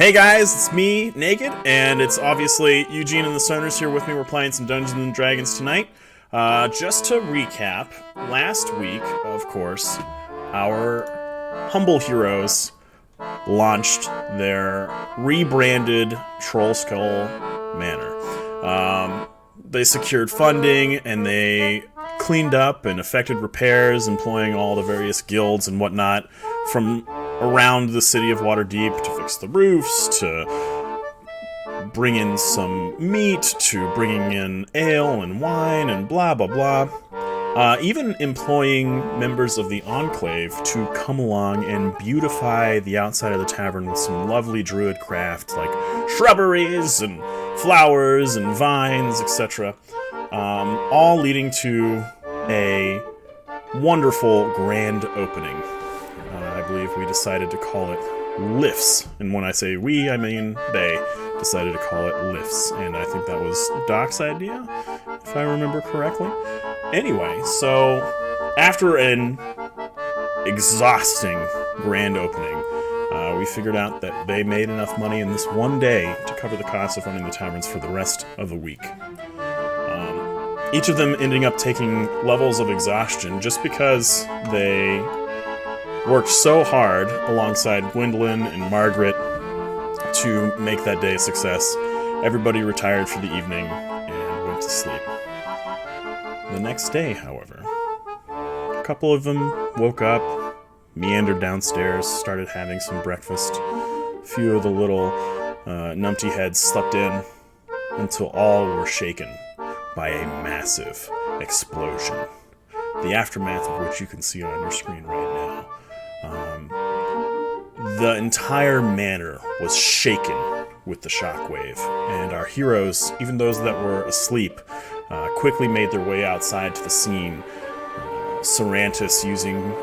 Hey guys, it's me, Naked, and it's obviously Eugene and the Soners here with me. We're playing some Dungeons and Dragons tonight. Just to recap, last week, of course, our humble heroes launched their rebranded Troll Skull Manor. They secured funding, and they cleaned up and effected repairs, employing all the various guilds and whatnot from around the City of Waterdeep to fix the roofs, to bring in some meat, to bringing in ale and wine and blah blah blah. Even employing members of the Enclave to come along and beautify the outside of the tavern with some lovely druid craft like shrubberies and flowers and vines, etc. All leading to a wonderful grand opening. I believe we decided to call it Lifts. And when I say we, I mean they decided to call it Lifts. And I think that was Doc's idea, if I remember correctly. Anyway, so after an exhausting grand opening, we figured out that they made enough money in this one day to cover the cost of running the taverns for the rest of the week. Each of them ending up taking levels of exhaustion just because they worked so hard alongside Gwendolyn and Margaret to make that day a success. Everybody retired for the evening and went to sleep. The next day, however, a couple of them woke up, meandered downstairs, started having some breakfast. A few of the little numpty heads slept in until all were shaken by a massive explosion, the aftermath of which you can see on your screen right now. The entire manor was shaken with the shockwave, and our heroes, even those that were asleep, quickly made their way outside to the scene. Cerantis using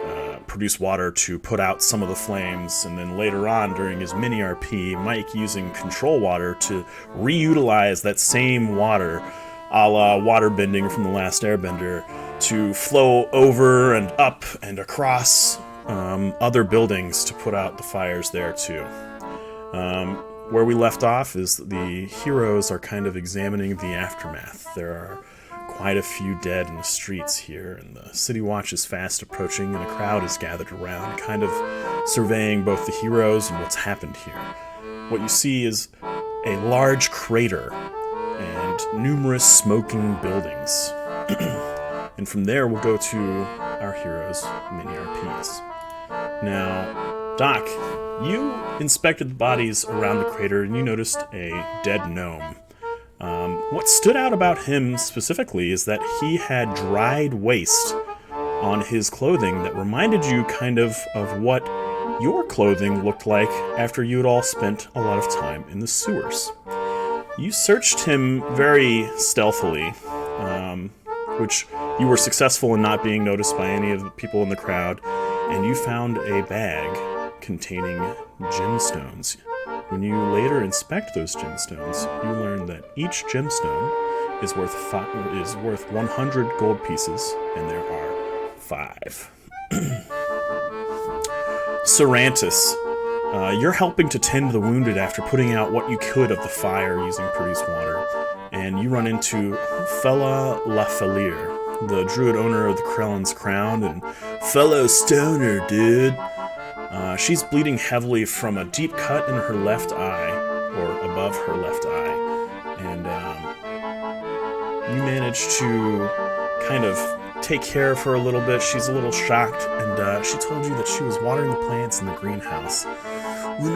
produced water to put out some of the flames, and then later on during his mini RP, Mike using control water to reutilize that same water, a la water bending from The Last Airbender, to flow over and up and across other buildings to put out the fires there too. Where we left off is the heroes are kind of examining the aftermath. There are quite a few dead in the streets here, and the city watch is fast approaching, and a crowd is gathered around, kind of surveying both the heroes and what's happened here. What you see is a large crater and numerous smoking buildings. And from there we'll go to our heroes' mini RPs. Now, Doc, you inspected the bodies around the crater and you noticed a dead gnome. What stood out about him specifically is that he had dried waste on his clothing that reminded you kind of what your clothing looked like after you had all spent a lot of time in the sewers. You searched him very stealthily, which you were successful in not being noticed by any of the people in the crowd, and you found a bag containing gemstones. When you later inspect those gemstones, you learn that each gemstone is worth 100 gold pieces, and there are 5. Cerantis, you're helping to tend the wounded after putting out what you could of the fire using produced water, and you run into Fella Lafelier, the druid owner of the Krellin's Crown, and fellow stoner, dude. She's bleeding heavily from a deep cut in her left eye, or above her left eye, and you manage to kind of take care of her a little bit. She's a little shocked, and she told you that she was watering the plants in the greenhouse when,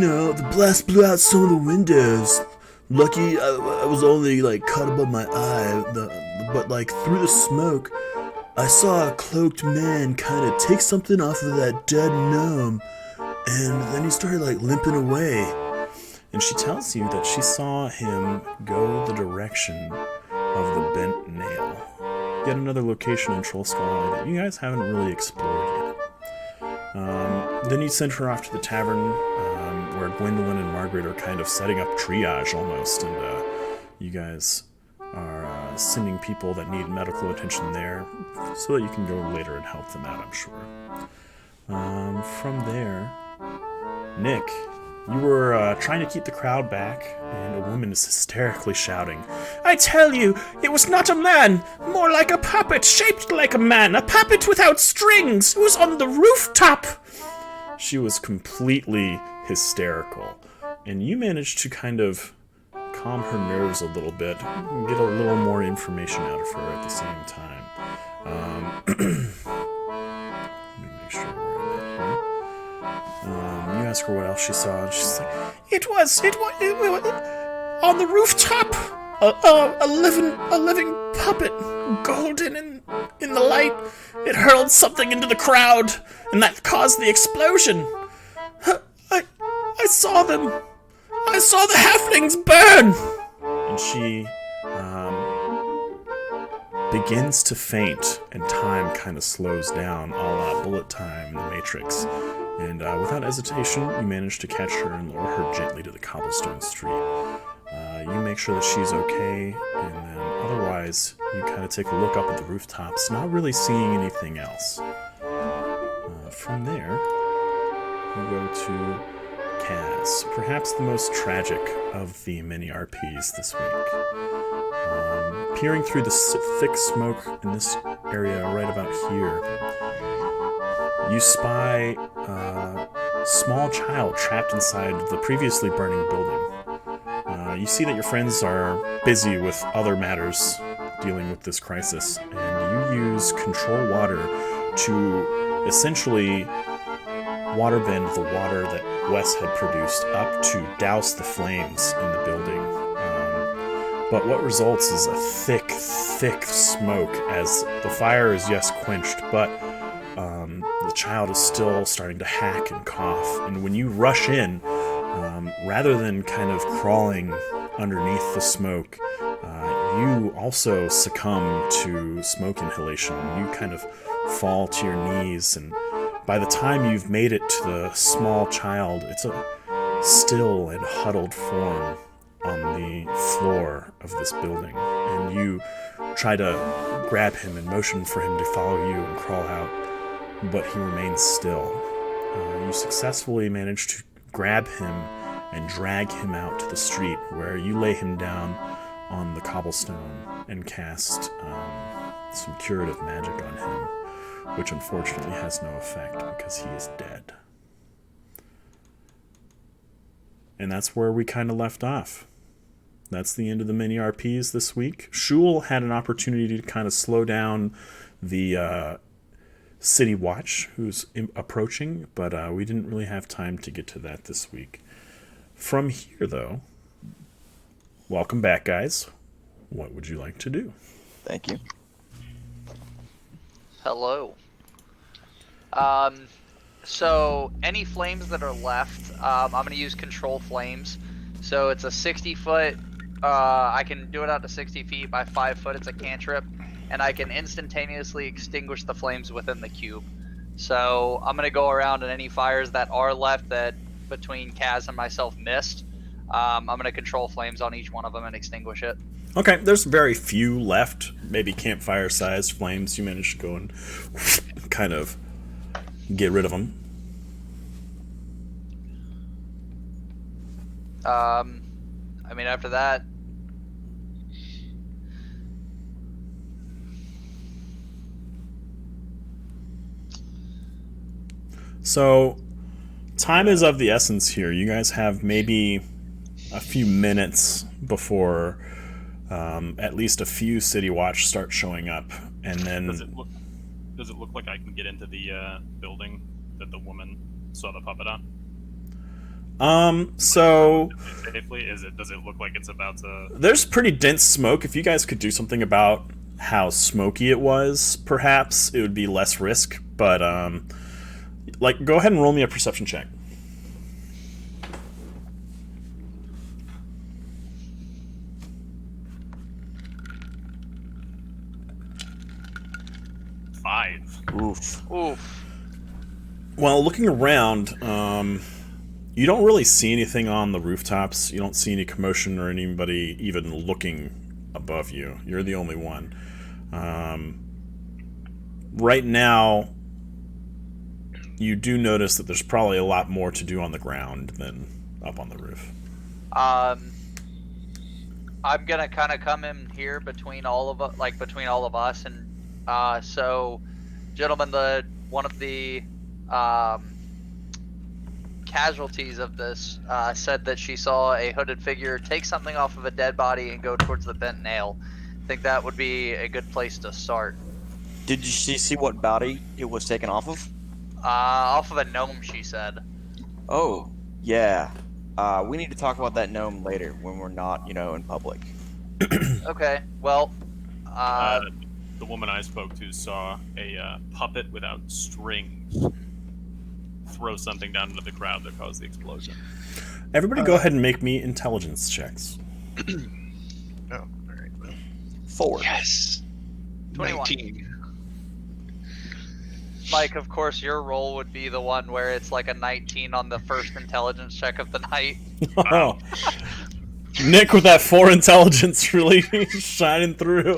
the blast blew out some of the windows. Lucky I was only, cut above my eye, but, through the smoke, I saw a cloaked man kind of take something off of that dead gnome, and then he started, limping away. And she tells you that she saw him go the direction of the bent nail. Yet another location in Troll Skull Alley that you guys haven't really explored yet. Then you send her off to the tavern, where Gwendolyn and Margaret are kind of setting up triage almost, and you guys are sending people that need medical attention there so that you can go later and help them out, I'm sure. From there, Nick, you were trying to keep the crowd back, and a woman is hysterically shouting, "I tell you, it was not a man, more like a puppet, shaped like a man, a puppet without strings, it was on the rooftop!" She was completely hysterical, and you managed to kind of calm her nerves a little bit and get a little more information out of her at the same time. Let me make sure we're in it here. You ask her what else she saw, and she's like, it was on the rooftop, a living puppet, golden in the light. It hurled something into the crowd, and that caused the explosion. I saw them. I saw the halflings burn! And she begins to faint, and time kind of slows down, a la bullet time in the Matrix. And without hesitation, you manage to catch her and lower her gently to the cobblestone street. You make sure that she's okay, and then otherwise, you kind of take a look up at the rooftops, not really seeing anything else. From there, you go to Kaz, perhaps the most tragic of the many RPs this week. Peering through the thick smoke in this area right about here, you spy a small child trapped inside the previously burning building. You see that your friends are busy with other matters dealing with this crisis, and you use control water to essentially waterbend the water that Wes had produced up to douse the flames in the building. But what results is a thick smoke as the fire is, yes, quenched, but the child is still starting to hack and cough. And when you rush in, rather than kind of crawling underneath the smoke, you also succumb to smoke inhalation. You kind of fall to your knees, and by the time you've made it to the small child, it's a still and huddled form on the floor of this building. And you try to grab him and motion for him to follow you and crawl out, but he remains still. You successfully manage to grab him and drag him out to the street, where you lay him down on the cobblestone and cast some curative magic on him, which unfortunately has no effect because he is dead. And that's where we kind of left off. That's the end of the mini RPs this week. Shul had an opportunity to kind of slow down the City Watch, who's approaching, but we didn't really have time to get to that this week. From here, though, welcome back, guys. What would you like to do? Thank you. Hello. So any flames that are left, I'm going to use control flames. So it's a 60 foot, I can do it out to 60 feet by 5 foot, it's a cantrip, and I can instantaneously extinguish the flames within the cube. So I'm going to go around, and any fires that are left that between Kaz and myself missed, I'm going to control flames on each one of them and extinguish it. Okay, there's very few left, maybe campfire-sized flames. You managed to go and kind of get rid of them. I mean, after that, so time is of the essence here. You guys have maybe a few minutes before at least a few City Watch start showing up, and then does it look like I can get into the building that the woman saw the puppet on? So Safely? Does it look like it's about to... There's pretty dense smoke. If you guys could do something about how smoky it was, perhaps it would be less risk, but go ahead and roll me a perception check. oof. Well, looking around, you don't really see anything on the rooftops. You don't see any commotion or anybody even looking above you. You're the only one. Right now, you do notice that there's probably a lot more to do on the ground than up on the roof. I'm gonna kind of come in here between all of us, and so, gentlemen, one of the casualties of this said that she saw a hooded figure take something off of a dead body and go towards the bent nail. I think that would be a good place to start. Did you see what body it was taken off of? Off of a gnome, she said. Oh, yeah. We need to talk about that gnome later when we're not, in public. Okay, well, the woman I spoke to saw a puppet without strings throw something down into the crowd that caused the explosion. Everybody go ahead and make me intelligence checks. Oh, all right. 4. Yes. 21. 19. Mike, of course, your roll would be the one where it's like a 19 on the first intelligence check of the night. Oh. Nick with that 4 intelligence really shining through.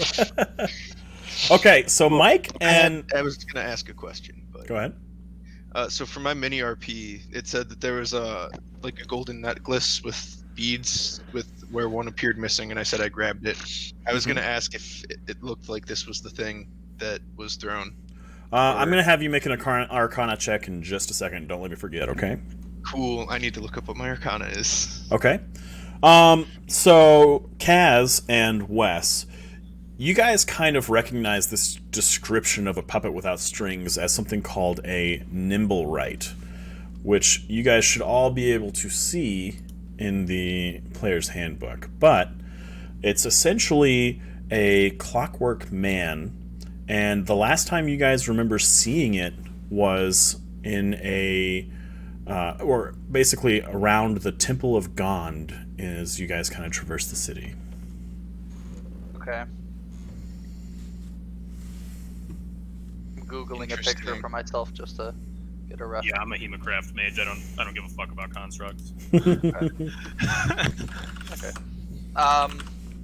Okay, so Mike and... I was going to ask a question. But... Go ahead. So for my mini RP, it said that there was a golden necklace with beads where one appeared missing, and I said I grabbed it. I was going to ask if it looked like this was the thing that was thrown. I'm going to have you make an Arcana check in just a second. Don't let me forget, okay? Cool. I need to look up what my Arcana is. Okay. So, Kaz and Wes, you guys kind of recognize this description of a puppet without strings as something called a nimble right, which you guys should all be able to see in the player's handbook. But it's essentially a clockwork man, and the last time you guys remember seeing it was in or basically around the Temple of Gond as you guys kind of traverse the city. Okay. I'm Googling a picture for myself just to get a reference. Yeah, I'm a Hemocraft mage. I don't give a fuck about constructs. Okay.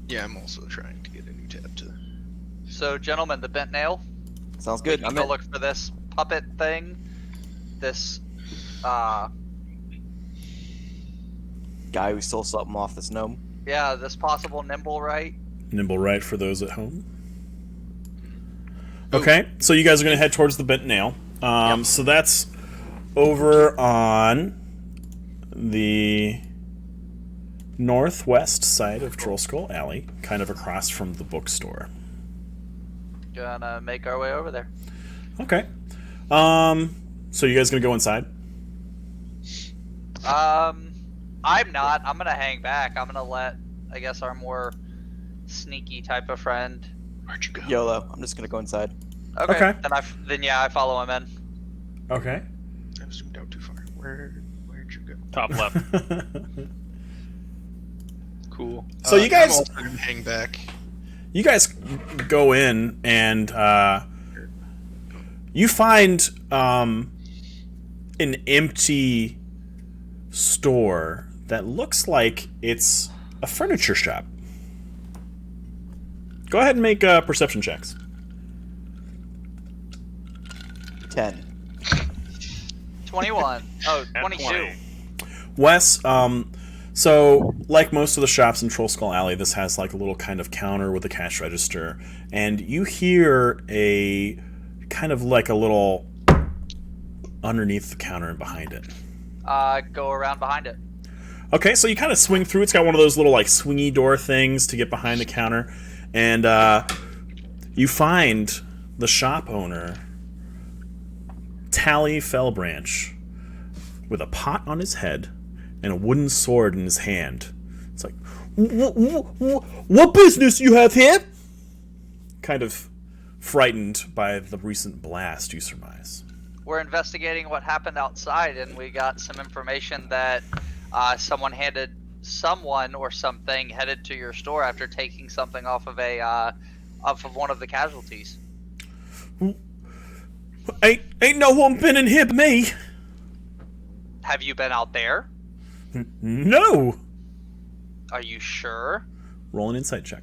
Yeah, I'm also trying to get a new tab to... So, gentlemen, the bent nail. Sounds good. I'm gonna look for this puppet thing. This, Guy who stole something off this gnome. yeah, this possible nimble right. Nimble right for those at home. Okay, so you guys are going to head towards the bent nail. So that's over on the northwest side of Troll Skull Alley, kind of across from the bookstore. Gonna make our way over there. Okay. So you guys going to go inside? I'm not. I'm gonna hang back. I'm gonna let, I guess, our more sneaky type of friend. Where'd you go? YOLO. I'm just gonna go inside. Okay. Then I follow him in. Okay. I zoomed out too far. Where'd you go? Top left. Cool. So you guys- I'm also gonna hang back. You guys go in and you find an empty store that looks like it's a furniture shop. Go ahead and make perception checks. 10. 21. Oh, At 22. 20. Wes, so like most of the shops in Troll Skull Alley, this has like a little kind of counter with a cash register, and you hear a kind of like a little underneath the counter and behind it. Go around behind it. Okay, so you kind of swing through. It's got one of those little like swingy door things to get behind the counter, and you find the shop owner, Tally Fellbranch, with a pot on his head and a wooden sword in his hand. It's like, what business you have here? Kind of frightened by the recent blast, you surmise. We're investigating what happened outside, and we got some information that someone or something headed to your store after taking something off of one of the casualties. Ain't no one been in here but me. Have you been out there? No. Are you sure? Roll an insight check.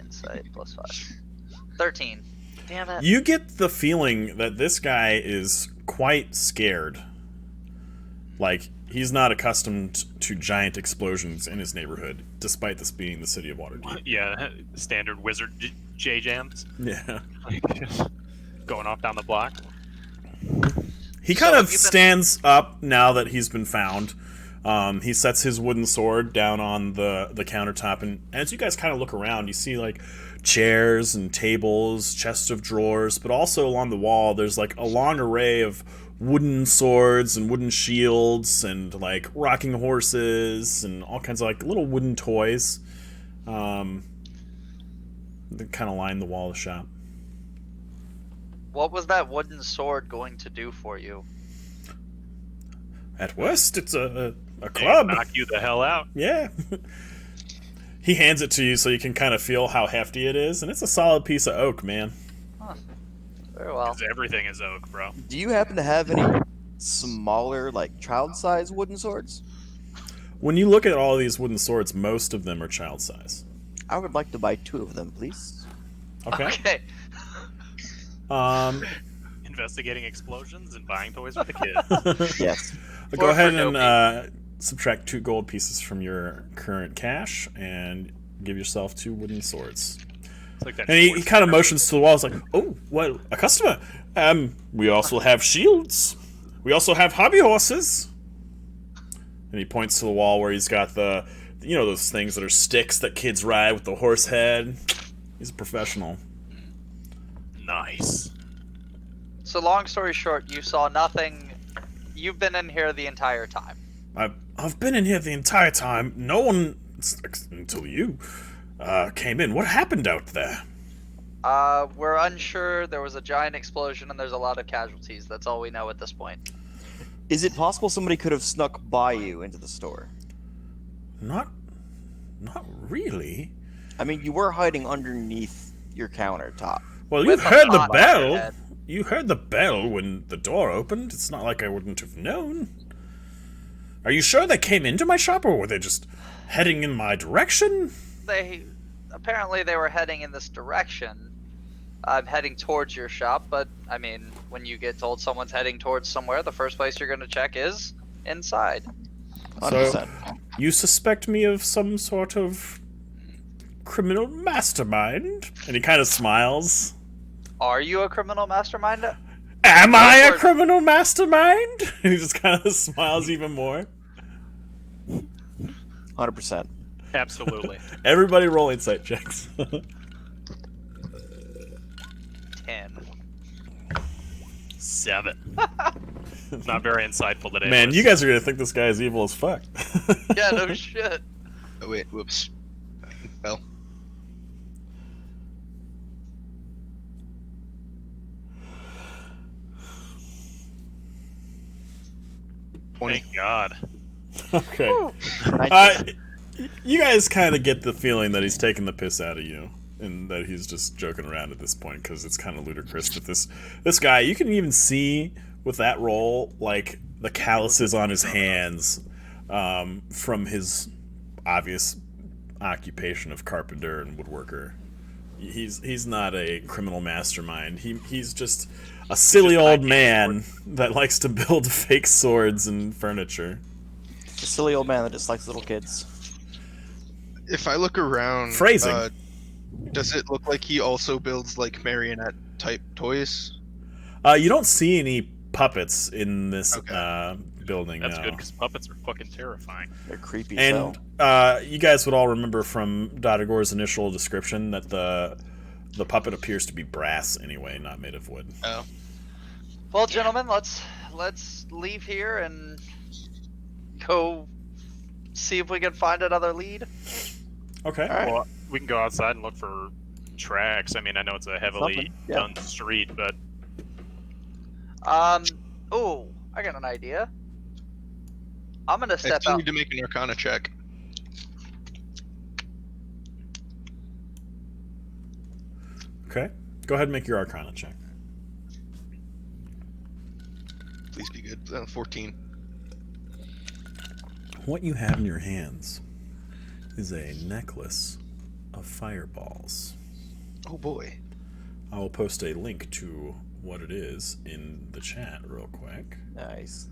Insight plus 5. 13. Damn it. You get the feeling that this guy is quite scared. Like, he's not accustomed to giant explosions in his neighborhood, despite this being the City of Waterdeep. Yeah, standard wizard J jams. Yeah. Going off down the block. He So kind of you've been- stands up now that he's been found. He sets his wooden sword down on the countertop, and as you guys kind of look around, you see like chairs and tables, chests of drawers, but also along the wall there's like a long array of wooden swords and wooden shields and like rocking horses and all kinds of like little wooden toys. They kind of line the wall of the shop. What was that wooden sword going to do for you? At worst, it's a They club. knock you the hell out. Yeah. He hands it to you so you can kind of feel how hefty it is, and it's a solid piece of oak, man. Very well. 'Cause everything is oak, bro. Do you happen to have any smaller, like child-sized wooden swords? When you look at all of these wooden swords, most of them are child size. I would like to buy 2 of them, please. Okay. Okay. Investigating explosions and buying toys for the kids. Yes. Go Or ahead for no and subtract 2 gold pieces from your current cash and give yourself 2 wooden swords. It's like that And he Schwarzenegger kind of motions to the wall. He's like, "Oh, well, a customer. We also have shields. We also have hobby horses." And he points to the wall where he's got those things that are sticks that kids ride with the horse head. He's a professional. Nice. So long story short, you saw nothing. You've been in here the entire time. I've been in here the entire time. No one until you came in. What happened out there? We're unsure. There was a giant explosion and there's a lot of casualties. That's all we know at this point. Is it possible somebody could have snuck by you into the store? Not really. I mean, you were hiding underneath your countertop. Well, you With a heard the pot on your bell. head. You heard the bell when the door opened. It's not like I wouldn't have known. Are you sure they came into my shop, or were they just heading in my direction? Apparently they were heading in this direction. I'm heading towards your shop, but I mean, when you get told someone's heading towards somewhere, the first place you're going to check is inside. 100%. You suspect me of some sort of criminal mastermind? And he kind of smiles. Are you a criminal mastermind? Am I a Or- criminal mastermind? And he just kind of smiles even more. 100%. Absolutely. Everybody roll insight checks. 10. 7. Not very insightful today. Man, Lewis. you guys are gonna think this guy is evil as fuck. Yeah, no shit. Oh wait, whoops. Well, Thank God. Okay. Nice. You guys kind of get the feeling that he's taking the piss out of you, and that he's just joking around at this point because it's kind of ludicrous. But this guy, you can even see with that roll, like the calluses on his hands, from his obvious occupation of carpenter and woodworker. He's not a criminal mastermind. He's just a silly old man that likes to build fake swords and furniture. A silly old man that just likes little kids. if I look around, Phrasing. Does it look like he also builds like marionette type toys? You don't see any puppets in this Okay. building. That's no. good because puppets are fucking terrifying. They're creepy as hell. And you guys would all remember from Dodagor's initial description that the puppet appears to be brass anyway, not made of wood. Oh, Well, gentlemen, let's leave here and go see if we can find another lead. Okay. All right. Well, we can go outside and look for tracks. I mean, I know it's a heavily Something, yeah. done street, but Oh, I got an idea. I'm gonna I step still out. need to make an Arcana check. Okay. Go ahead and make your Arcana check. Please be good. 14. What you have in your hands is a necklace of fireballs. Oh boy. I will post a link to what it is in the chat real quick. Nice.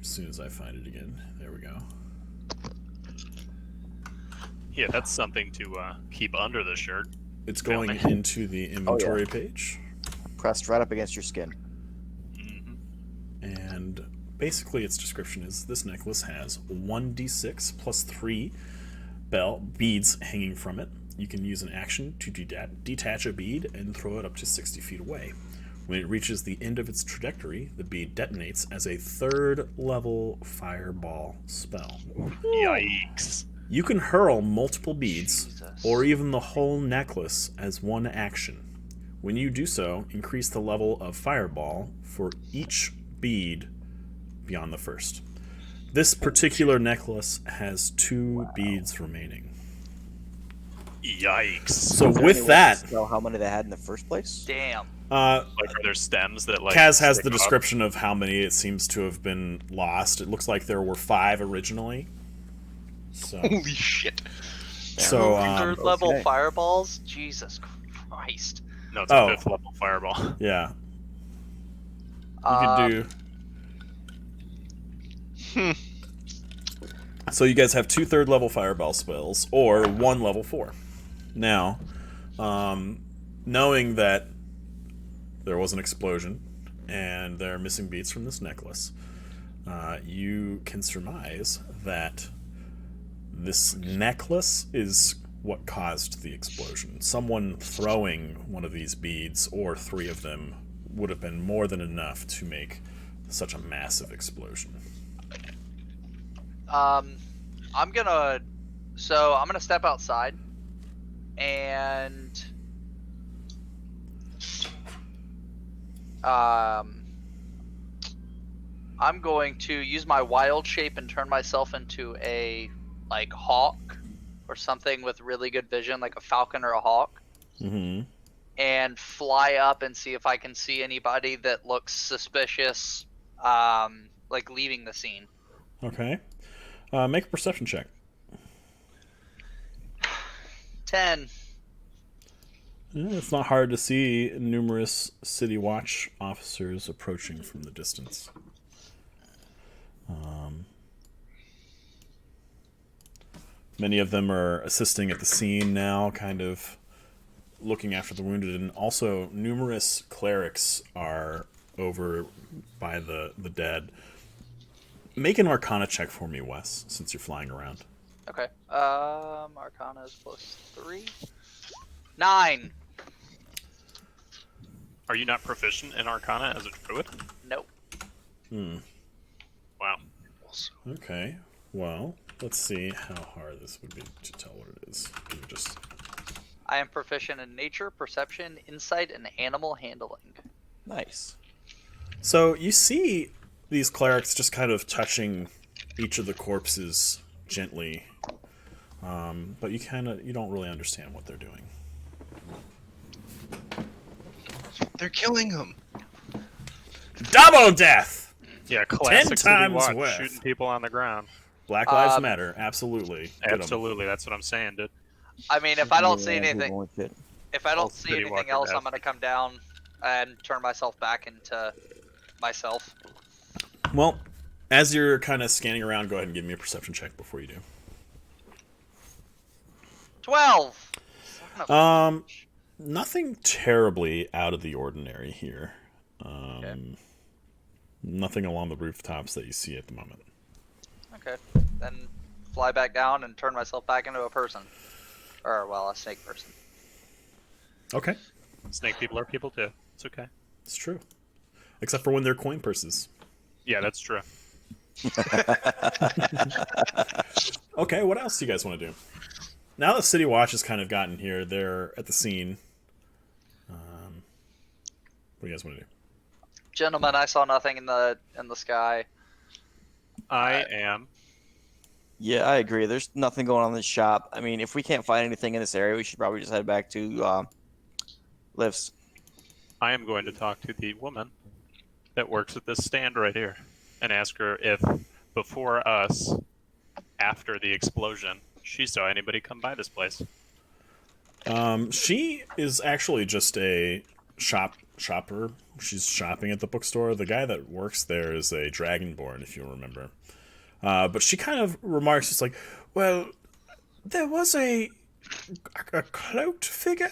As soon as I find it again. There we go. Yeah, that's something to keep under the shirt. It's going into the inventory page. Pressed right up against your skin. And basically its description is this necklace has 1d6 plus 3 beads hanging from it. You can use an action to detach a bead and throw it up to 60 feet away. When it reaches the end of its trajectory, the bead detonates as a 3rd level fireball spell. Yikes. You can hurl multiple beads, Jesus. or even the whole necklace as one action. When you do so, increase the level of fireball for each bead beyond the first. This particular necklace has 2 beads remaining. Yikes. So Is there any with way to that, know how many they had in the first place? Damn. Like, are there stems that, like... Kaz has the stick up? description of how many it seems to have been lost. It looks like there were 5 originally. So, Holy shit. so 3rd level okay. fireballs? Jesus Christ. No, it's a 5th level fireball. yeah. You could do... So you guys have 2 3rd level fireball spells, or 1 level 4. Now, knowing that there was an explosion, and there are missing beads from this necklace, you can surmise that this necklace is what caused the explosion. Someone throwing one of these beads, or 3 of them, would have been more than enough to make such a massive explosion. I'm gonna step outside and I'm going to use my wild shape and turn myself into a like hawk or something with really good vision, like a falcon or a hawk, and fly up and see if I can see anybody that looks suspicious, like leaving the scene. Okay. Make a perception check. 10. It's not hard to see numerous City Watch officers approaching from the distance. Many of them are assisting at the scene now, kind of looking after the wounded, and also numerous clerics are over by the dead. Make an Arcana check for me, Wes, since you're flying around. Okay. Arcana is +3. 9. Are you not proficient in Arcana as a druid? Nope. Wow. Okay, well, let's see how hard this would be to tell what it is. Give me just... I am proficient in nature, perception, insight, and animal handling. Nice. So you see these clerics just kind of touching each of the corpses gently, but you don't really understand what they're doing. They're killing him. Double death! Yeah, classic 10 City times Watch, worth. shooting people on the ground. Black Lives Matter, absolutely. Get 'em. Absolutely, that's what I'm saying, dude. I mean, if I don't see Yeah, anything, holy shit. if I don't All see City anything Watcher else, I'm death. gonna come down and turn myself back into myself. Well, as you're kind of scanning around, go ahead and give me a perception check before you do. 12. Son of a- Nothing terribly out of the ordinary here. Nothing along the rooftops that you see at the moment. Okay. Then fly back down and turn myself back into a person, or well, a snake person. Okay, Snake people are people too. It's okay. it's true. Except for when they're coin purses. Yeah, that's true. Okay, what else do you guys want to do? Now that City Watch has kind of gotten here, they're at the scene. What do you guys want to do? Gentlemen, I saw nothing in the sky. I am. Yeah, I agree. There's nothing going on in this shop. I mean, if we can't find anything in this area, we should probably just head back to lifts. I am going to talk to the woman that works at this stand right here and ask her if before us, after the explosion, she saw anybody come by this place. She is actually just a shopper. She's shopping at the bookstore. The guy that works there is a dragonborn, if you remember. But she kind of remarks, it's like, well, there was a cloaked figure.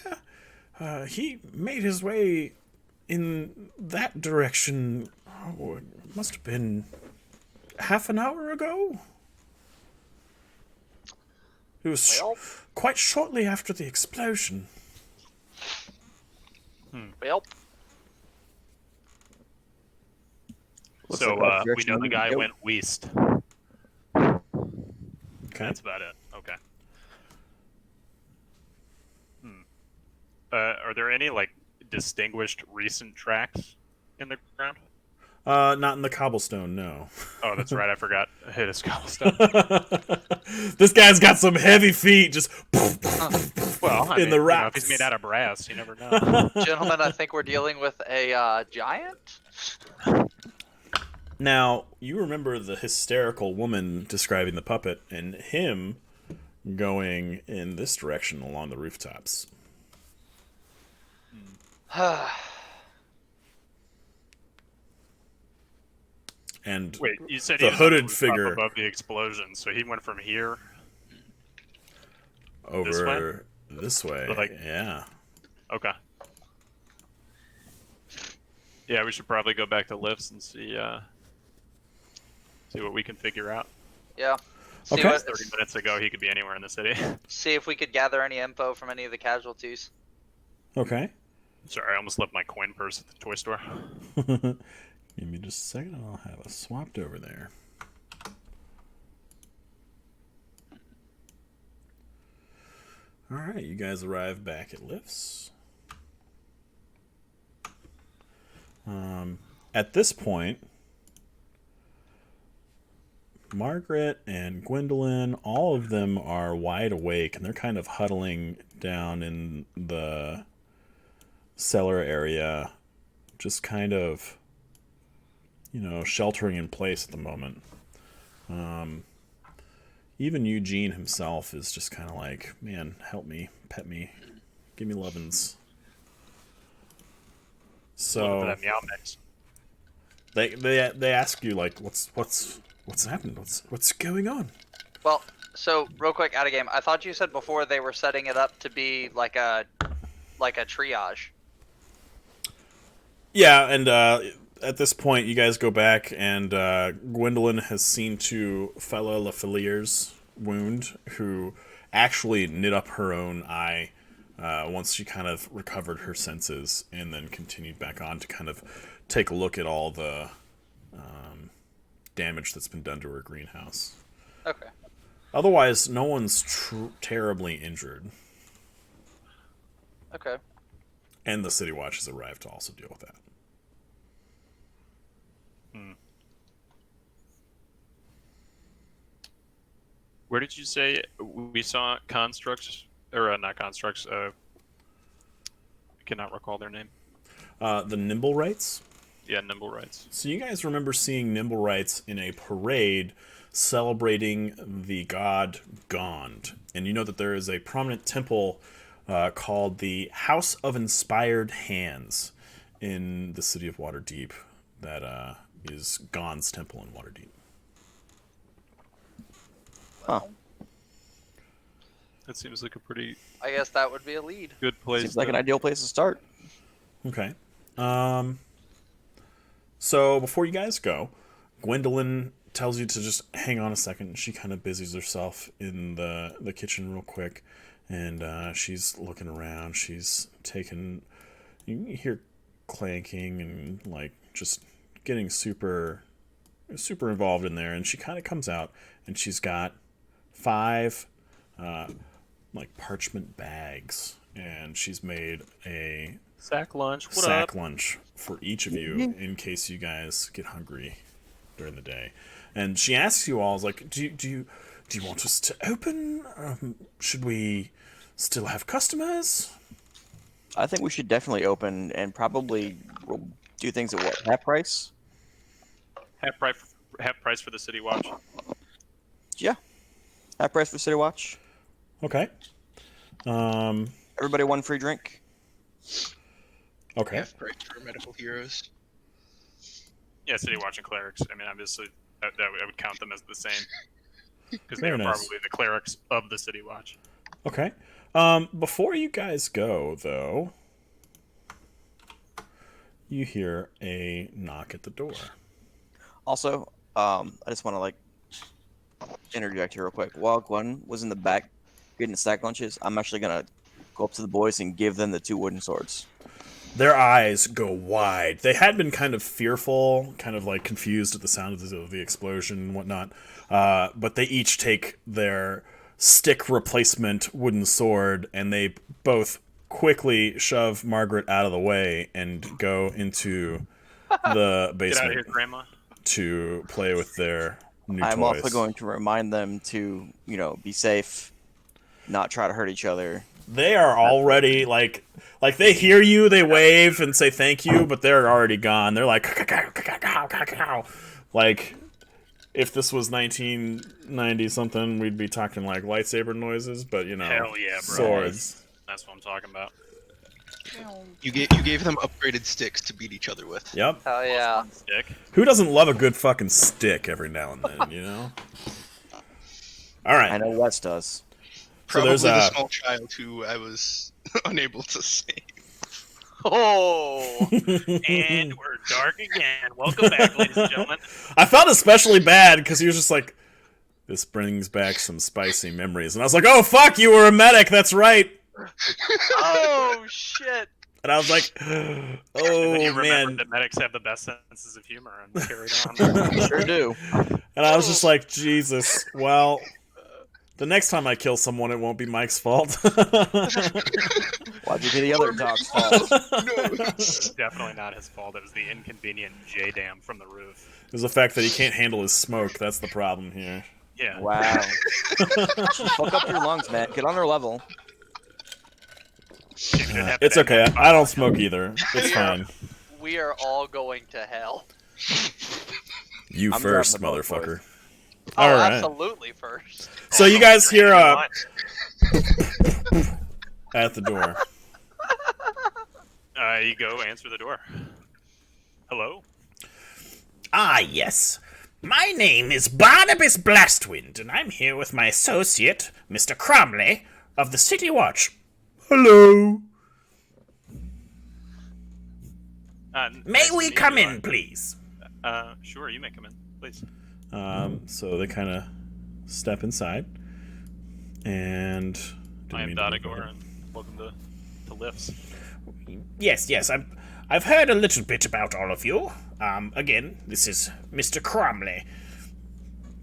He made his way in that direction. Oh, it must have been half an hour ago. It was Well. quite shortly after the explosion. Well, Looks So like that we direction know the we guy go. went west. Okay. That's about it. Okay. Are there any like distinguished recent tracks in the ground? Not in the cobblestone, no. Oh, that's right. I forgot. I hit his cobblestone. This guy's got some heavy feet, just Well, I in mean, the you know, if rocks. he's made out of brass, you never know. gentlemen, I think we're dealing with a giant. Now, you remember the hysterical woman describing the puppet and him going in this direction along the rooftops. And Wait, you said the he was hooded on the rooftop figure above the explosion, so he went from here. over this way. Like- Yeah. Okay. Yeah, we should probably go back to lifts and see what we can figure out. Yeah. See, Okay. 30 minutes ago, he could be anywhere in the city. see if we could gather any info from any of the casualties. Okay. Sorry, I almost left my coin purse at the toy store. Give me just a second and I'll have us swapped over there. Alright, you guys arrive back at lifts. At this point, Margaret and Gwendolyn, all of them are wide awake and they're kind of huddling down in the cellar area, just kind of, sheltering in place at the moment. Even Eugene himself is just kind of like, man, help me, pet me, give me lovin's. A little bit So of meow mix. they ask you like, what's happened? What's going on? Well, so real quick, out of game. I thought you said before they were setting it up to be like a triage. Yeah, and at this point, you guys go back, and Gwendolyn has seen to Fella Lafillier's wound, who actually knit up her own eye once she kind of recovered her senses, and then continued back on to kind of take a look at all the damage that's been done to her greenhouse. Okay. Otherwise, no one's terribly injured, Okay. and the City Watch has arrived to also deal with that. Where did you say we saw constructs? Or not constructs. I cannot recall their name. The Nimble Rights. Yeah, Nimble Rights. So you guys remember seeing Nimble Rights in a parade celebrating the god Gond. And you know that there is a prominent temple called the House of Inspired Hands in the City of Waterdeep that is Gond's temple in Waterdeep. Huh. That seems like a pretty I guess that would be a lead. good place. Seems like to- an ideal place to start. Okay. So before you guys go, Gwendolyn tells you to just hang on a second. She kind of busies herself in the kitchen real quick, and she's looking around. She's taking. You hear clanking and like just getting super involved in there. And she kind of comes out, and she's got 5 like parchment bags, and she's made a sack lunch. What sack up? lunch for each of you in case you guys get hungry during the day. And she asks you all, like, do you want us to open? Should we still have customers? I think we should definitely open and probably do things at what, half price? Half price for the City Watch. Yeah. Half price for City Watch. Okay. Everybody one free drink. Okay. Half price for medical heroes. Yeah, City Watch and clerics. I mean, obviously, I would count them as the same because Very they're nice. probably the clerics of the City Watch. Okay. Before you guys go, though, you hear a knock at the door. Also, I just want to like interject here real quick. While Gwen was in the back getting stack lunches, I'm actually gonna go up to the boys and give them the 2 wooden swords. Their eyes go wide. They had been kind of fearful, kind of like confused at the sound of the explosion and whatnot. But they each take their stick replacement wooden sword, and they both quickly shove Margaret out of the way and go into the Get basement out of here, Grandma. to play with their new I'm toys. also going to remind them to, be safe, not try to hurt each other. They are already like they hear you, they wave and say thank you, but they're already gone. They're like if this was 1990 something, we'd be talking like lightsaber noises, but Hell yeah, bro. swords. That's what I'm talking about. You gave them upgraded sticks to beat each other with. Yep. Hell yeah. Stick. Who doesn't love a good fucking stick every now and then, All right. I know Wes does. Probably there's the a- small child who I was unable to save. Oh. And we're dark again. Welcome back, ladies and gentlemen. I felt especially bad because he was just like, this brings back some spicy memories. And I was like, oh, fuck, you were a medic. That's right. Oh shit. And I was like, And then oh, you remember man. that medics have the best senses of humor and carried on. Sure do. And I was just like, Jesus, well, the next time I kill someone, it won't be Mike's fault. Why'd you be the other dog's fault? Definitely not his fault. It was the inconvenient J-dam from the roof. It was the fact that he can't handle his smoke. That's the problem here. Yeah. Wow. Fuck up your lungs, man. Get on their level. It's okay. I don't smoke either. It's fine. We are all going to hell. You I'm first, grabbing the boat, motherfucker. Oh, All right. absolutely first. So you guys hear What? at the door. You go answer the door. Hello? Ah, yes. My name is Barnabas Blastwind, and I'm here with my associate, Mr. Cromley, of the City Watch. Hello. May Nice to we meet come you. in, please? Sure, you may come in, please. So they kind of step inside, and I am Dodagor, and welcome to Lifts. Yes. I've heard a little bit about all of you. Again, this is Mr. Cromley.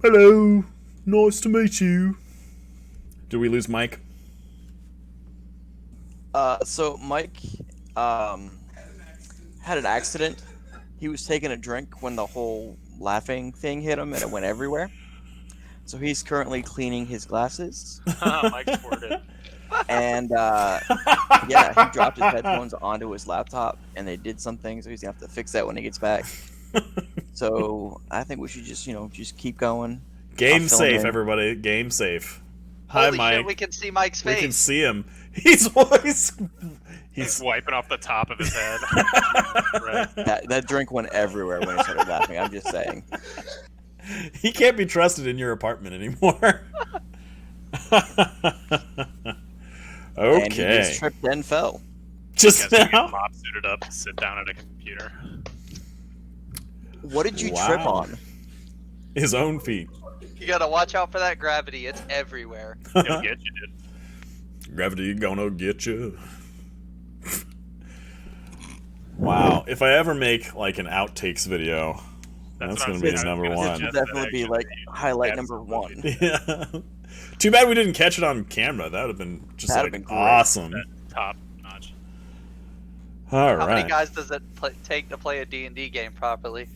Hello. Nice to meet you. Did we lose Mike? So Mike had an accident. He was taking a drink when the whole laughing thing hit him and it went everywhere. So he's currently cleaning his glasses. Mike squirted. And yeah, he dropped his headphones onto his laptop and they did something, so he's gonna have to fix that when he gets back. So I think we should just keep going. Game I'll fill safe, in. everybody. Game safe. Hi, Holy Mike. shit, we can see Mike's We face. can see him. He's He's wiping off the top of his head. Right. That drink went everywhere when he started laughing. I'm just saying. he can't be trusted in your apartment anymore. And he just Okay. tripped and fell. Just Guys, we now. get mob suited up, sit down at a computer. What did you trip Wow. on? His own feet. You gotta watch out for that gravity. It's everywhere. He'll get you, dude. Gravity gonna get you. Wow. If I ever make like an outtakes video, that's what I gonna was be saying. number I was gonna one. This will suggest definitely that be like actually. highlight number Absolutely. one. Yeah. Too bad we didn't catch it on camera. That would have been just That'd like have been great. awesome. Top notch. All How many right. guys does it take to play a D&D game properly?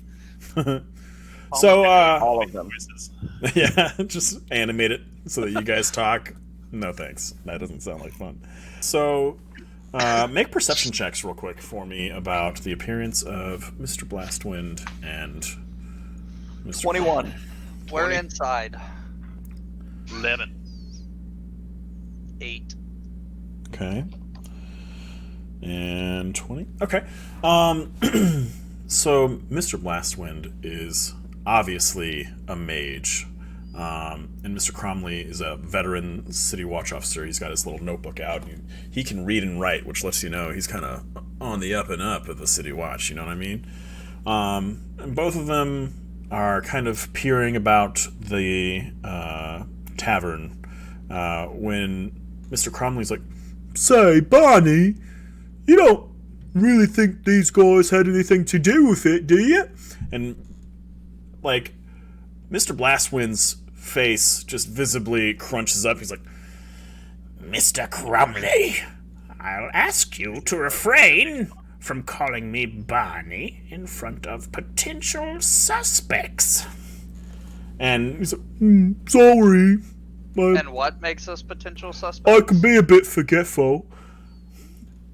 So All of them. Voices. yeah, just animate it so that you guys talk. No thanks. That doesn't sound like fun. So make perception checks real quick for me about the appearance of Mr. Blastwind and Mr. 21. We're inside. 11. 8. Okay. And 20. Okay. So Mr. Blastwind is obviously a mage. And Mr. Cromley is a veteran city watch officer. He's got his little notebook out. And he can read and write, which lets you know he's kind of on the up and up of the city watch. You know what I mean? And both of them are kind of peering about the tavern when Mr. Cromley's like, "Say, Barney, you don't really think these guys had anything to do with it, do you?" And, like, Mr. Blastwind's face just visibly crunches up. He's like, "Mr. Cromley, I'll ask you to refrain from calling me Barney in front of potential suspects." And he's like, "Sorry. And what makes us potential I suspects? can be a bit forgetful."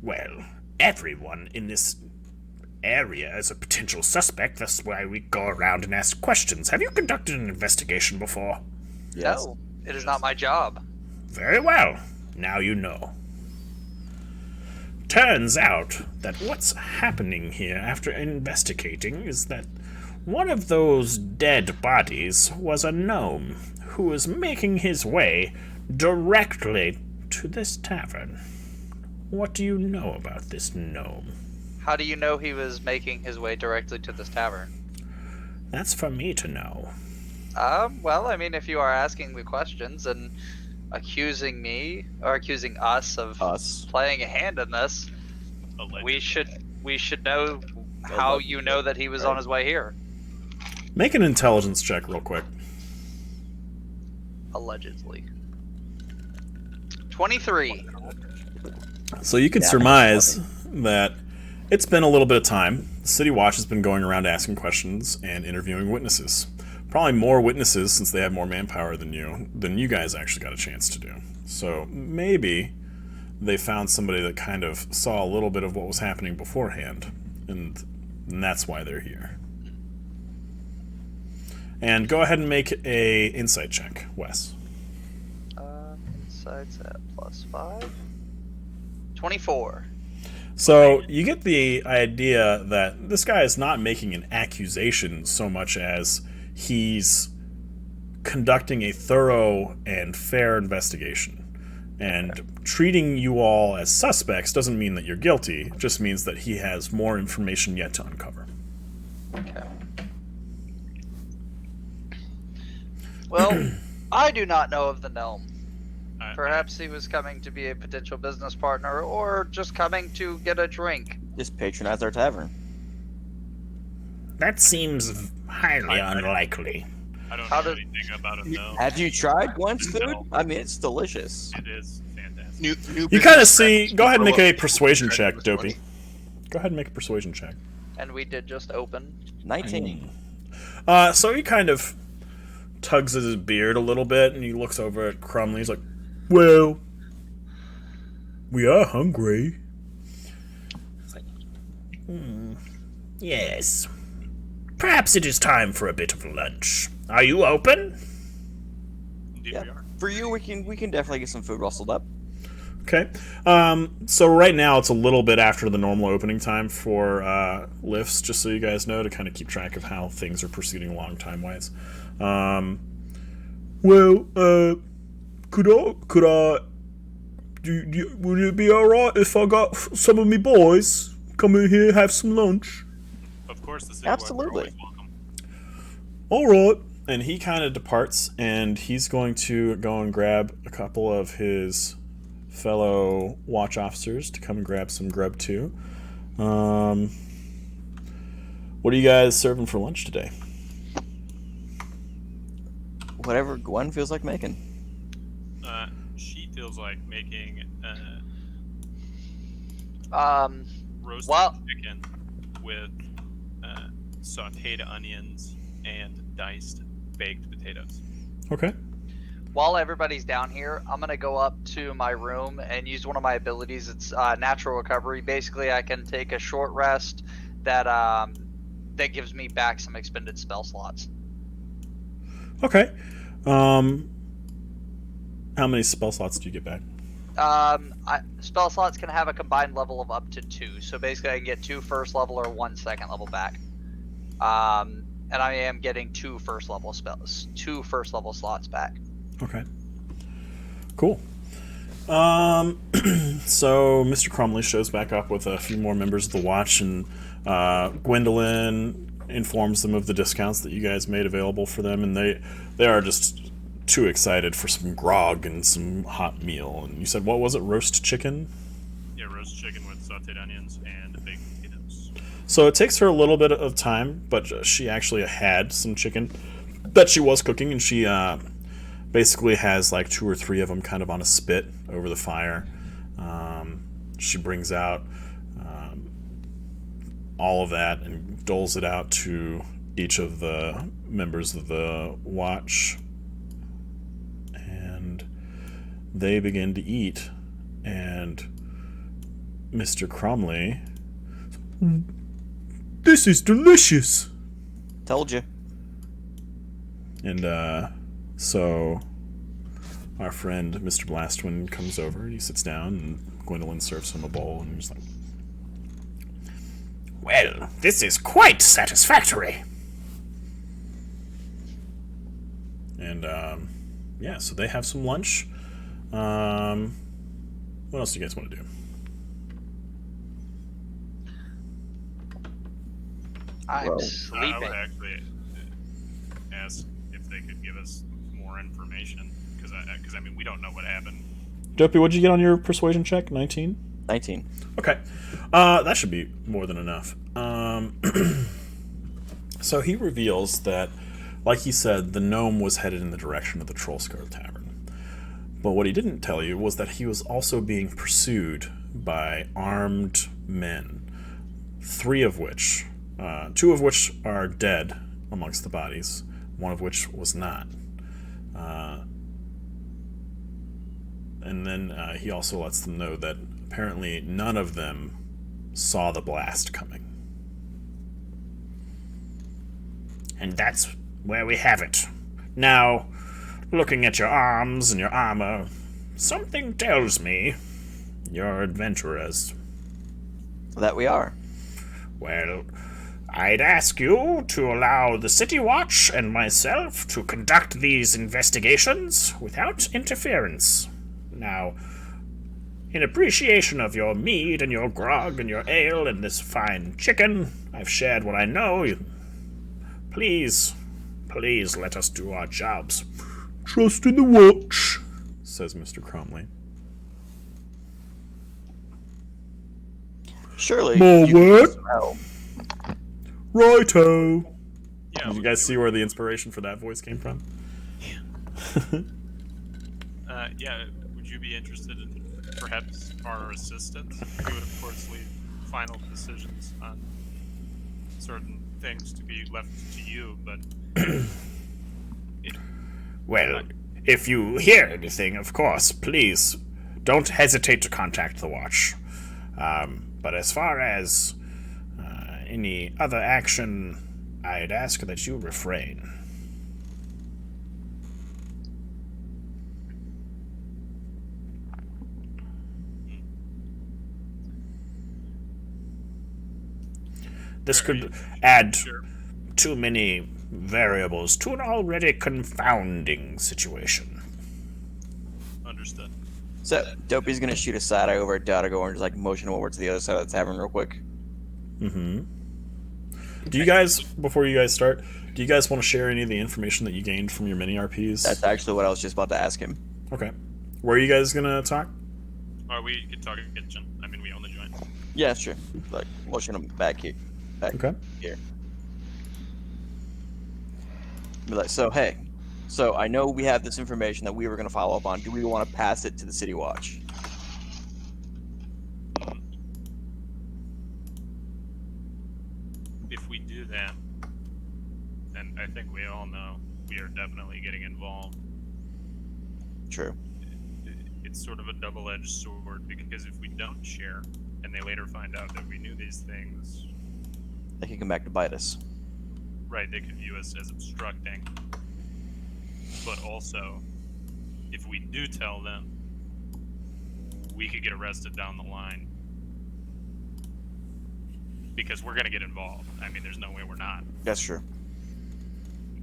"Well, everyone in this area is a potential suspect. That's why we go around and ask questions. Have you conducted an investigation before?" Yes. No, it is not my job. "Very well. Now you know. Turns out that what's happening here after investigating is that one of those dead bodies was a gnome who was making his way directly to this tavern. What do you know about this gnome?" How do you know he was making his way directly to this tavern? "That's for me to know." Well, I mean, if you are asking me questions and accusing me or accusing us of Us. playing a hand in this, we should know how you know that he was on his way here. Make an intelligence check real quick. Allegedly. 23. So you can surmise that it's been a little bit of time. The City Watch has been going around asking questions and interviewing witnesses. Probably more witnesses since they have more manpower than you guys actually got a chance to do. So maybe they found somebody that kind of saw a little bit of what was happening beforehand, and that's why they're here. And go ahead and make a insight check, Wes. Insight's at +5. 24. So you get the idea that this guy is not making an accusation so much as he's conducting a thorough and fair investigation. And treating you all as suspects doesn't mean that you're guilty. It just means that he has more information yet to uncover. Okay. Well, I do not know of the gnome. Perhaps he was coming to be a potential business partner, or just coming to get a drink. Just patronize our tavern. That seems highly unlikely. I don't How know did- anything about it, no. Have you tried Gwen's food? I mean, it's delicious. It is fantastic. You kind of see... Go ahead and make a persuasion check, Dopey. Go ahead and make a persuasion check. And we did just open. 19. So he kind of tugs at his beard a little bit, and he looks over at Crumley. He's like, "Well, we are hungry." It's like, "Yes. Perhaps it is time for a bit of lunch. Are you open?" Indeed Yeah. we are. For you, we can definitely get some food rustled up. Okay. So right now it's a little bit after the normal opening time for lifts, just so you guys know, to kind of keep track of how things are proceeding along time-wise. Could I, would it be alright if I got some of me boys come in here, have some lunch? Of course, the city Absolutely. always welcome. Alright. And he kind of departs, and he's going to go and grab a couple of his fellow watch officers to come and grab some grub too. What are you guys serving for lunch today? Whatever Gwen feels like making. She feels like making roasted Well- chicken with sauteed onions and diced baked potatoes. Okay. While everybody's down here, I'm gonna go up to my room and use one of my abilities. It's natural recovery. Basically, I can take a short rest that that gives me back some expended spell slots. Okay. How many spell slots do you get back? Spell slots can have a combined level of up to 2. So basically, I can get 2 first level or 1 second level back. And I am getting 2 first level spells, 2 first level slots back. Okay. Cool. So Mr. Crumley shows back up with a few more members of the Watch, and Gwendolyn informs them of the discounts that you guys made available for them, and they are just too excited for some grog and some hot meal. And you said, what was it, roast chicken? Yeah, roast chicken with sauteed onions and baked potatoes. So it takes her a little bit of time, but she actually had some chicken that she was cooking, and she basically has like 2 or 3 of them kind of on a spit over the fire. She brings out all of that and doles it out to each of the members of the Watch. And they begin to eat. And Mr. Crumley... This is delicious! Told you. And so our friend Mr. Blastwind comes over and he sits down, and Gwendolyn serves him a bowl, and he's like, well, this is quite satisfactory. And yeah, so they have some lunch. What else do you guys want to do? I'm I would sleeping. actually ask if they could give us more information, because I mean, we don't know what happened. Dopey, what'd you get on your persuasion check? 19? 19. Okay. That should be more than enough. So he reveals that, like he said, the gnome was headed in the direction of the Trollskull Tavern. But what he didn't tell you was that he was also being pursued by armed men, 3 of which, 2 of which are dead amongst the bodies, 1 of which was not. And then he also lets them know that apparently none of them saw the blast coming. And that's where we have it. Now, looking at your arms and your armor, something tells me you're adventurers. That we are. Well, I'd ask you to allow the City Watch and myself to conduct these investigations without interference. Now, in appreciation of your mead and your grog and your ale and this fine chicken, I've shared what I know. Please let us do our jobs. Trust in the Watch, says Mr. Crumley. Surely. More you can work? use some help. Righto. Yeah, Did you guys see where the inspiration for that voice came from? Yeah, would you be interested in perhaps our assistance? We would, of course, leave final decisions on certain things to be left to you, but... Well, if you hear anything, of course, please don't hesitate to contact the Watch. But as far as any other action, I'd ask that you refrain. This could add too many variables to an already confounding situation. Understood. So, Dopey's gonna shoot a side eye over at Dadago and just like motion him over to the other side of the tavern real quick. Mm-hmm. Do you guys, before you guys start, do you guys want to share any of the information that you gained from your mini RPs? That's actually what I was just about to ask him. Okay. Where are you guys gonna talk? Or we could talk in kitchen. I mean, we own the joint. Yeah, sure. Like, motion him back here. Back Okay. here. Be like, so, hey. So, I know we have this information that we were going to follow up on. Do we want to pass it to the City Watch? If we do that, then I think we all know we are definitely getting involved. True. It's sort of a double-edged sword, because if we don't share, and they later find out that we knew these things, They can come back to bite us. right, they could view us as obstructing. But also, if we do tell them, we could get arrested down the line. Because we're going to get involved. I mean, there's no way we're not. That's true.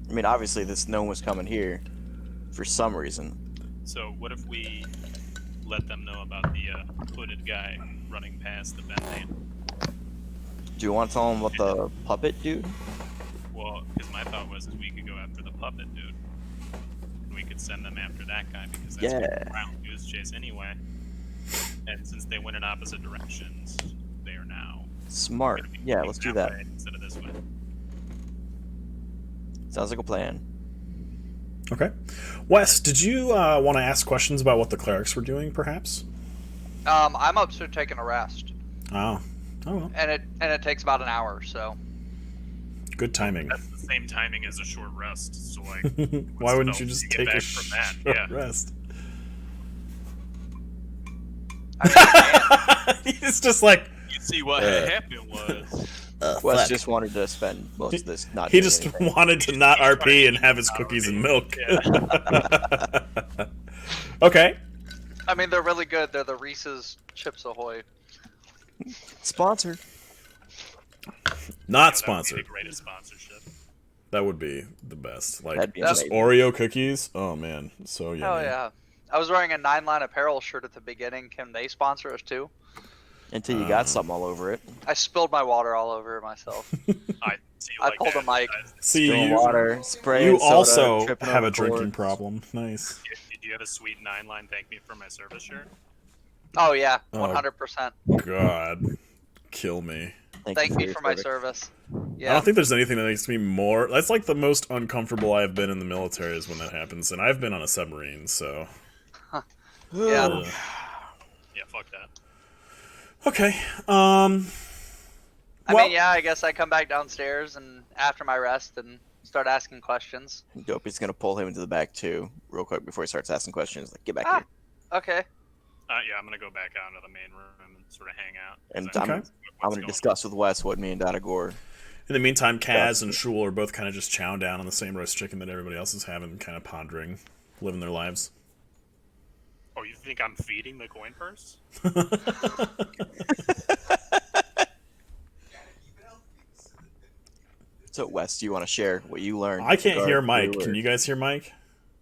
I mean, obviously, no one was coming here for some reason. So what if we let them know about the hooded guy running past the bend? Do you want to tell them about the puppet dude? Well, because my thought was we could go after the puppet dude. And we could send them after that guy because that's what the round goose chase anyway. And since they went in opposite directions, they are now Smart. Yeah, let's do that. Instead of this way. Sounds like a plan. Okay. Wes, did you want to ask questions about what the clerics were doing, perhaps? I'm upstairs taking a rest, Oh. Oh, well. and it takes about an hour. So Good timing. That's the same timing as a short rest. So like, Why wouldn't what's you the just to get take a back from that? short Yeah. rest? I mean, He's just like, You see what happened was. Wes fuck. just wanted to spend most of this not He doing just anything. wanted to not He's RP trying and to have his not cookies RP. and milk. Yeah. Okay. I mean, they're really good. They're the Reese's Chips Ahoy. Sponsored. Not That would be sponsored. the greatest sponsorship. That would be the best. Like, That'd be just amazing. Oreo cookies. Oh, man. So yummy. Oh yeah. I was wearing a 9-line apparel shirt at the beginning. Can they sponsor us too? Until you got something all over it. I spilled my water all over it myself. I see. I Like pulled a mic. See, Spilling you, water, spraying you soda, also tripping have over a drinking cords. problem. Nice. Do you have a sweet 9-line thank me for my service shirt? Oh yeah, Oh. 100%. God. Kill me. Thank me your for my service. service. I Yeah. don't think there's anything that makes me more... That's like the most uncomfortable I've been in the military is when that happens. And I've been on a submarine, so... Yeah. Ugh. Yeah, fuck that. Okay. I mean, yeah, I guess I come back downstairs and after my rest and start asking questions. Dopey's gonna pull him into the back too, real quick before he starts asking questions. Like, get back Ah. here. Okay. Yeah, I'm gonna go back out into the main room and sort of hang out. 'cause And I Okay. know I'm what's gonna going discuss with Wes what me and Dada Gore. In the meantime, Kaz and Shul are both kind of just chowing down on the same roast chicken that everybody else is having, kind of pondering, living their lives. on. Oh, you think I'm feeding the coin purse? So, Wes, do you want to share what you learned? I can't hear regarding Mike. you, Can or- you guys hear Mike?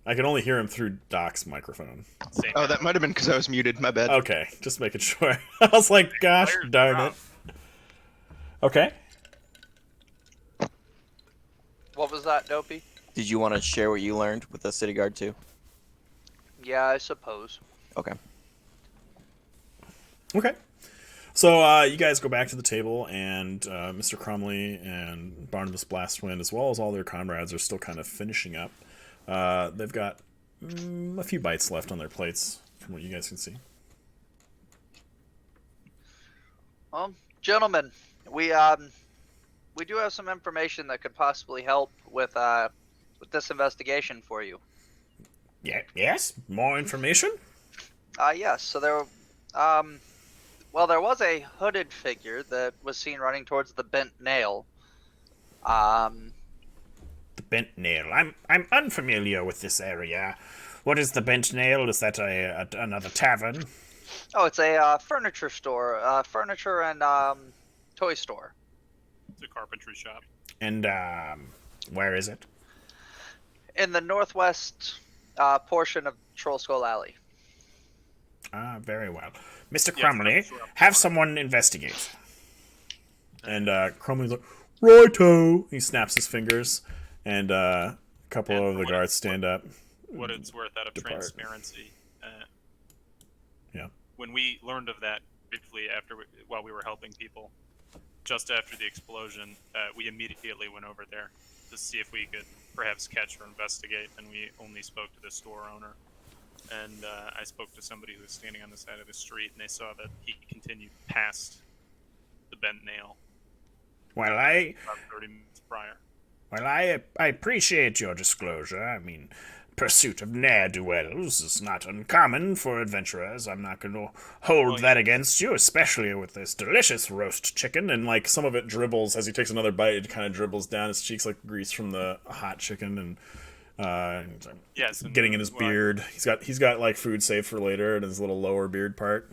I can only hear him through Doc's microphone. Same Oh, here. that might have been because I was muted. My bad. Okay, just making sure. I was like, gosh Players darn are it. up. Okay. What was that, Dopey? Did you want to share what you learned with the city guard too? Yeah, I suppose. Okay. Okay. So you guys go back to the table, and Mr. Crumley and Barnabas Blastwind, as well as all their comrades, are still kind of finishing up. They've got a few bites left on their plates, from what you guys can see. Gentlemen, we do have some information that could possibly help with this investigation for you. Yeah. Yes. More information. Yes. So there was a hooded figure that was seen running towards the bent nail. The Bent Nail. I'm unfamiliar with this area. What is the Bent Nail? Is that another tavern? Oh, it's a furniture store, furniture and toy store. It's a carpentry shop. And where is it? In the northwest portion of Troll Skull Alley. Ah, very well. Mr. Yes, Crumley, I'm sure I'm have someone investigate. And Crumley's like, righto! He snaps his fingers, and a couple And of the what- guards stand up. What it's worth out of Depart. transparency. Yeah. When we learned of that briefly while we were helping people, just after the explosion, we immediately went over there to see if we could perhaps catch or investigate, and we only spoke to the store owner. And I spoke to somebody who was standing on the side of the street, and they saw that he continued past the bent nail Well, I about 30 minutes prior. appreciate your disclosure. I mean, pursuit of ne'er-do-wells is not uncommon for adventurers. I'm not going to hold Well, that against you, especially with this delicious roast chicken. And, like, some of it dribbles, as he takes another bite, it kind of dribbles down his cheeks like grease from the hot chicken. And Yes, and, getting in his well, beard. He's got like food saved for later in his little lower beard part.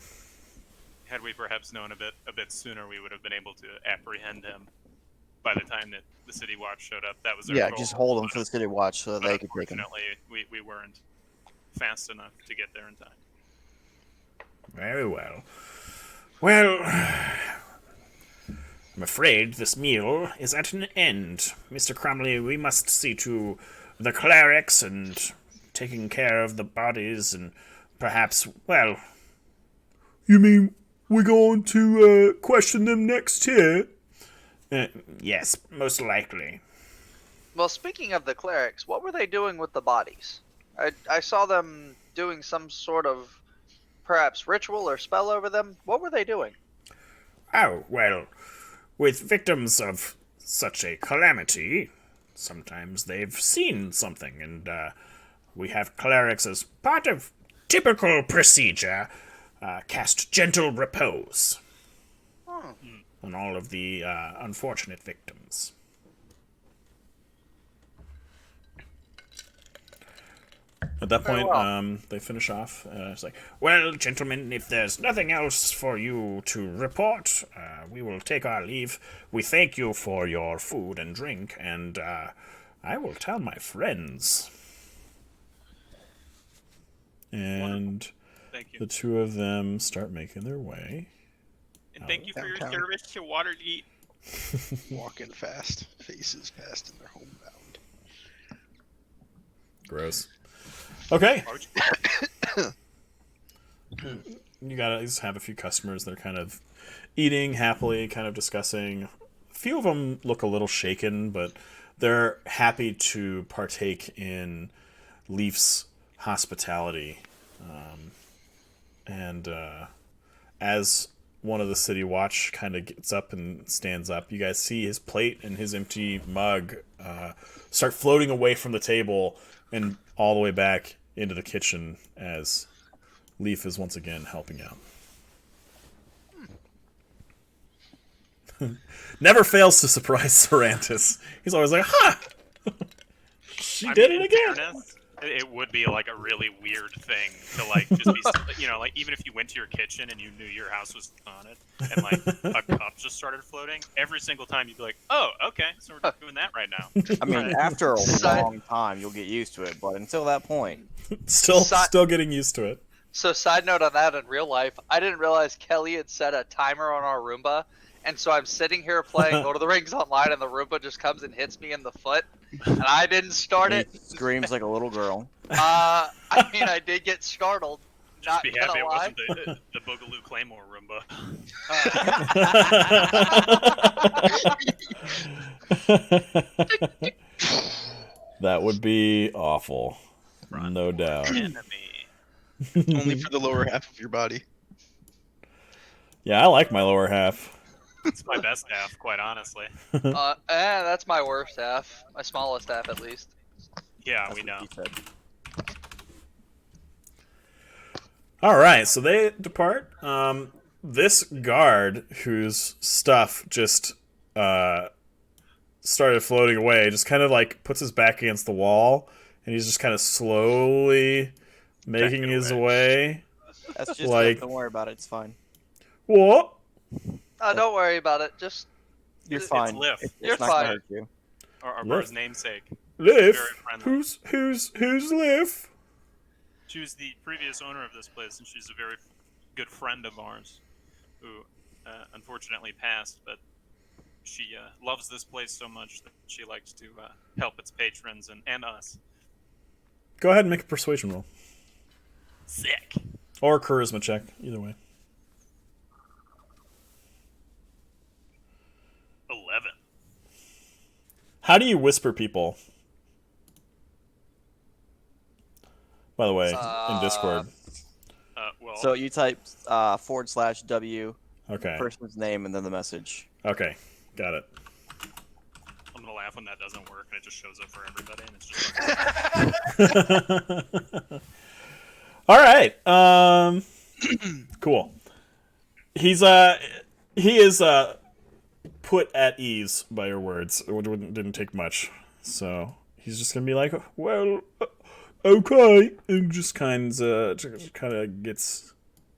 Had we perhaps known a bit sooner, we would have been able to apprehend him by the time that the City Watch showed up. That was our Yeah, goal. just hold them for the City Watch so that But they could take them. unfortunately, we weren't fast enough to get there in time. Very well. Well, I'm afraid this meal is at an end. Mr. Crumley, we must see to the clerics and taking care of the bodies and perhaps, well... You mean we're going to question them next here? Yes, most likely. Well, speaking of the clerics, what were they doing with the bodies? I saw them doing some sort of perhaps ritual or spell over them. What were they doing? Oh, well, with victims of such a calamity, sometimes they've seen something, and we have clerics as part of typical procedure cast gentle repose on all of the unfortunate victims. At that point, they finish off. It's like, well, gentlemen, if there's nothing else for you to report, we will take our leave. We thank you for your food and drink, and I will tell my friends. And Thank you. the two of them start making their way. And thank you for your Downtown. service to Waterdeep. Walking fast, faces past in their homebound. Gross. Okay. Arch- You gotta just have a few customers that are kind of eating happily, kind of discussing. A few of them look a little shaken, but they're happy to partake in Leaf's hospitality. And as one of the City Watch kind of gets up and stands up, you guys see his plate and his empty mug start floating away from the table and all the way back into the kitchen as Leaf is once again helping out. Never fails to surprise Sarantis. He's always like, "Ha! She did it in again!" fairness, it would be like a really weird thing to like just be, like even if you went to your kitchen and you knew your house was on it, and like a cup just started floating, every single time you'd be like, "Oh, okay, so we're doing that right now." I mean, after a long time, you'll get used to it, but until that point, Still getting used to it. So, side note on that, in real life, I didn't realize Kelly had set a timer on our Roomba, and so I'm sitting here playing Lord of the Rings online, and the Roomba just comes and hits me in the foot, and I didn't start he it. screams like a little girl. I mean, I did get startled. Just Not be gonna happy it lie. wasn't the Boogaloo Claymore Roomba. That would be awful. No doubt. Enemy. Only for the lower half of your body. Yeah, I like my lower half. It's my best half, quite honestly. That's my worst half. My smallest half, at least. Yeah, That's we what know. he said. All right, so they depart. This guard, whose stuff just started floating away, just kind of like puts his back against the wall, and he's just kind of slowly making Backing his away. way. That's just Like- don't worry about it. It's fine. What? Don't worry about it. Just You're It's fine. Lift, It's You're not gonna fine. hurt you. our Lift. bird's namesake. Liv? Very friendly. Who's Liv? She was the previous owner of this place, and she's a very good friend of ours, who unfortunately passed. But she loves this place so much that she likes to help its patrons and us. Go ahead and make a persuasion roll. Sick. Or a charisma check, either way. 11. How do you whisper people? By the way, in Discord. Well, So you type /W Okay. person's name and then the message. Okay. Got it. I'm gonna laugh when that doesn't work, and it just shows up for everybody, and it's just like, All right. Cool. He is put at ease by your words. It didn't take much. So he's just gonna be like, well, okay, and just kind of gets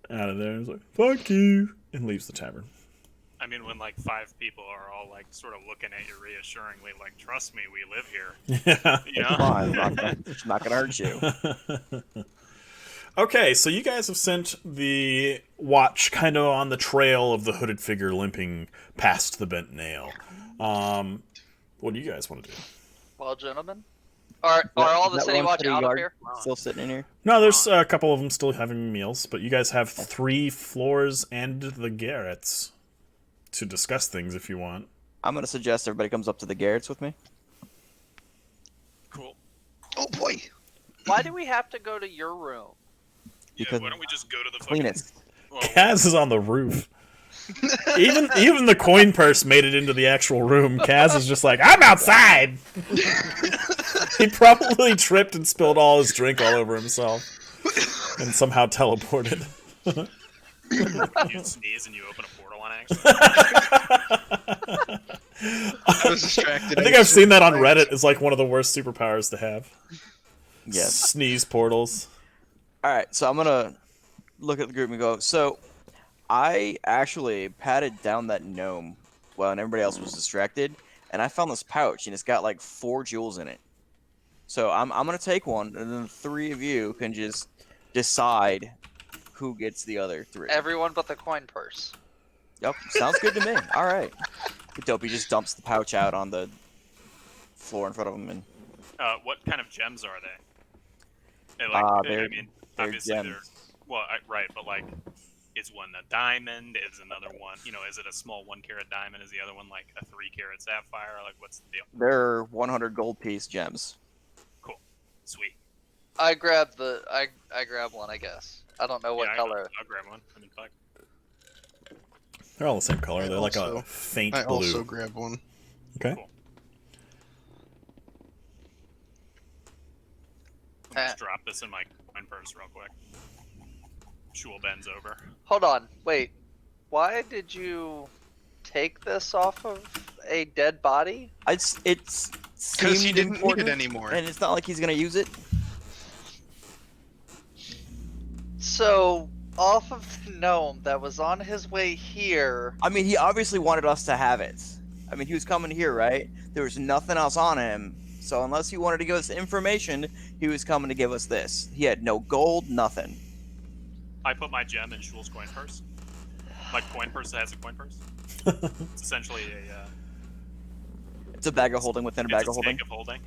out of there and is like, thank you, and leaves the tavern. I mean, when like 5 people are all like sort of looking at you reassuringly, like, trust me, we live here. Yeah. You know? Fine, it's not gonna hurt you. Okay, so you guys have sent the watch kind of on the trail of the hooded figure limping past the bent nail. What do you guys want to do? Well, gentlemen, are all the That city one watch city out of guard here? Still sitting in here? No, there's a couple of them still having meals, but you guys have 3 floors and the garrets to discuss things if you want. I'm gonna suggest everybody comes up to the garrets with me. Cool. Oh boy. Why do we have to go to your room? Yeah, Because why don't we just go to the cleanest. Well, Kaz is on the roof. Even the coin purse made it into the actual room. Kaz is just like, I'm outside! He probably tripped and spilled all his drink all over himself. And somehow teleported. you sneeze and you open a portal on accident. I was distracted. I think I've seen that on Reddit as like one of the worst superpowers to have. Yes. Sneeze portals. Alright, so I'm gonna look at the group and go, so I actually patted down that gnome while everybody else was distracted, and I found this pouch, and it's got like 4 jewels in it. So I'm gonna take one, and then the 3 of you can just decide who gets the other 3. Everyone but the coin purse. Yep, sounds good to me. Alright. Dopey just dumps the pouch out on the floor in front of him, and What kind of gems are they? Like, I they're mean, obviously they're gems. well, right, but like, is one a diamond? Is another one, is it a small 1-carat diamond? Is the other one like a 3-carat sapphire? Like, what's the deal? They're 100 gold piece gems. Cool, sweet. I grab I grab one, I guess. I don't know what Yeah, color. I'll grab one. I mean, fuck. They're all the same color. They're like Also- a faint I blue. also grabbed one. Okay. Cool. Let me just drop this in my coin purse real quick. Shul bends over. Hold on, wait. Why did you take this off of a dead body? It's Because seemed he didn't important, need it anymore. and it's not like he's gonna use it. So, off of the gnome that was on his way here. I mean, he obviously wanted us to have it. I mean, he was coming here, right? There was nothing else on him, so unless he wanted to give us information, he was coming to give us this. He had no gold, nothing. I put my gem in Shul's coin purse. My coin purse that has a coin purse. It's essentially It's a bag of holding within a bag of holding. Of holding.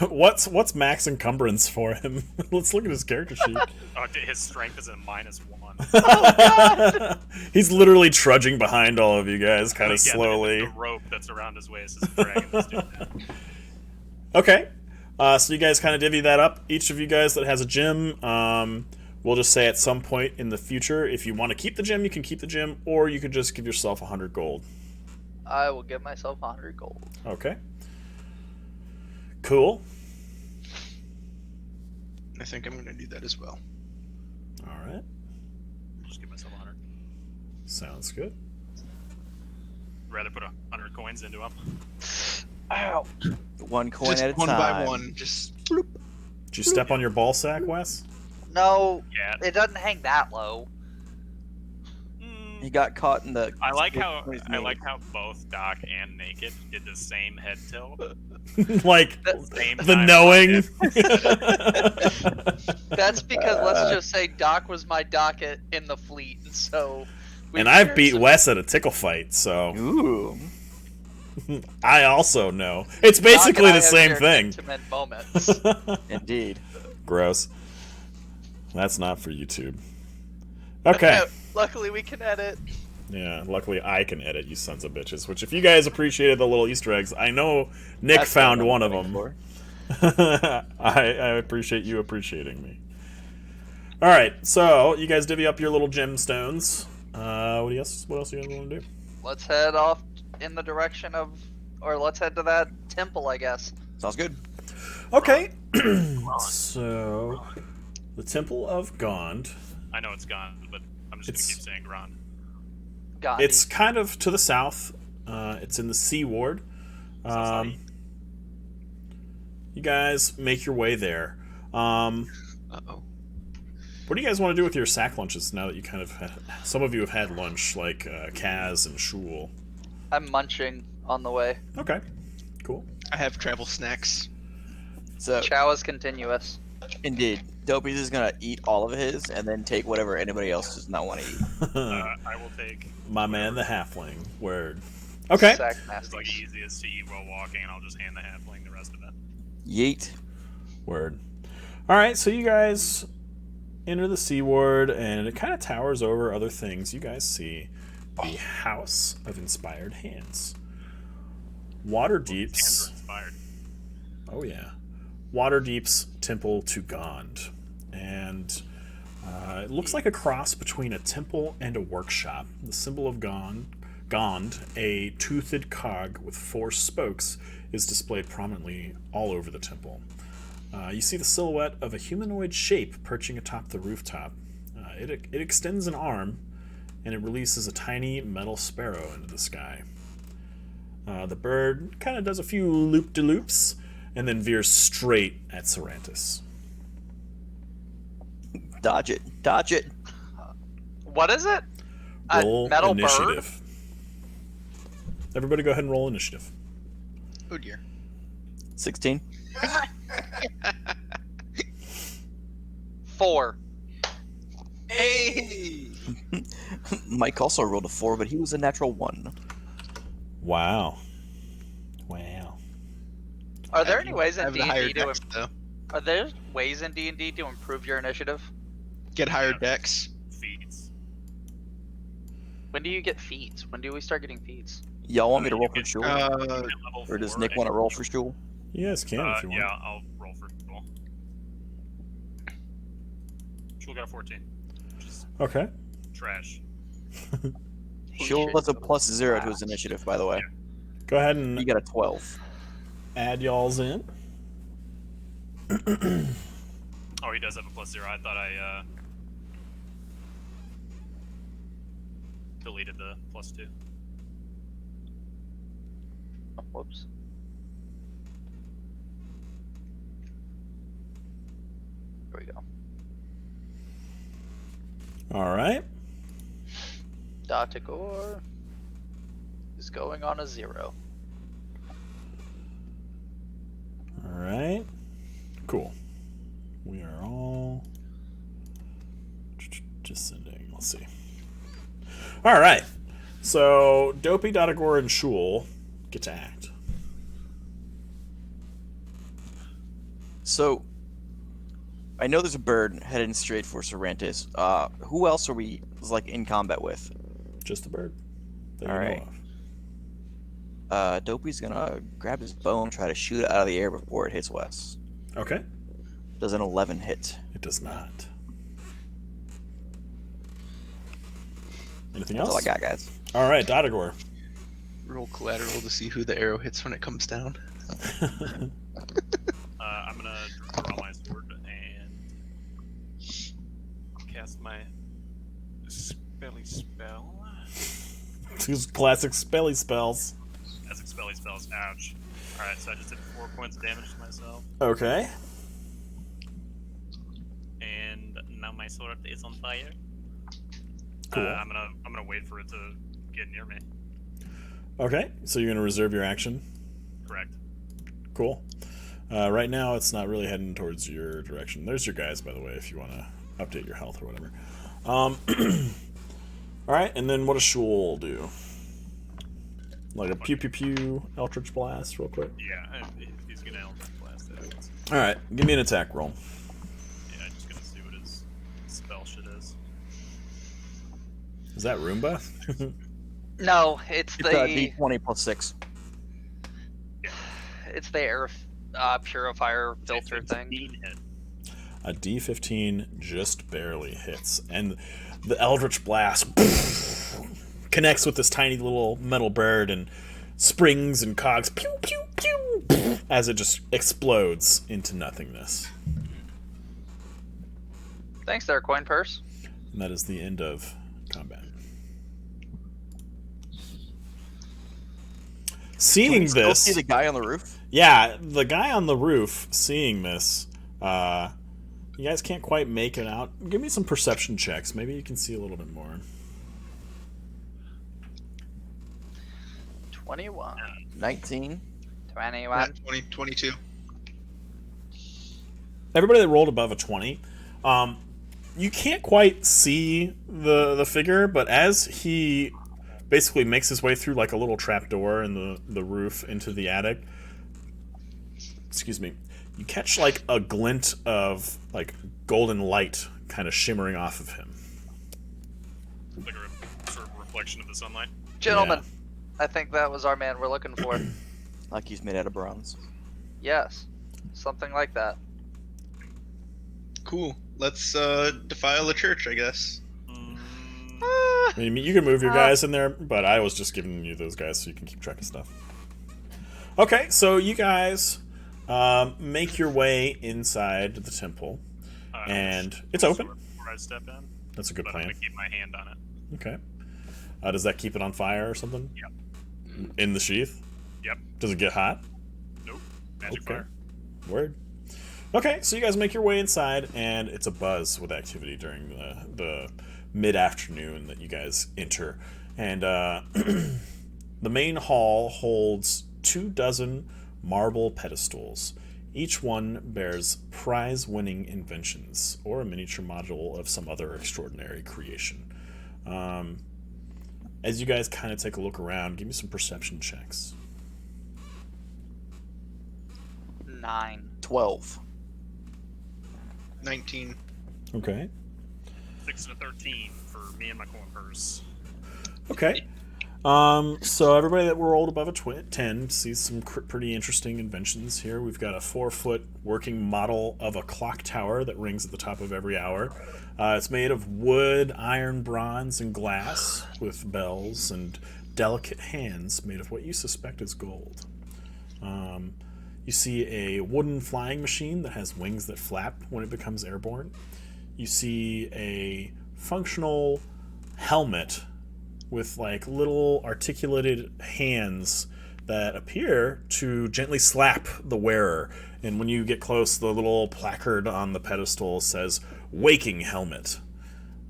What's max encumbrance for him? Let's look at his character sheet. Oh, his strength is a -1. He's literally trudging behind all of you guys, kind of Yeah, slowly. The rope that's around his waist is dragging this dude down. Okay. So you guys kind of divvy that up. Each of you guys that has a gem, we'll just say at some point in the future, if you want to keep the gem, you can keep the gem, or you could just give yourself 100 gold. I will give myself 100 gold. Okay. Cool. I think I'm going to do that as well. All right. I'll just give myself 100. Sounds good. Rather put 100 coins into him. Ow. One coin Just at a one time. by one. Just bloop. Did you step on your ball sack, Wes? No, Yeah. it doesn't hang that low. He got caught in the. I like how both Doc and Naked did the same head tilt. Like Same the time. knowing. That's because let's just say Doc was my doc in the fleet, and so. And I've beat Wes at a tickle fight, so Ooh. I also know. It's basically the same thing. Intimate moments. Indeed. Gross. That's not for YouTube. Okay. Luckily, we can edit. Yeah, luckily I can edit, you sons of bitches. Which, if you guys appreciated the little Easter eggs, I know Nick That's found what one I'm of looking them. for. I appreciate you appreciating me. Alright, so you guys divvy up your little gemstones. What else are you guys want to do? Let's head off in the direction of, or let's head to that temple, I guess. Sounds good. Okay. So, the Temple of Gond. I know it's gone, but I'm just going to keep saying Gron. Gandhi. It's kind of to the south. It's in the Sea Ward. You guys make your way there. Uh-oh. What do you guys want to do with your sack lunches now that you kind of some of you have had lunch, like Kaz and Shul? I'm munching on the way. Okay, cool. I have travel snacks. So, Chow is continuous. indeed, Dopey's is gonna eat all of his and then take whatever anybody else does not want to eat. I will take My man, the halfling. Word. Okay. Sack it's like nasties. easiest to eat while walking, and I'll just hand the halfling the rest of it. Yeet. Word. All right, so you guys enter the Sea Ward, and it kind of towers over other things. You guys see the House of Inspired Hands. Hands Waterdeep's. are inspired. Oh yeah, Waterdeep's temple to Gond, and it looks like a cross between a temple and a workshop. The symbol of Gond, a toothed cog with 4 spokes, is displayed prominently all over the temple. You see the silhouette of a humanoid shape perching atop the rooftop. It extends an arm, and it releases a tiny metal sparrow into the sky. The bird kind of does a few loop-de-loops, and then veers straight at Sarantis. Dodge it. Dodge it. What is it? Roll A metal initiative. Everybody go ahead and roll initiative. Oh dear. 16. bird? 4. Hey! Mike also rolled a 4, but he was a natural 1. Wow. Wow. Are there any ways I in have the higher D&D to dex, though. Are there ways in D&D to improve your initiative? Get higher dex. Feats. When do you get feats? When do we start getting feats? Y'all want me to roll for You Shul? At level Or does 4, Nick want to roll for Shul? You guys can if you want. Yeah, I'll roll for Shul. Shul got 14. Which is Okay. trash. Shul was a +0 to his initiative, by the way. Go ahead He and got a 12. add y'all's in. Oh, he does have a +0. I thought I deleted the +2. Oh, whoops. There we go. All right. Datigor is going on a 0. All right. Cool. We are all descending. Let's see. All right. So Dopey, Dotagor, and Shul get to act. So, I know there's a bird heading straight for Sarantis. Who else are we in combat with? Just the bird. That you All know right. of. Dopey's gonna grab his bow and try to shoot it out of the air before it hits Wes. Okay. Does an 11 hit? It does not. Anything That's all I else? got, guys. All right, Dotagor. Roll collateral to see who the arrow hits when it comes down. I'm gonna draw my sword and cast my spelly spell. These classic spelly spells. Classic spelly spells. Ouch. Alright, so I just did 4 points of damage to myself. Okay. And now my sword is on fire. Cool. I'm gonna wait for it to get near me. Okay, so you're gonna reserve your action. Correct. Cool. Right now, it's not really heading towards your direction. There's your guys, by the way, if you want to update your health or whatever. All right, and then what does Shul do? Like a pew pew pew Eldritch Blast, real quick. Yeah, he's gonna Eldritch Blast it. All right, give me an attack roll. Yeah, I'm just gonna see what his spell shit is. Is that Roomba? No, it's It's the D20 +6. it's the air purifier filter thing. 15 hit. A D15 just barely hits, and the Eldritch Blast connects with this tiny little metal bird and springs and cogs pew pew pew as it just explodes into nothingness. Thanks there, coin purse. And that is the end of combat. Seeing we still this, see the guy on the roof? yeah, the guy on the roof seeing this, you guys can't quite make it out. Give me some perception checks. Maybe you can see a little bit more. 21. 19. 21. 22. Everybody that rolled above a 20, you can't quite see the figure, but as he basically makes his way through like a little trap door in the roof into the attic, excuse me, you catch like a glint of like golden light kind of shimmering off of him. Like a sort of reflection of the sunlight. Gentlemen, I think that was our man we're looking for. Like he's made out of bronze. Yes, something like that. Cool. Let's defile the church, I guess. I mean, you can move your guys in there, but I was just giving you those guys so you can keep track of stuff. Okay, so you guys make your way inside the temple, and it's open. Before I step in, That's a good but plan. I'm gonna keep my hand on it. Okay. Does that keep it on fire or something? Yep. In the sheath? Yep. Does it get hot? Nope. Magic Okay. fire. Word. Okay, so you guys make your way inside, and it's a buzz with activity during the mid-afternoon that you guys enter. And the main hall holds 24 marble pedestals. Each one bears prize-winning inventions or a miniature module of some other extraordinary creation. As you guys kind of take a look around, give me some perception checks. 9. 12. 19. Okay. 6 and a 13 for me and my coin purse. Okay. So everybody that rolled above a 10 sees some pretty interesting inventions here. We've got a 4-foot working model of a clock tower that rings at the top of every hour. It's made of wood, iron, bronze, and glass with bells and delicate hands made of what you suspect is gold. You see a wooden flying machine that has wings that flap when it becomes airborne. You see a functional helmet with like little articulated hands that appear to gently slap the wearer. And when you get close, the little placard on the pedestal says "Waking Helmet."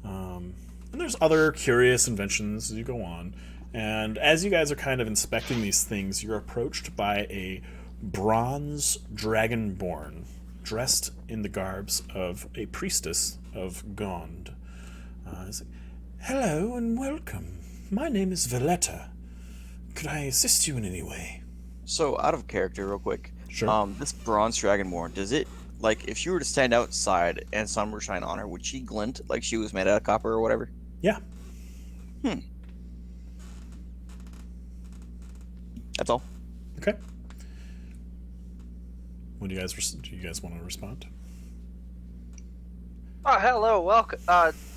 And there's other curious inventions as you go on. And as you guys are kind of inspecting these things, you're approached by a bronze dragonborn dressed in the garbs of a priestess of Gond. It's like, "Hello and welcome. My name is Valletta. Could I assist you in any way?" So, out of character, real quick. Sure. This bronze dragonborn, does it, like, if she were to stand outside and sun were shine on her, would she glint like she was made out of copper or whatever? Yeah. That's all. Okay. What do you guys want to respond? Oh, hello, welcome.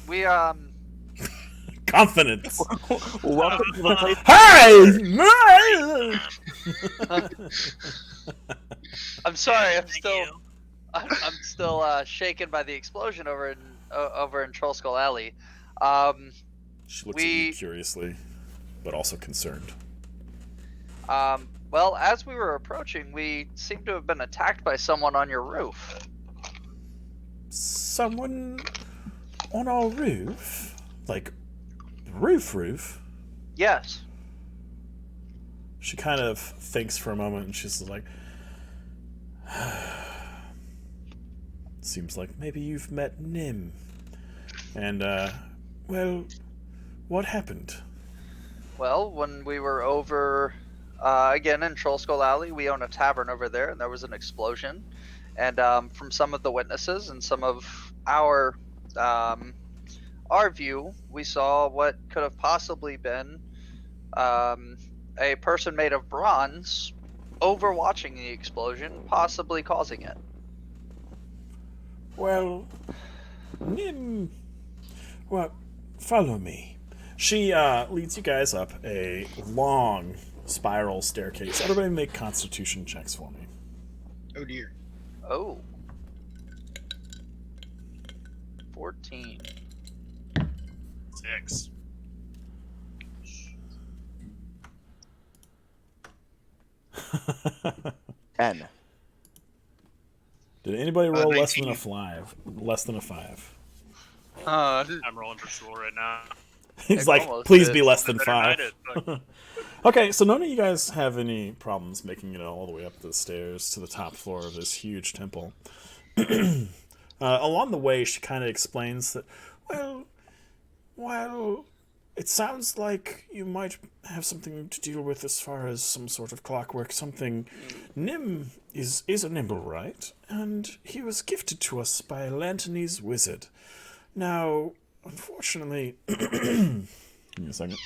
We Confidence. Welcome to the place. Hi. I'm sorry. I'm still shaken by the explosion over in Troll Skull Alley. She looks at you curiously, but also concerned. Well, as we were approaching, we seem to have been attacked by someone on your roof. Someone on our roof? Like, roof? Yes. She kind of thinks for a moment, and she's like, "Seems like maybe you've met Nim. And, well, what happened?" Well, when we were over, again in Troll Skull Alley, we own a tavern over there, and there was an explosion. And from some of the witnesses and some of our view, we saw what could have possibly been a person made of bronze overwatching the explosion, possibly causing it. Well, Nim... Well, follow me. She leads you guys up a long spiral staircase. Everybody make constitution checks for me. Oh dear. Oh. 14. 6. 10. Did anybody roll less than 19. a 5? Less than a 5. I'm rolling for sure right now. He's I like, almost please did. be less than Better 5. hide it. Fuck. Okay, so none of you guys have any problems making it all the way up the stairs to the top floor of this huge temple. Along the way, she kind of explains that, well, it sounds like you might have something to deal with as far as some sort of clockwork, something. Nim is a nimble, right? And he was gifted to us by a Lantanese wizard. Now, unfortunately... Give me a second.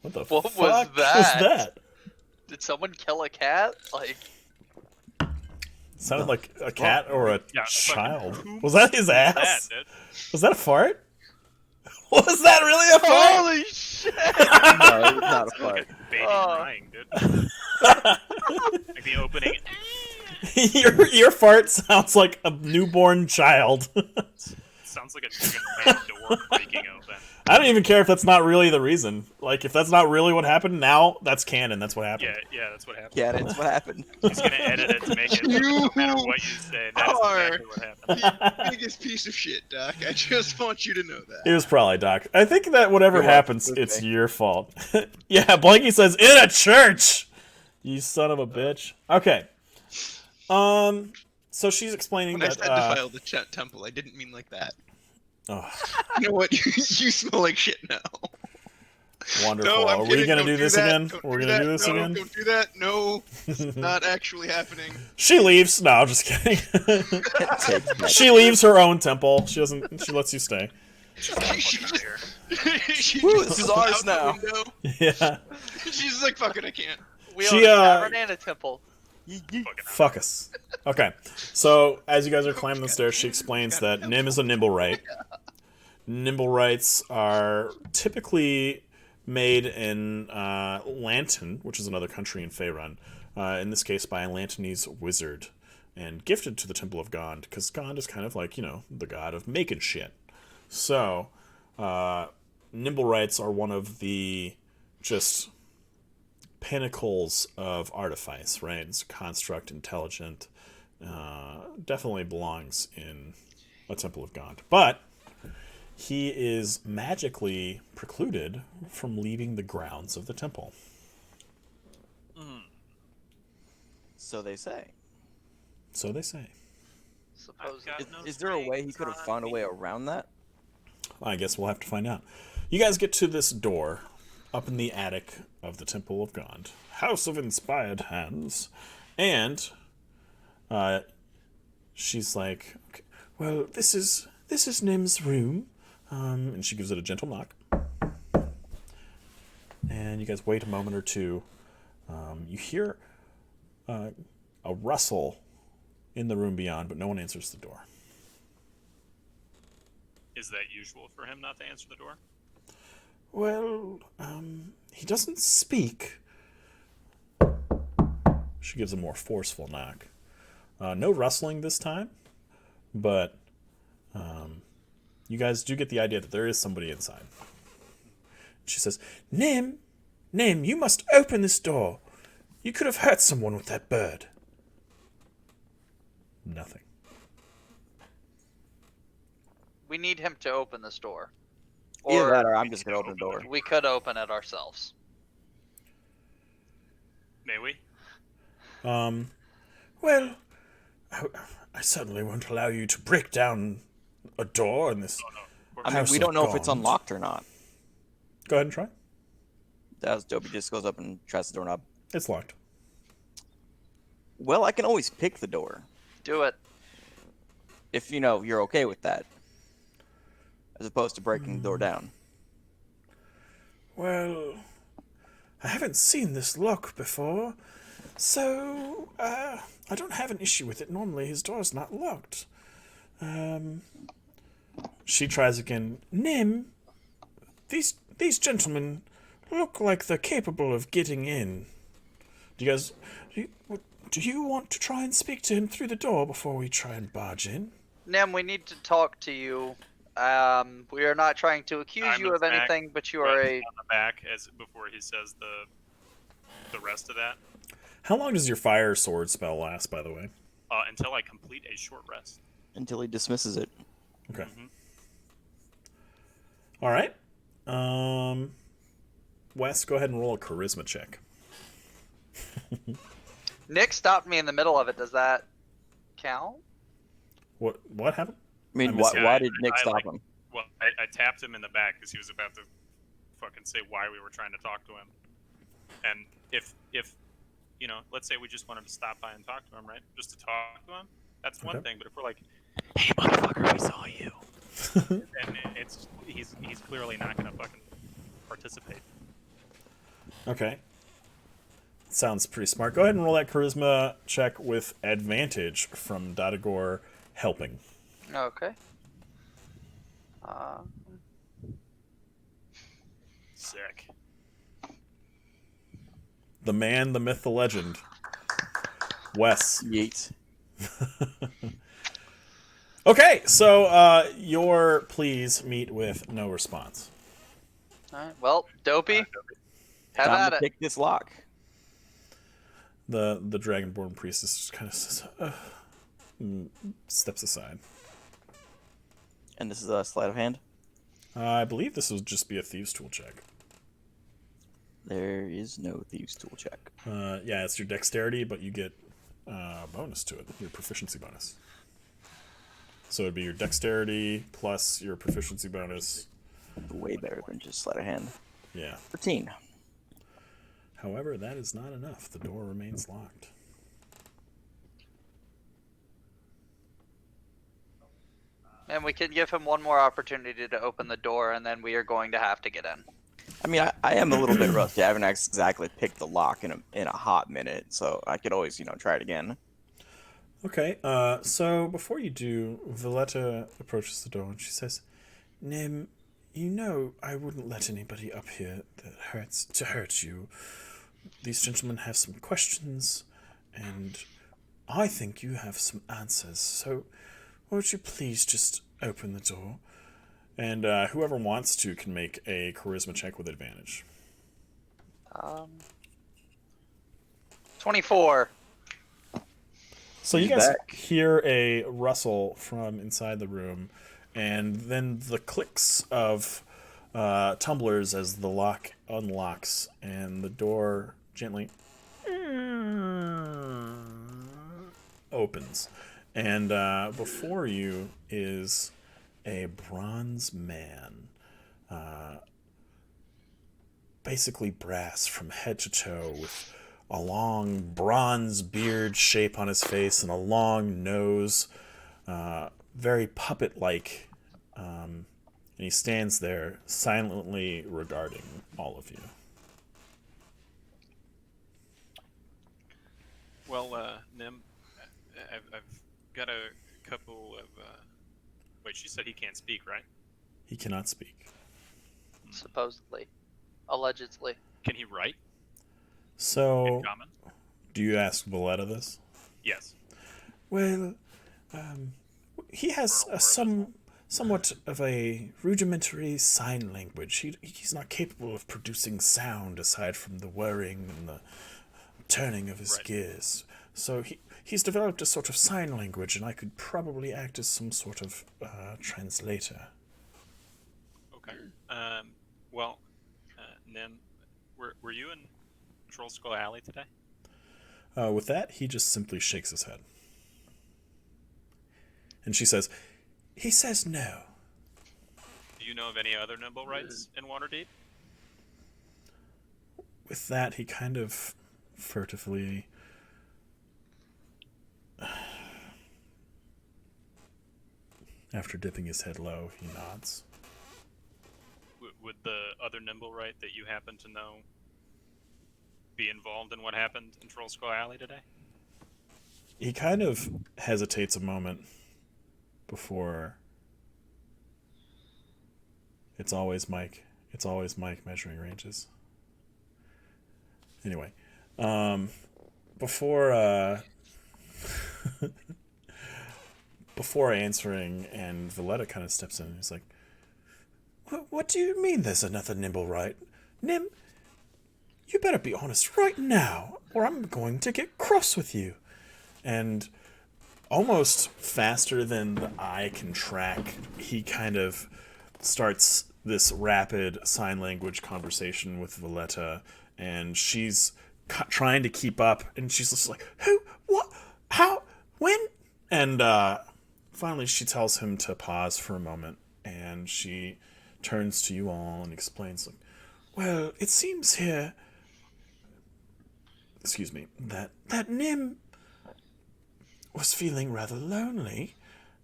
What the What fuck was was that? that? Did someone kill a cat? Like, Sounded like a cat or a Yeah, child. fucking who Was that his that, ass? dude? Was that a fart? Was that really a fart? holy shit! No, it's not a fart. Baby Oh. crying, dude. Like the opening. your fart sounds like a newborn child. Sounds like a chicken man door breaking open. I don't even care if that's not really the reason. Like, if that's not really what happened, now that's canon. That's what happened. Yeah, that's what happened. Yeah, that's what happened. He's gonna edit it to make it look, no matter what you say. That's exactly what happened. The biggest piece of shit, Doc. I just want you to know that. It was probably Doc. I think that whatever You're welcome. happens, Okay. it's your fault. Yeah, Blanky says, in a church! You son of a bitch. Okay. So she's explaining When I that, said defile the temple, I didn't mean like that. oh, You know what? You smell like shit now. wonderful. No, I'm Are we kidding. gonna Don't do this that. again? Don't We're do gonna that. do this No, again? Don't do that. No, this is not actually happening. She leaves. No, I'm just kidding. Take that. She leaves her own temple. She doesn't. She lets you stay. She just, she Woo, just this is goes ours out the now. window. Yeah. She's just like, fuck it, I can't. We She, own a uh, tavern and a temple. Fucking Fuck us. Okay. So as you guys are climbing the stairs, she explains that Nim is a nimblewright. Nimblewrights are typically made in Lanton, which is another country in Faerun. In this case, by a Lantanese wizard, and gifted to the Temple of Gond, because Gond is kind of like, you know, the god of making shit. So, Nimblewrights are one of the just pinnacles of artifice, right? It's a construct, intelligent, definitely belongs in a Temple of Gond. But he is magically precluded from leaving the grounds of the temple. So they say. So they say. Suppose. I've Is, got no is there a way he strings could have on found a me. way around that? I guess we'll have to find out. You guys get to this door up in the attic of the Temple of Gond, House of Inspired Hands, and she's like, okay, "Well, this is Nim's room," and she gives it a gentle knock. And you guys wait a moment or two. You hear a rustle in the room beyond, but no one answers the door. Is that usual for him not to answer the door? Well, he doesn't speak. She gives a more forceful knock. No rustling this time, but you guys do get the idea that there is somebody inside. She says, Nim, you must open this door. You could have hurt someone with that bird. Nothing. We need him to open this door. Either that or Or I'm just gonna open the door. we could open it ourselves. May we? Well, I certainly won't allow you to break down a door in this. Oh no. I mean, House we of don't know if it's Gond. unlocked or not. Go ahead and try. That was dope. He just goes up and tries the doorknob. It's locked. Well, I can always pick the door. Do it. If, you know, you're okay with that. As opposed to breaking the door down. Well, I haven't seen this lock before, so I don't have an issue with it. Normally, his door's not locked. She tries again. Nim, these gentlemen look like they're capable of getting in. Do you want to try and speak to him through the door before we try and barge in? Nim, we need to talk to you. We are not trying to accuse I'm you of back, anything, but you are Right a. on the back as before he says the the rest of that How long does your fire sword spell last, by the way? until I complete a short rest. Until he dismisses it. Okay. Mhm. All right. Wes, go ahead and roll a charisma check. Nick stopped me in the middle of it. Does that count? What happened? I mean, I missed why it. did Nick I stop like- him? Well, I tapped him in the back because he was about to fucking say why we were trying to talk to him. And if you know, let's say we just wanted to stop by and talk to him, right? Just to talk to him, that's one Okay. thing. But if we're like, hey, motherfucker, we saw you, and he's clearly not gonna fucking participate. Okay. Sounds pretty smart. Go ahead and roll that charisma check with advantage from Dadagor helping. Okay. Sick. The man, the myth, the legend. Wes. Yeet. Okay, so your pleas meet with no response. All right. Well, Dopey, have Time at to it. pick this lock. The Dragonborn priestess just kind of says, and steps aside. And this is a sleight of hand. I believe this would just be a thieves' tool check. There is no thieves' tool check. Yeah, it's your dexterity, but you get a bonus to it, your proficiency bonus. So it'd be your dexterity plus your proficiency bonus. Way better than just sleight of hand. Yeah. 13. However, that is not enough. The door remains locked. And we can give him one more opportunity to open the door, and then we are going to have to get in. I mean, I am a little bit rusty. I haven't exactly picked the lock in a hot minute, so I could always, try it again. Okay, so before you do, Valletta approaches the door and she says, Nim, you know I wouldn't let anybody up here that hurt you. These gentlemen have some questions, and I think you have some answers, so won't you please just open the door? And whoever wants to can make a charisma check with advantage. 24. So you He's guys back. hear a rustle from inside the room, and then the clicks of tumblers as the lock unlocks, and the door gently opens. And before you is a bronze man, basically brass from head to toe, with a long bronze beard shape on his face and a long nose, very puppet-like, and he stands there silently regarding all of you. Well, Nim, I've got a couple of. Wait, she said he can't speak, right? He cannot speak. Supposedly. Allegedly. Can he write So, in common? do you ask Valletta this? Yes. Well, he has somewhat of a rudimentary sign language. He's not capable of producing sound aside from the whirring and the turning of his Right. gears. So he's developed a sort of sign language, and I could probably act as some sort of translator. Okay. Well, Nim, were you in Troll Skull Alley today? With that, he just simply shakes his head. And she says, he says no. Do you know of any other nimble rights in Waterdeep? With that, he kind of furtively after dipping his head low, he nods. Would the other nimble right that you happen to know be involved in what happened in Troll Skull Alley today? He kind of hesitates a moment before. It's always Mike. It's always Mike measuring ranges. Anyway, before before answering, and Valletta kind of steps in and he's like, What do you mean there's another nimble right? Nim, you better be honest right now, or I'm going to get cross with you. And almost faster than the eye can track, he kind of starts this rapid sign language conversation with Valletta, and she's trying to keep up, and she's just like, who, what, how, when? And finally she tells him to pause for a moment, and she turns to you all and explains, like, well, it seems here, that Nim was feeling rather lonely,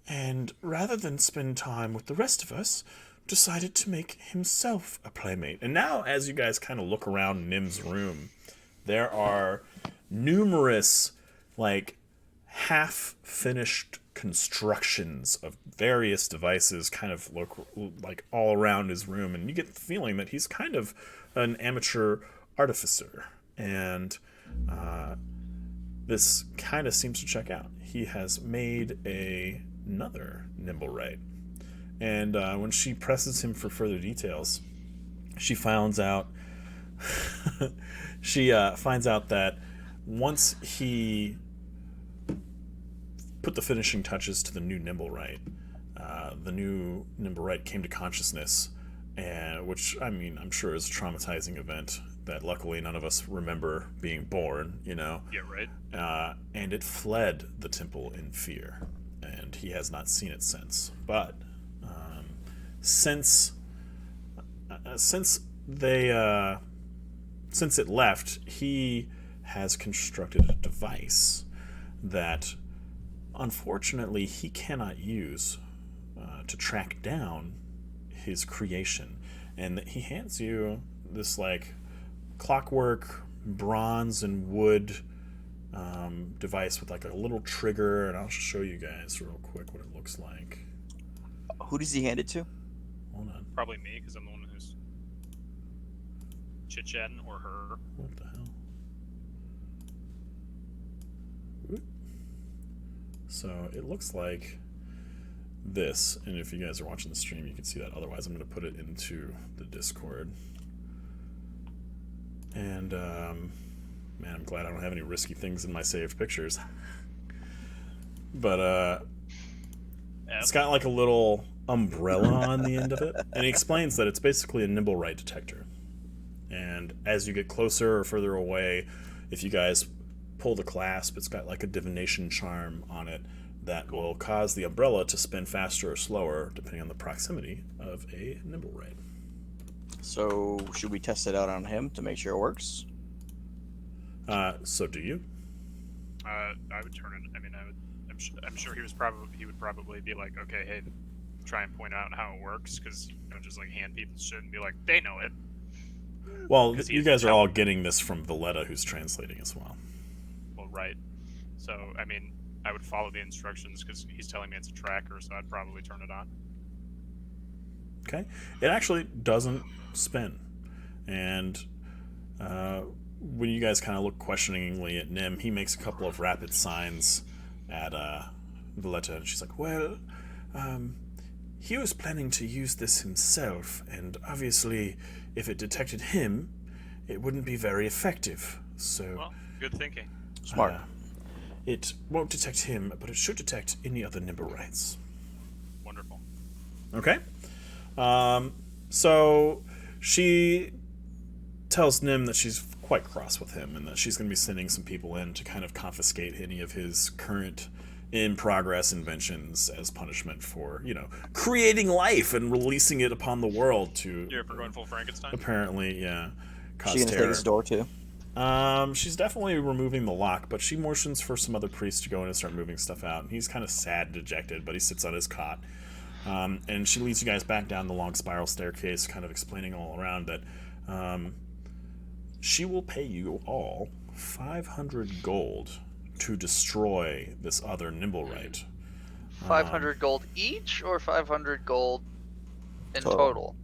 and rather than spend time with the rest of us, decided to make himself a playmate. And now, as you guys kind of look around Nim's room, there are numerous, like, half-finished constructions of various devices kind of look like all around his room, and you get the feeling that he's kind of an amateur artificer. And this kind of seems to check out. He has made another Nimblewright. And when she presses him for further details, she finds out that once he put the finishing touches to the new Nimblewright, the new Nimblewright came to consciousness, and which, I mean, I'm sure is a traumatizing event that luckily none of us remember being born, you know? Yeah, right. And it fled the temple in fear, and he has not seen it since. But since it left, he has constructed a device that unfortunately he cannot use to track down his creation, and that he hands you this, like, clockwork bronze and wood device with, like, a little trigger, and I'll show you guys real quick what it looks like. Who does he hand it to? Hold on. Probably me, because I'm the one who's chit-chatting, or her. What the hell? Oop. So it looks like this, and if you guys are watching the stream, you can see that. Otherwise, I'm going to put it into the Discord. And man, I'm glad I don't have any risky things in my saved pictures. But it's got like a little umbrella on the end of it, and he explains that it's basically a Nimblewright detector. And as you get closer or further away, if you guys pull the clasp, it's got like a divination charm on it that will cause the umbrella to spin faster or slower depending on the proximity of a Nimblewright. So should we test it out on him to make sure it works? So do you? I would turn it. I mean, I'm sure he would probably be like, okay, hey, try and point out how it works, because you don't just like hand people shit and be like, they know it. Well, you guys are all getting this from Valletta, who's translating as well. Well, right. So, I mean, I would follow the instructions because he's telling me it's a tracker, so I'd probably turn it on. Okay. It actually doesn't spin. And when you guys kind of look questioningly at Nim, he makes a couple of rapid signs at Valletta, and she's like, well, he was planning to use this himself, and obviously if it detected him, it wouldn't be very effective. So, well, good thinking. Smart. It won't detect him, but it should detect any other Nimblewrights. Wonderful. Okay. So she tells Nim that she's quite cross with him, and that she's going to be sending some people in to kind of confiscate any of his current in-progress inventions as punishment for, you know, creating life and releasing it upon the world to... You're ever going full Frankenstein? Apparently, yeah. Cause She gonna terror. take his door too? She's definitely removing the lock, but she motions for some other priests to go in and start moving stuff out. And he's kind of sad and dejected, but he sits on his cot. And she leads you guys back down the long spiral staircase, kind of explaining all around that she will pay you all 500 gold to destroy this other Nimblewright. 500 gold each, or 500 gold in total?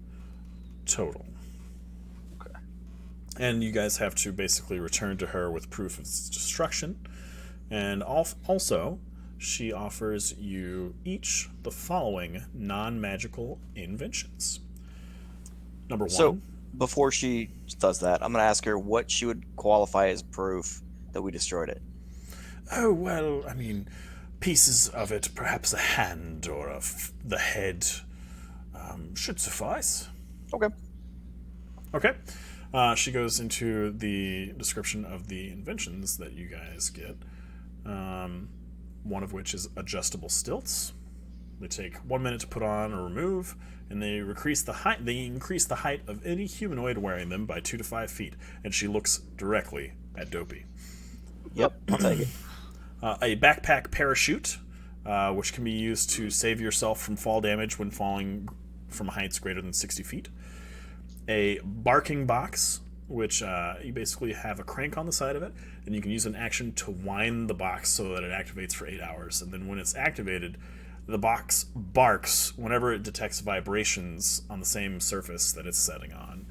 Total. Okay. And you guys have to basically return to her with proof of its destruction. And also, she offers you each the following non-magical inventions. Number one. So, before she does that, I'm gonna ask her what she would qualify as proof that we destroyed it. Oh, well, I mean, pieces of it, perhaps a hand or the head, should suffice. Okay. Okay. She goes into the description of the inventions that you guys get. One of which is adjustable stilts. They take 1 minute to put on or remove, and they increase the height. They increase the height of any humanoid wearing them by 2 to 5 feet. And she looks directly at Dopey. Yep, I'll take it. A backpack parachute, which can be used to save yourself from fall damage when falling from heights greater than 60 feet. A barking box, which you basically have a crank on the side of it, and you can use an action to wind the box so that it activates for 8 hours. And then when it's activated, the box barks whenever it detects vibrations on the same surface that it's setting on.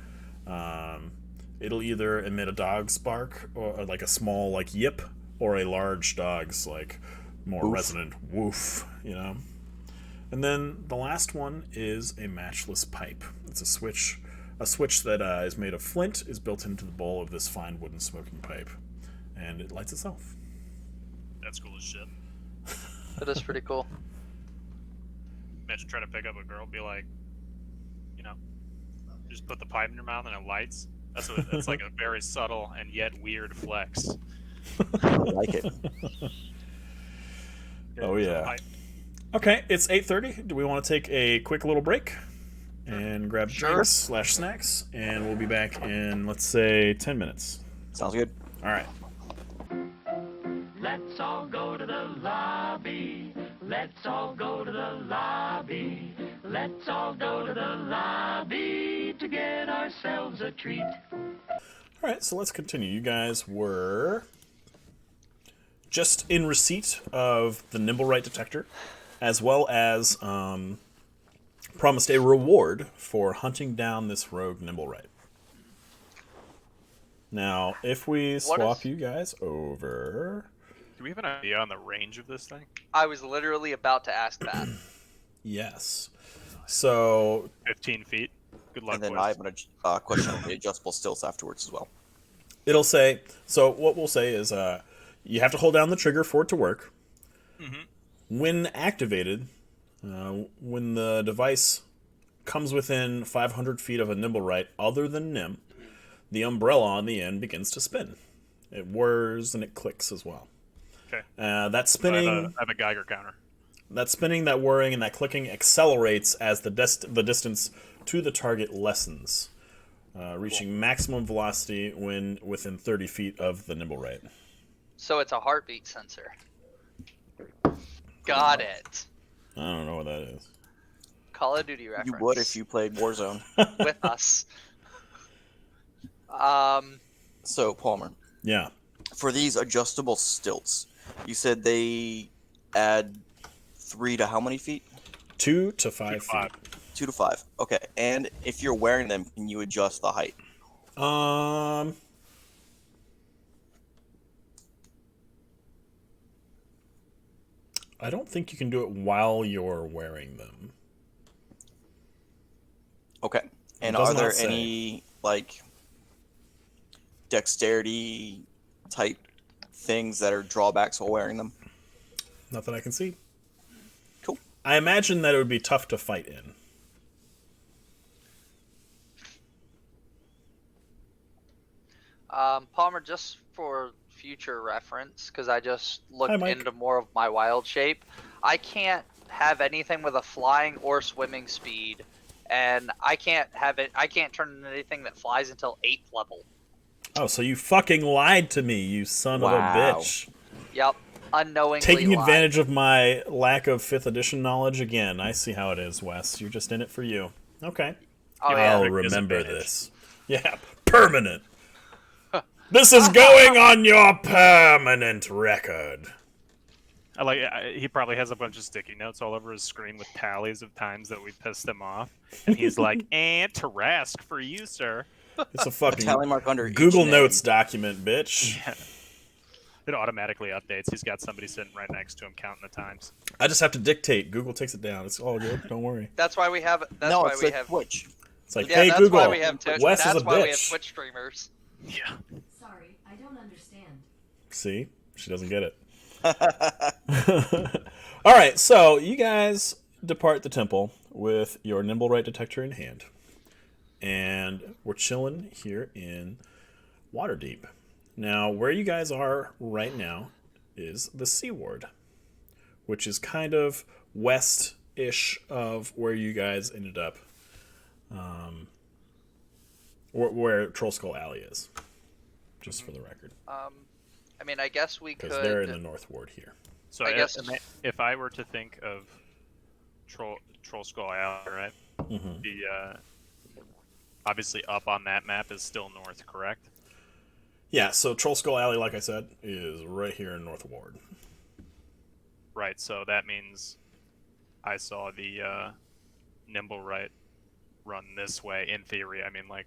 It'll either emit a dog's bark, or like a small like yip, or a large dog's like more resonant woof, you know. And then the last one is a matchless pipe. It's a switch that is made of flint, is built into the bowl of this fine wooden smoking pipe, and it lights itself. That's cool as shit. That is pretty cool. Imagine trying to pick up a girl, be like, you know, just put the pipe in your mouth and it lights. That's like a very subtle and yet weird flex. I like it. Oh yeah. Okay, it's 8:30. Do we want to take a quick little break and grab drinks / snacks, and we'll be back in, let's say, 10 minutes. Sounds good. All right. Let's all go to the lobby. Let's all go to the lobby. Let's all go to the lobby to get ourselves a treat. All right, so let's continue. You guys were just in receipt of the Nimblewright detector, as well as promised a reward for hunting down this rogue Nimblewright. Now, if we swap you guys over... Do we have an idea on the range of this thing? I was literally about to ask that. Yes. So... 15 feet. Good luck, And then boys. I have a question on the adjustable stilts afterwards as well. It'll say... So what we'll say is you have to hold down the trigger for it to work. Mm-hmm. When activated, when the device comes within 500 feet of a Nimblewright other than Nim, the umbrella on the end begins to spin. It whirs and it clicks as well. Okay. That spinning... I have a Geiger counter. That spinning, that whirring, and that clicking accelerates as the distance to the target lessens, reaching maximum velocity when within 30 feet of the Nimblewright. So it's a heartbeat sensor. Got it. I don't know what that is. Call of Duty reference. You would if you played Warzone. With us. So, Palmer, Yeah. for these adjustable stilts, you said they add 3 to how many feet? 2 to 5 feet. 2 to 5. Okay, and if you're wearing them, can you adjust the height? I don't think you can do it while you're wearing them. Okay. And does are there not say. any, like, dexterity type things that are drawbacks while wearing them? Not that I can see. Cool. I imagine that it would be tough to fight in. Palmer, just for future reference, because I just looked Hi, Mike. into more of my wild shape, I can't have anything with a flying or swimming speed, and I can't turn into anything that flies until 8th level. Oh, so you fucking lied to me, you son of a Wow. bitch. Yep, unknowingly Taking lied. advantage of my lack of 5th edition knowledge again. I see how it is, Wes. You're just in it for you. Okay. Oh, yeah. I'll Big remember disadvantage. this. Yeah, permanent. This is going on your permanent record. He probably has a bunch of sticky notes all over his screen with tallies of times that we pissed him off, and he's like, "And Tarask for you, sir." It's a fucking Tally mark under each Google name. Notes document, bitch. It automatically updates. He's got somebody sitting right next to him counting the times. I just have to dictate. Google takes it down. It's all good. Don't worry. That's why we have. That's No, why it's we like have. Twitch. It's like, Yeah, hey that's Google, why we have Wes is a that's why we have bitch. Twitch streamers. Yeah. Sorry, I don't understand. See, she doesn't get it. All right, so you guys depart the temple with your nimble right detector in hand, and we're chilling here in Waterdeep. Now, where you guys are right now is the Sea Ward, which is kind of west-ish of where you guys ended up, where Troll Skull Alley is, just for the record, I mean, I guess we could. because they're in the North Ward here. So I guess- if I were to think of Troll Skull Alley, right? Mm-hmm. The obviously up on that map is still north, correct? Yeah, so Troll Skull Alley, like I said, is right here in North Ward. Right. So that means I saw the nimble right run this way. In theory, I mean, like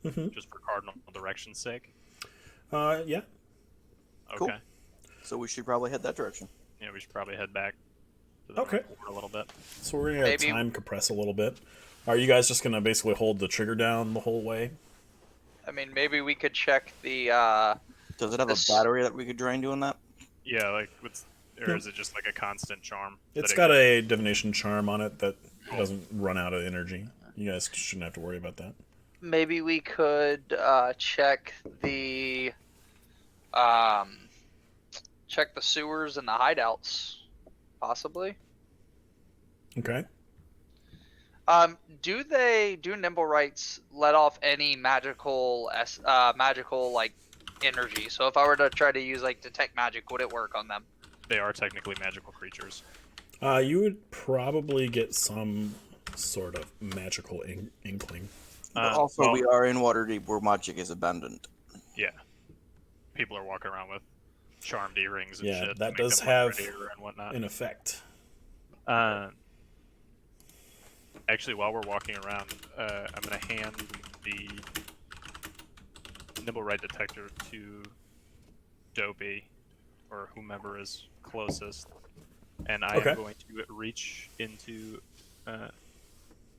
Mm-hmm. just for cardinal direction's sake. Yeah. Okay. Cool. So we should probably head that direction. Yeah, we should probably head back to the Okay. north ward a little bit. So we're gonna Maybe- time compress a little bit. Are you guys just gonna basically hold the trigger down the whole way? I mean, maybe we could check the. Does it have This- a battery that we could drain doing that? Yeah, like or is it just like a constant charm? It's that got a divination charm on it that doesn't run out of energy. You guys shouldn't have to worry about that. Maybe we could check the. Check the sewers and the hideouts, possibly. Okay. Do nimble rights let off any magical like energy? So if I were to try to use like detect magic, would it work on them? They are technically magical creatures. You would probably get some sort of magical inkling. But also, well, we are in Waterdeep where magic is abandoned. yeah, people are walking around with charmed earrings and Yeah, shit. to that make does them have look prettier and whatnot. An effect. Actually, while we're walking around, I'm gonna hand the nimble right detector to Dopey, or whomever is closest, and I Okay. am going to reach into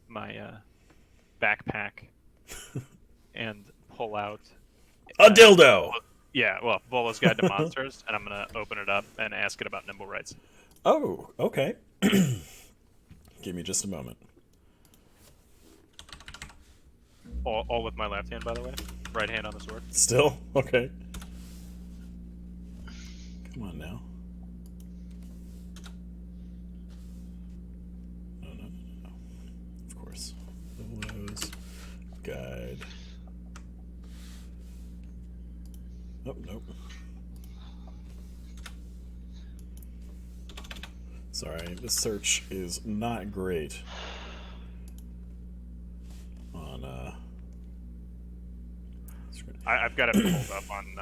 my backpack and pull out A dildo! yeah, well, Volo's Guide to Monsters, and I'm gonna open it up and ask it about nimble rights. Oh, okay. Give me just a moment. All with my left hand, by the way. Right hand on the sword. Still? Okay. Come on now. No. Of course. Volo's Guide. Oh, nope. Sorry, this search is not great. On, I've got it pulled up on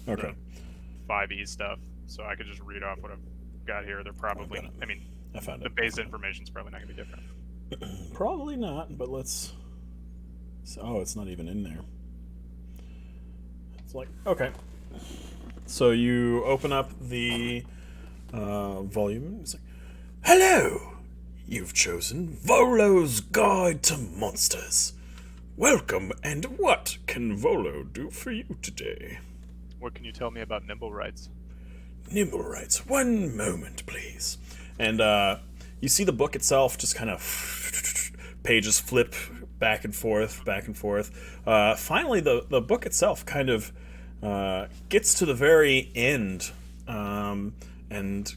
Okay. the 5e stuff, so I could just read off what I've got here. They're probably, got it. I mean, I found the it. base information's probably not going to be different. Probably not, but let's... Oh, it's not even in there. It's like, okay. So you open up the volume. It's like, hello! You've chosen Volo's Guide to Monsters. Welcome, and what can Volo do for you today? What can you tell me about nimble rights? Nimble writes, one moment, please. And you see the book itself just kind of pages flip back and forth, back and forth. Finally, the book itself kind of gets to the very end and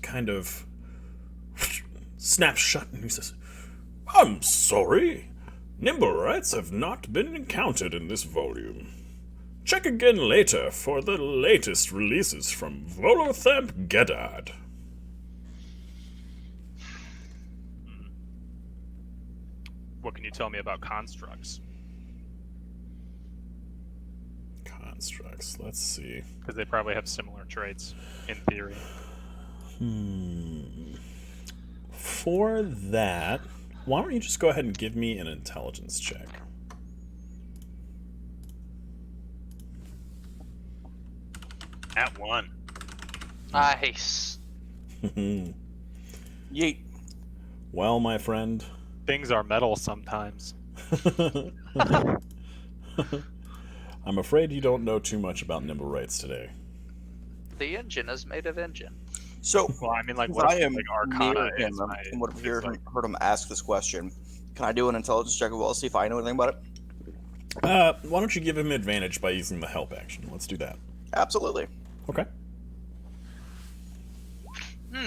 kind of snaps shut, and he says, I'm sorry. Nimble rights have not been encountered in this volume. Check again later for the latest releases from Volothamp Geddard. What can you tell me about constructs? Constructs, let's see. Because they probably have similar traits, in theory. For that, why don't you just go ahead and give me an intelligence check? At 1. Nice. Yeet. Well, my friend, Things are metal sometimes. I'm afraid you don't know too much about nimble rights today. The engine is made of engine. So, Well, I mean, like, since what I if, am like, Arcana near him is my... and would have is, like, heard him ask this question, can I do an intelligence check as well to see if I know anything about it? Why don't you give him advantage by using the help action? Let's do that. Absolutely. Okay.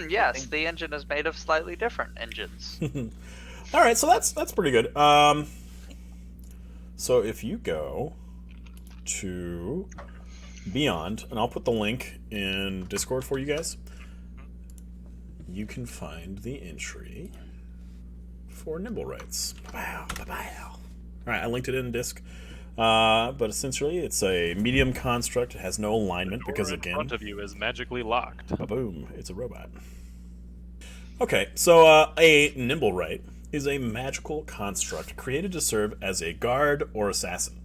Yes, the engine is made of slightly different engines. All right, so that's pretty good. So if you go to Beyond, and I'll put the link in Discord for you guys, you can find the entry for nimble rights. Wow. All right, I linked it in Disc. But essentially, it's a medium construct. It has no alignment because, in again, front of you is magically locked. boom, it's a robot. Okay, so a nimble right is a magical construct created to serve as a guard or assassin.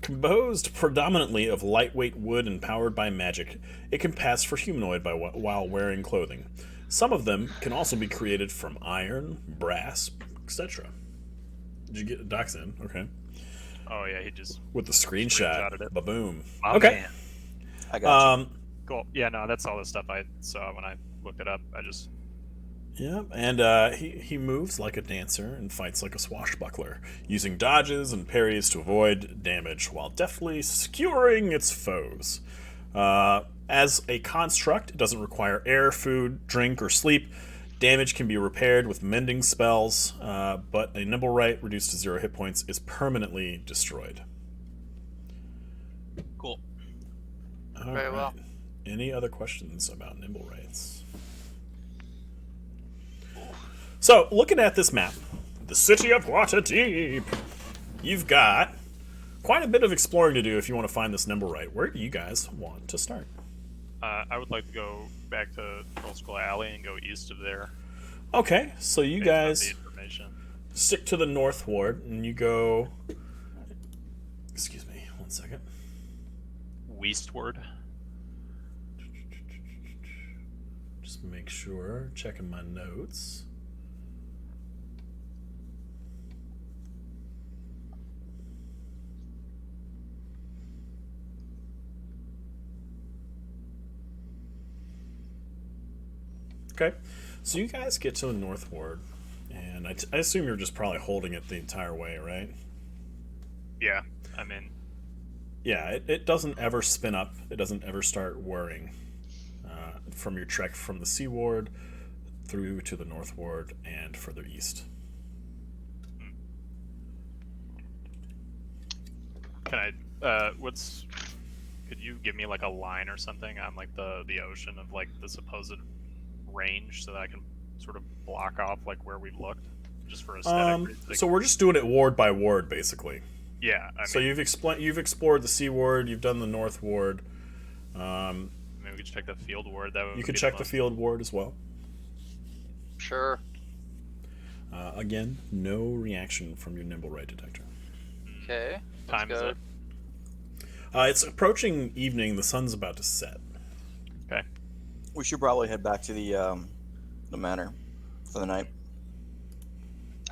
Composed predominantly of lightweight wood and powered by magic, it can pass for humanoid while wearing clothing. Some of them can also be created from iron, brass, etc. Did you get Doc's in? Okay. Oh yeah, he just With the screenshot. Screenshotted it. Ba-boom. My Okay. man. I got you. Cool. Yeah, no, that's all the stuff I saw when I looked it up. Yeah, and he moves like a dancer and fights like a swashbuckler, using dodges and parries to avoid damage while deftly skewering its foes. As a construct, it doesn't require air, food, drink, or sleep. Damage can be repaired with mending spells, but a nimble right reduced to 0 hit points is permanently destroyed. Cool. All Very right. well. Any other questions about nimble rights? So, looking at this map, the City of Waterdeep, you've got quite a bit of exploring to do if you want to find this nimble right. Where do you guys want to start? I would like to go back to Troll Skull Alley and go east of there. Okay, so you based on guys the information. stick to the North Ward, and you go... Excuse me, 1 second. Westward. Just make sure, checking my notes. Okay, so you guys get to the North Ward, and I assume you're just probably holding it the entire way, right? Yeah, I mean, Yeah, it doesn't ever spin up. It doesn't ever start whirring from your trek from the Sea Ward through to the North Ward and further east. can I? Could you give me like a line or something on like the ocean of like the supposed range so that I can sort of block off like where we've looked, just for aesthetic. So we're just doing it ward by ward, basically. Yeah, I mean, So you've explored the Sea Ward, you've done the North Ward. maybe we could check the field ward. That would You could be check the most- Field Ward as well. Sure. Again, no reaction from your nimble right detector. Okay. Time is go. it? It's approaching evening. The sun's about to set. Okay. We should probably head back to the manor for the night.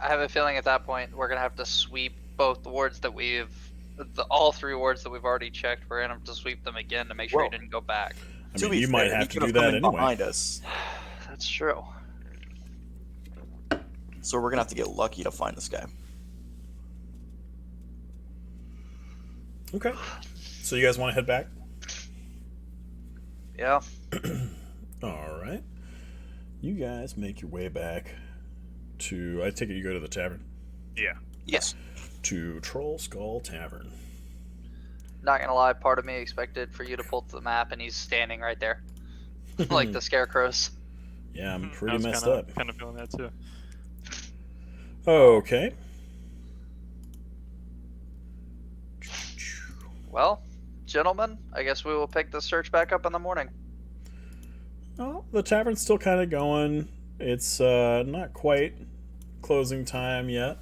I have a feeling at that point we're gonna have to sweep both the wards that all 3 wards that we've already checked. We're gonna have to sweep them again to make sure Well, he didn't go back. I To mean, be you might fair, have he to could do have come that in anyway. behind us, That's true. so we're gonna have to get lucky to find this guy. Okay. So you guys want to head back? Yeah. All right. You guys make your way back to... I take it you go to the tavern. Yeah. Yes. To Troll Skull Tavern. Not gonna lie, part of me expected for you to pull to the map and he's standing right there. Like the scarecrows. Yeah, I'm I pretty was messed kinda, up. Kind of feeling that too. Okay. Well, gentlemen, I guess we will pick the search back up in the morning. Well, the tavern's still kind of going. It's not quite closing time yet.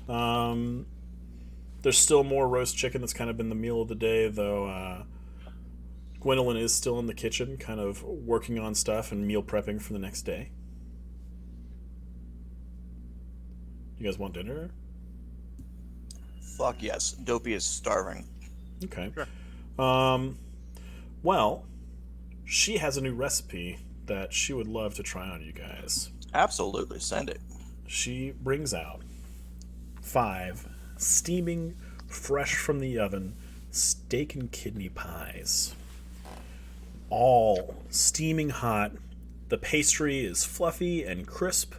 There's still more roast chicken. That's kind of been the meal of the day, though. Gwendolyn is still in the kitchen, kind of working on stuff and meal prepping for the next day. You guys want dinner? Fuck yes. Dopey is starving. Okay. Sure. Well, she has a new recipe that she would love to try on you guys. Absolutely. Send it. She brings out 5 steaming, fresh from the oven, steak and kidney pies. All steaming hot. The pastry is fluffy and crisp,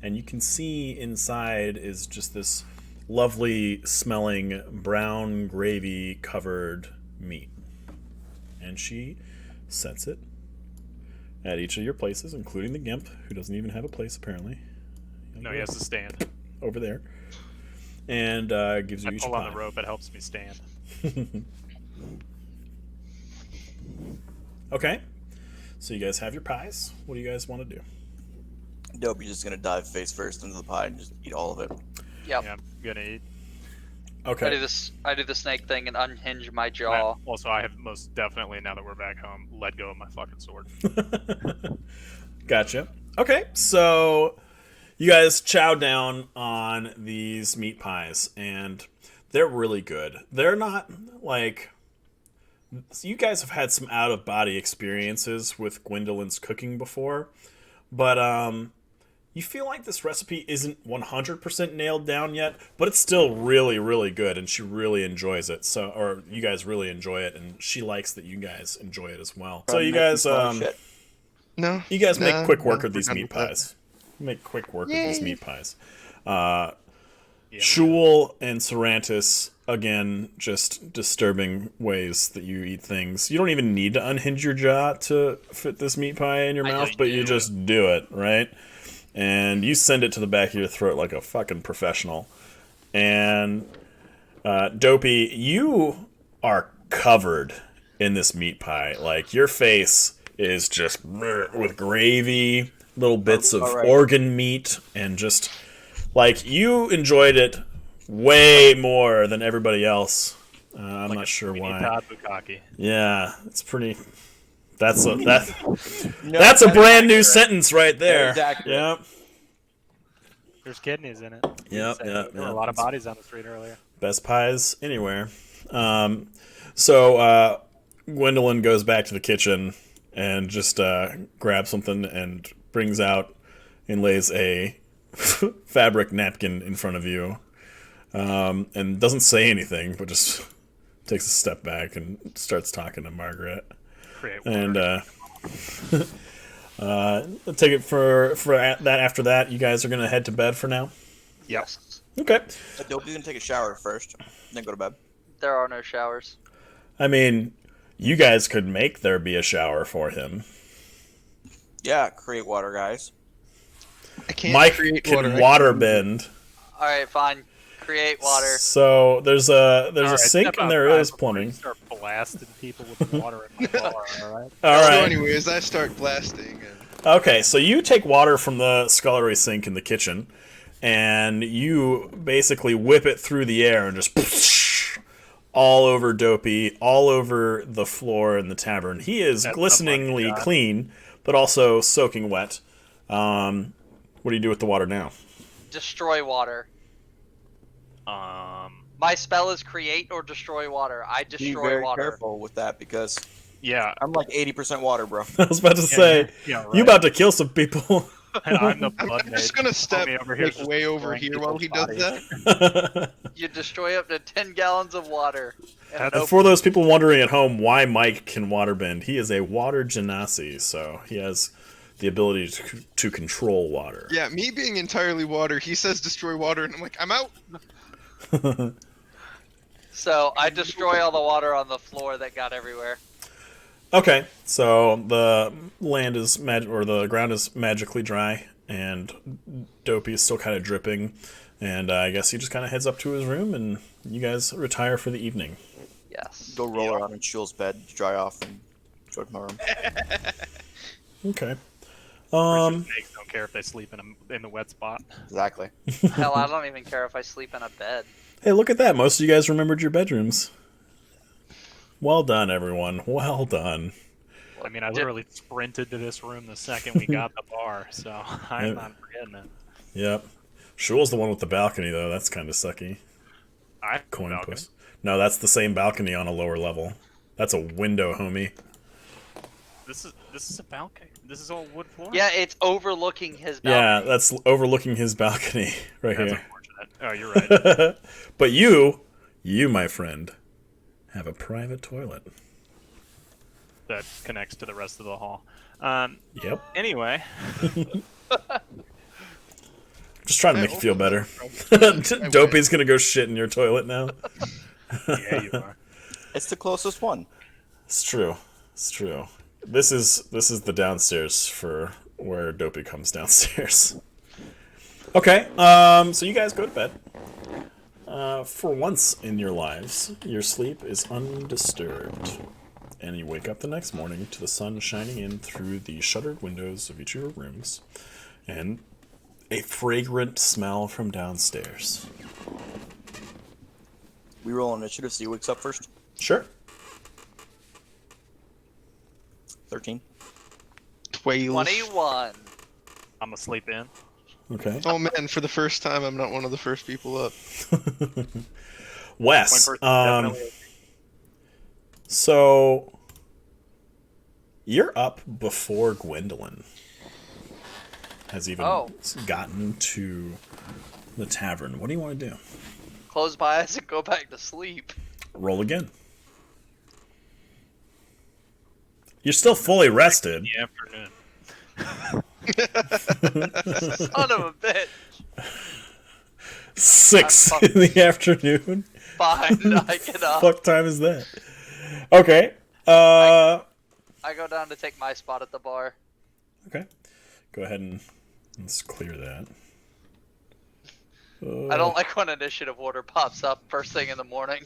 and you can see inside is just this lovely smelling brown gravy covered meat. And she sets it at each of your places, including the Gimp, who doesn't even have a place apparently. No, he has to stand. Over there. And gives you I each pull pie. on the rope, it helps me stand. Okay. So you guys have your pies. What do you guys want to do? Dopey's just gonna dive face first into the pie and just eat all of it. Yep. Yeah, I'm gonna eat. Okay. I do the snake thing and unhinge my jaw. Also, I have most definitely, now that we're back home, let go of my fucking sword. Gotcha. Okay, so you guys chow down on these meat pies, and they're really good. They're not like... You guys have had some out-of-body experiences with Gwendolyn's cooking before, but you feel like this recipe isn't 100% nailed down yet, but it's still really, really good, and she really enjoys it. So, or you guys really enjoy it, and she likes that you guys enjoy it as well. So you guys, No. you guys make no, quick work no, of these we're done meat with that. pies. Make quick work of Yay. these meat pies. Yeah, Shul and Sarantis, again, just disturbing ways that you eat things. You don't even need to unhinge your jaw to fit this meat pie in your I mouth, just but you do just do it, right? And you send it to the back of your throat like a fucking professional. And Dopey, you are covered in this meat pie. Like, your face is just with gravy, little bits of Alright. organ meat, and just... Like, you enjoyed it way more than everybody else. I'm like not a sure Sweeney why. Todd Bukkake. Yeah, it's pretty... That's a brand new sentence right there. Very accurate. Yep. There's kidneys in it. Yep, So, yep, There were a yep. lot of bodies on the street earlier. Best pies anywhere. So Gwendolyn goes back to the kitchen and just grabs something and brings out and lays a fabric napkin in front of you, and doesn't say anything, but just takes a step back and starts talking to Margaret. Create And water. take it for that. After that, you guys are gonna head to bed for now. Yep. Okay. Dopey's gonna take a shower first, then go to bed. There are no showers. I mean, you guys could make there be a shower for him. Yeah, create water, guys. I can't Mike create can water. water bend. All right, fine. Create water. So there's a All right, sink step and there outside is before plumbing. you start blasting people with water in the bar, alright? All So right. anyways, I start blasting. And Okay, so you take water from the scullery sink in the kitchen, and you basically whip it through the air and just all over Dopey, all over the floor in the tavern. He is That's glisteningly the money shot. clean, but also soaking wet. What do you do with the water now? Destroy water. My spell is create or destroy water. I Be destroy very water. careful with that because Yeah. I'm like 80% water, bro. I was about to say, yeah, right. you about to kill some people. I'm the I'm blood just mage. gonna step Homie over here is like just way over destroying here while he does people's that. You destroy up to 10 gallons of water. And That's- And for those people wondering at home why Mike can waterbend, he is a water genasi, so he has the ability to control water. Yeah, me being entirely water, he says destroy water, and I'm like, I'm out. so I destroy all the water on the floor that got everywhere. Okay, so the land is or the ground is magically dry, and Dopey is still kind of dripping, and I guess he just kind of heads up to his room, and you guys retire for the evening. Yes. Go roll around in Shul's bed, dry off, and go to my room. Okay. Snakes don't care if they sleep in the wet spot. Exactly. Hell, I don't even care if I sleep in a bed. Hey, look at that! Most of you guys remembered your bedrooms. Well done, everyone. Well done. I mean, I literally sprinted to this room the second we got the bar, so I'm not forgetting it. Yep. Shul's the one with the balcony, though. That's kind of sucky. I have a Coin balcony. puss. No, that's the same balcony on a lower level. That's a window, homie. This is a balcony. This is all wood floor. Yeah, it's overlooking his Yeah, balcony. that's overlooking his balcony right That's here. unfortunate. Oh, you're right. But you, my friend, have a private toilet. That connects to the rest of the hall. Yep. Anyway, Just trying to make you feel better. Dopey's gonna go shit in your toilet now. yeah, you are. It's the closest one. It's true. It's true. This is the downstairs for where Dopey comes downstairs. Okay, so you guys go to bed. For once in your lives, your sleep is undisturbed. And you wake up the next morning to the sun shining in through the shuttered windows of each of your rooms, and a fragrant smell from downstairs. We roll initiative, so he wakes up first. Sure. 13. 12. 21. I'm asleep in. Okay. Oh man, for the first time, I'm not one of the first people up. Wes, One person definitely. so you're up before Gwendolyn has even gotten to the tavern. What do you want to do? Close my eyes and go back to sleep. Roll again. You're still fully rested. In the afternoon. Son of a bitch. 6 in the afternoon. Fine, I get up. Fuck time is that? Okay. I go down to take my spot at the bar. Okay. Go ahead and let's clear that. I don't like when initiative order pops up first thing in the morning.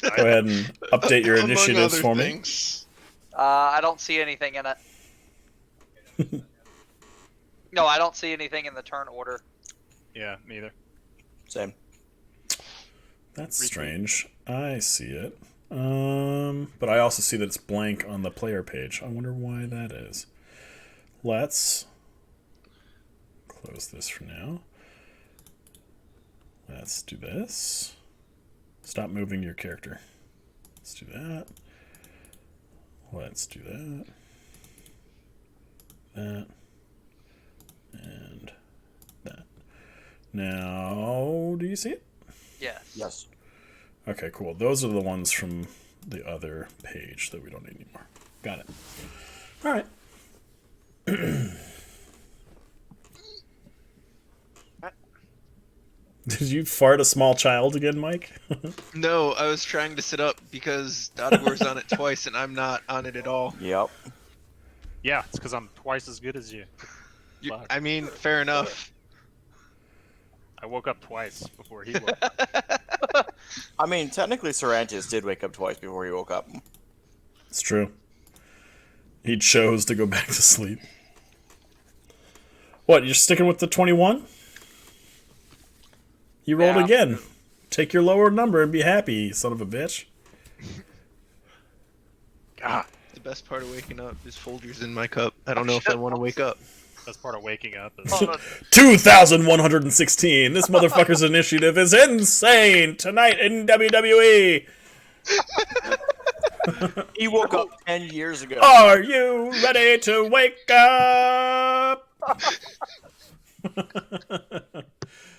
Go ahead and update your Among initiatives other for me. things. I don't see anything in it. No, I don't see anything in the turn order. Yeah, me either. Same. That's strange. I see it. But I also see that it's blank on the player page. I wonder why that is. Let's close this for now. Let's do this. Stop moving your character. Let's do that. Let's do that. That. And that. Now, do you see it? Yes. Yes. Okay, cool. Those are the ones from the other page that we don't need anymore. Got it. All right. Did you fart a small child again, Mike? No, I was trying to sit up because Dodagor's on it twice and I'm not on it at all. Yep. Yeah, it's because I'm twice as good as you. Fuck. I mean, fair enough. I woke up twice before he woke up. I mean, technically, Sarantis did wake up twice before he woke up. It's true. He chose to go back to sleep. What, you're sticking with the 21? You rolled Yeah. again. Take your lower number and be happy, son of a bitch. God, The best part of waking up is Folgers in my cup. I don't know if I want to wake up. that's part of waking up. Is... Hold on. 2,116. This motherfucker's initiative is insane tonight in WWE. He woke up 10 years ago. Are you ready to wake up?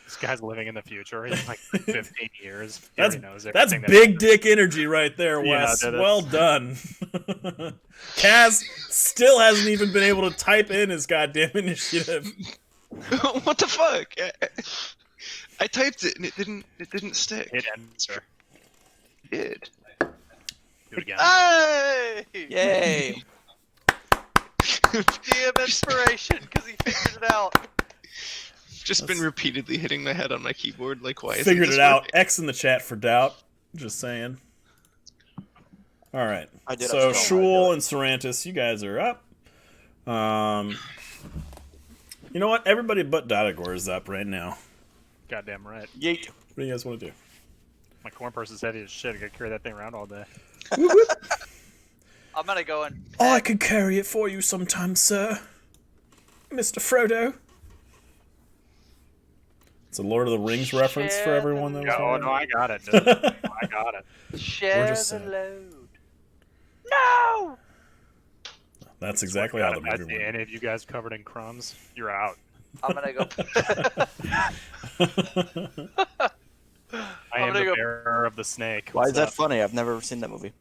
This guy's living in the future. He's like 15 years. He That's already knows that's everything big dick energy right there, Yeah, Wes. that is. Well done. Kaz still hasn't even been able to type in his goddamn initiative. What the fuck? I typed it and it didn't stick. Hit enter. It did. Do it again. Hey! Yay! DM inspiration because he figured it out. Just been repeatedly hitting my head on my keyboard like why isn't Figured this it out. working? X in the chat for doubt. Just saying. All right. I did So upspell mine, Shul Dylan. and Sarantis, you guys are up. You know what? Everybody but Dodagor is up right now. Goddamn right. Yeet. What do you guys want to do? My corn purse is heavy as shit. I gotta carry that thing around all day. I'm gonna go and I could carry it for you sometime, sir. Mr. Frodo. It's a Lord of the Rings reference for everyone that was Oh wondering. no, I got it. Dude. I got it. Share just the saying. load. No! That's exactly how the I movie see went. any of you guys covered in crumbs, you're out. I'm gonna go. I am gonna the go- bearer of the snake. Why What's is that up? funny? I've never seen that movie.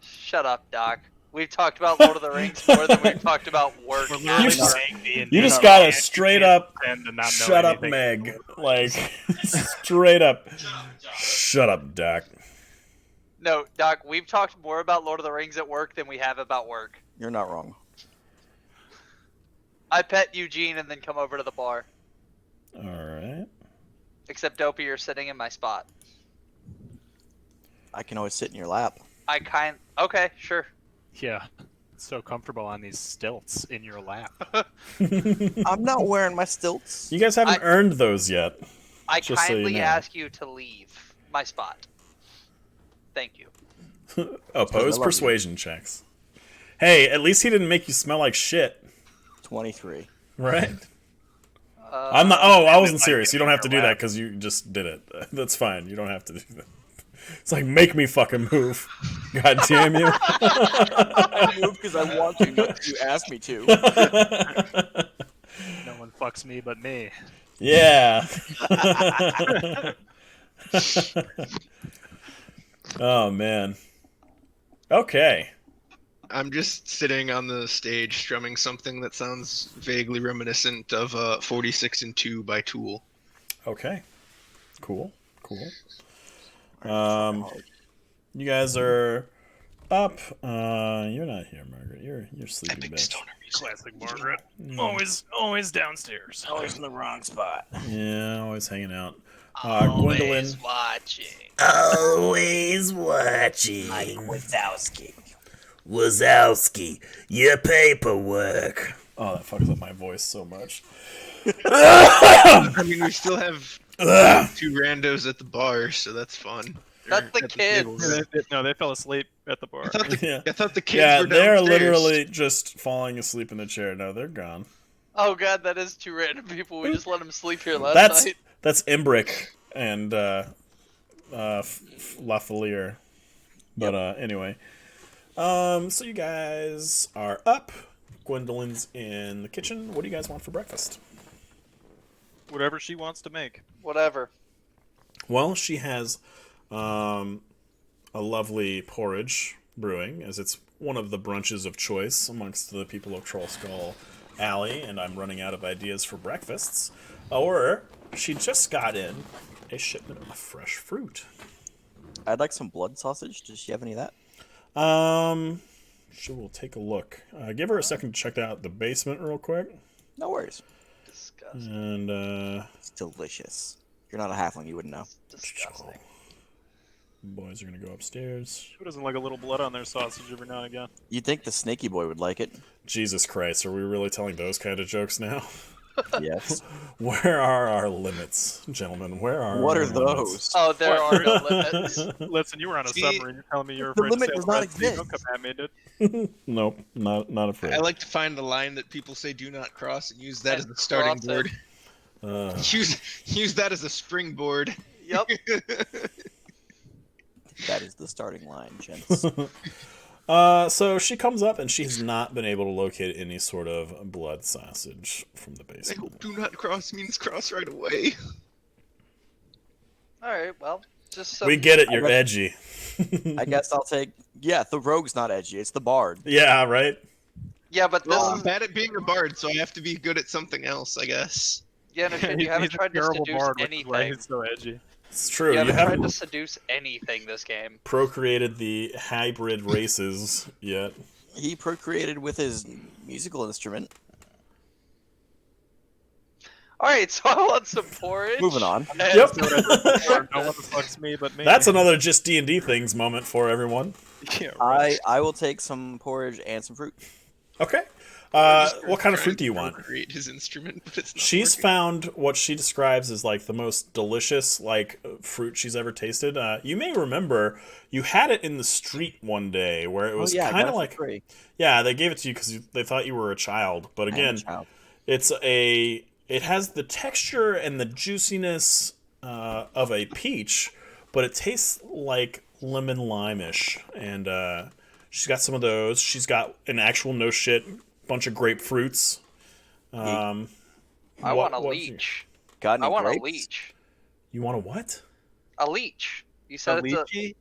Shut up, Doc. We've talked about Lord of the Rings more than we've talked about work. We're literally You- saying D&D. You just not got wrong. a straight up pretend to not know shut up, anything. Meg. Like, straight up. Shut up, Doc. No, Doc, we've talked more about Lord of the Rings at work than we have about work. You're not wrong. I pet Eugene and then come over to the bar. Alright. Except Dopey, you're sitting in my spot. I can always sit in your lap. Okay, sure. Yeah. So comfortable on these stilts in your lap. I'm not wearing my stilts. You guys haven't earned those yet. I Just so you kindly know. ask you to leave my spot. Thank you. Oppose you. persuasion checks. Hey, at least he didn't make you smell like shit, 23. right? I'm not. Oh, I wasn't serious. You don't have to do your that lap. because you just did it. That's fine. You don't have to do that. It's like, make me fucking move. God damn you. I move because I want to, not because you asked me to. No one fucks me but me. Yeah. Oh, man. Okay. I'm just sitting on the stage strumming something that sounds vaguely reminiscent of 46 and 2 by Tool. Okay. Cool. You guys are up. You're not here, Margaret. You're sleeping, Epic bitch. stoner music. Classic Margaret. Mm. Always downstairs. Always in the wrong spot. Yeah, always hanging out. Always Gwendolyn. watching. Always watching. Wazowski. Wazowski, your paperwork. Oh, that fucks up my voice so much. I mean, we still have two randos at the bar, so that's fun. That's the At kids. tables. No, they fell asleep at the bar. Yeah, I thought the kids yeah, were they're downstairs. literally just falling asleep in the chair. No, they're gone. Oh god, that is two random people. We just let them sleep here last That's night. Imbric and Lafalier. But anyway, so you guys are up. Gwendolyn's in the kitchen. What do you guys want for breakfast? Whatever she wants to make. Whatever. Well, she has a lovely porridge brewing, as it's one of the brunches of choice amongst the people of Troll Skull Alley, and I'm running out of ideas for breakfasts. Or she just got in a shipment of fresh fruit. I'd like some blood sausage. Does she have any of that? She will take a look. Give her a second to check out the basement real quick. No worries. Disgusting. And, It's delicious. You're not a halfling, you wouldn't know. Disgusting. boys are going to go upstairs. Who doesn't like a little blood on their sausage every now and again? You'd think the snaky boy would like it. Jesus Christ, are we really telling those kind of jokes now? Yes. Where are our limits, gentlemen? Where are What our are limits? those? Oh, there are no limits. Listen, you were on a See, submarine. You're telling me you're the afraid to limit sail does the not Red Sea. Don't exist. come at me, dude. Nope, not afraid. I like to find the line that people say "do not cross" and use that as the starting Cross it. board. Uh, Use that as a springboard. Yep. That is the starting line, gents. so she comes up and she's not been able to locate any sort of blood sausage from the I basement. hope "do not cross" means cross right away. All right. Well, just so We get it, you're edgy. I guess I'll take. Yeah, the rogue's not edgy. It's the bard. Yeah, right? Yeah, but this Well, I'm is bad at being a bard, so I have to be good at something else, I guess. yeah. No shit, you haven't He's a tried to terrible seduce bard, which is why anything. he's so edgy. It's true. You You haven't tried haven't to seduce anything this game. procreated the hybrid races yet. He procreated with his musical instrument. All right, so I want some porridge. Moving on. and- Yep. No one fucks me but me. That's another just D&D things moment for everyone. Yeah, right. I will take some porridge and some fruit. Okay. What kind of fruit do you want? Create his instrument, but it's not She's working. found what she describes as like the most delicious fruit she's ever tasted. You may remember you had it in the street one day where it was I got kind it of for like free. yeah, they gave it to you because they thought you were a child. But I am a again, child. it's a it has the texture and the juiciness of a peach, but it tastes like lemon lime-ish. And she's got some of those. She's got an actual no shit bunch of grapefruits. I want a leech. Got any I want grapes? a leech. You want a what? A leech. You said it's lychee?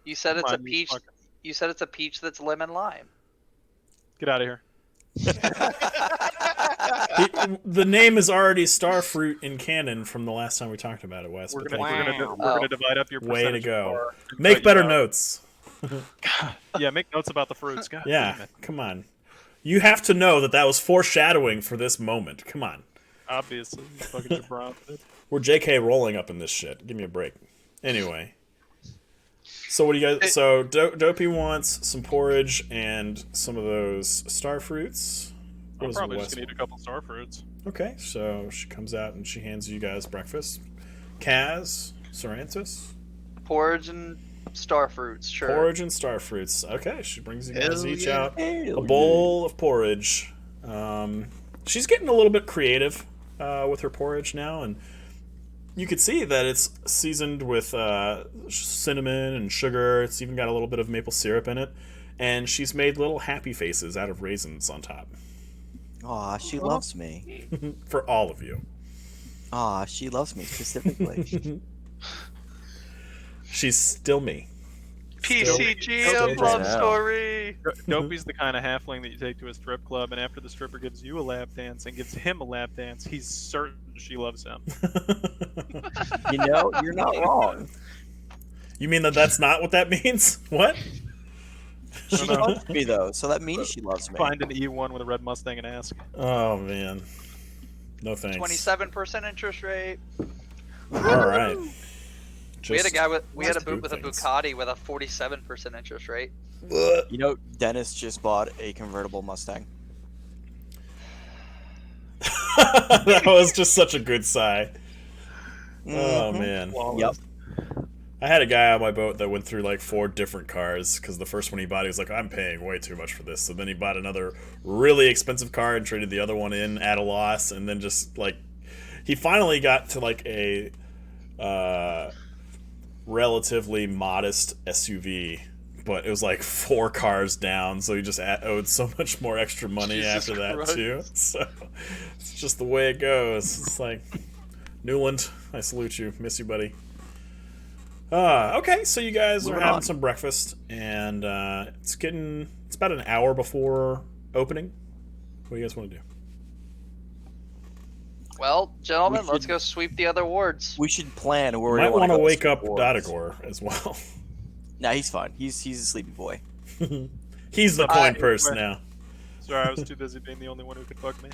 You said it's a Come on, you peach. fucker. You said it's a peach that's lemon lime. Get out of here. The name is already starfruit in canon from the last time we talked about it, Wes. We're but gonna, thank we're you. gonna, we're gonna divide up your Way to percentage go. bar and Make cut better you out. notes. Yeah, make notes about the fruits. God Yeah, damn it. come on. You have to know that was foreshadowing for this moment. Come on. Obviously, you fucking jabron. We're JK rolling up in this shit. Give me a break. Anyway. So what do you guys... So Dopey wants some porridge and some of those star fruits. What I'm does probably Wes just gonna eat a couple star fruits. Okay, so she comes out and she hands you guys breakfast. Kaz, Sarantis, Porridge and star fruits. Sure. porridge and star fruits. Okay, she brings you guys Hell each yeah. out a bowl of porridge. She's getting a little bit creative with her porridge now, and you could see that it's seasoned with cinnamon and sugar. It's even got a little bit of maple syrup in it, and she's made little happy faces out of raisins on top Aw, she loves me. for all of you. Aw, she loves me specifically. She's still me. PCG Still of love now. story. Dopey's the kind of halfling that you take to a strip club, and after the stripper gives you a lap dance and gives him a lap dance, he's certain she loves him. You know, you're not wrong. You mean that's not what that means? What? She loves me though, so that means she loves me. Find an E1 with a red Mustang and ask. Oh man. No thanks. 27% interest rate. All right. We had a guy with we had a just boot do with a things. Bucati with a 47% interest rate. You know, Dennis just bought a convertible Mustang. That was just such a good sigh. Oh Mhm. man. Yep. I had a guy on my boat that went through like 4 different cars because the first one he bought, he was like, I'm paying way too much for this. So then he bought another really expensive car and traded the other one in at a loss. And then just like, he finally got to like a relatively modest SUV, but it was like 4 cars down. So he just owed so much more extra money Jesus after that Christ. too. So it's just the way it goes. It's like, Newland, I salute you. Miss you, buddy. Okay, so you guys are Moving having on. some breakfast, and it's about an hour before opening. What do you guys want to do? Well, gentlemen, We let's should- go sweep the other wards. We should plan where You we might want to wake up Dodagor as well. Nah, he's fine. He's a sleepy boy. He's the coin purse now. Sorry, I was too busy being the only one who could fuck me.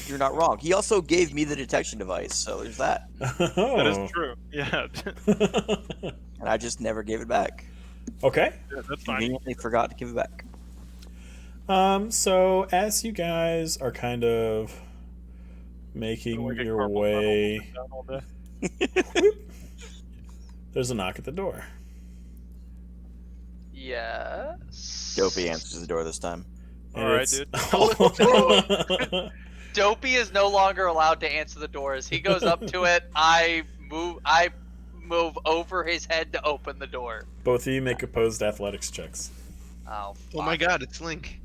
You're not wrong. He also gave me the detection device, so there's that. That Oh. is true. Yeah. And I just never gave it back. Okay. Yeah, that's fine. Conveniently forgot to give it back. So as you guys are kind of making Like a your carpal tunnel way, down all day. there's a knock at the door. Yes. Dopey answers the door this time. And All right, it's- dude. Dopey is no longer allowed to answer the doors. He goes up to it. I move over his head to open the door. Both of you make opposed athletics checks. Oh, Oh my fuck. god, it's Link.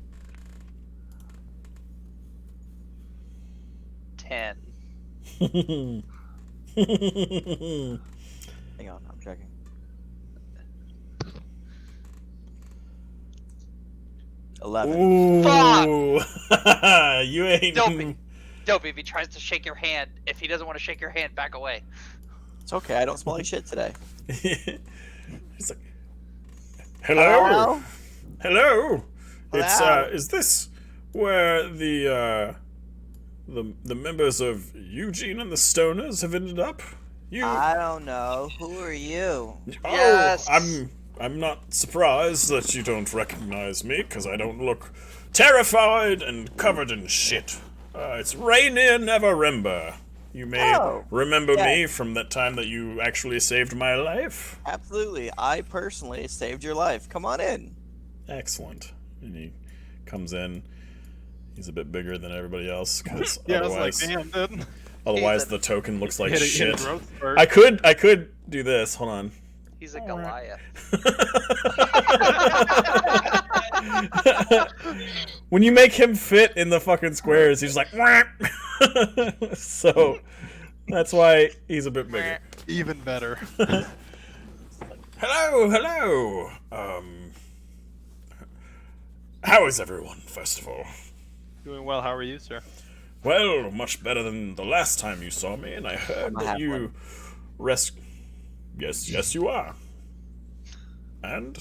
10. Hang on, I'm checking. $11. Ooh. You ain't. Dopey. Dopey, if he tries to shake your hand, if he doesn't want to shake your hand, back away. It's okay. I don't smell like shit today. He's like, hello? Hello? It's Hello? is this where the members of Eugene and the Stoners have ended up? You I don't know. Who are you? Yes. I'm not surprised that you don't recognize me, because I don't look terrified and covered in shit. It's Rainier Neverember. You may Oh, remember yeah. me from that time that you actually saved my life. Absolutely. I personally saved your life. Come on in. Excellent. And he comes in. He's a bit bigger than everybody else, because Yeah, I otherwise, was like, damn, dude. otherwise He's a- the token looks like Hit a shit. growth spurt. I could do this. Hold on. He's a Goliath. When you make him fit in the fucking squares, he's like, "Wah." So that's why he's a bit bigger. Even better. Hello. How is everyone? First of all, Doing well. How are you, sir? well, much better than the last time you saw me, and I heard I'm a that you halfling. rest. Yes, you are. And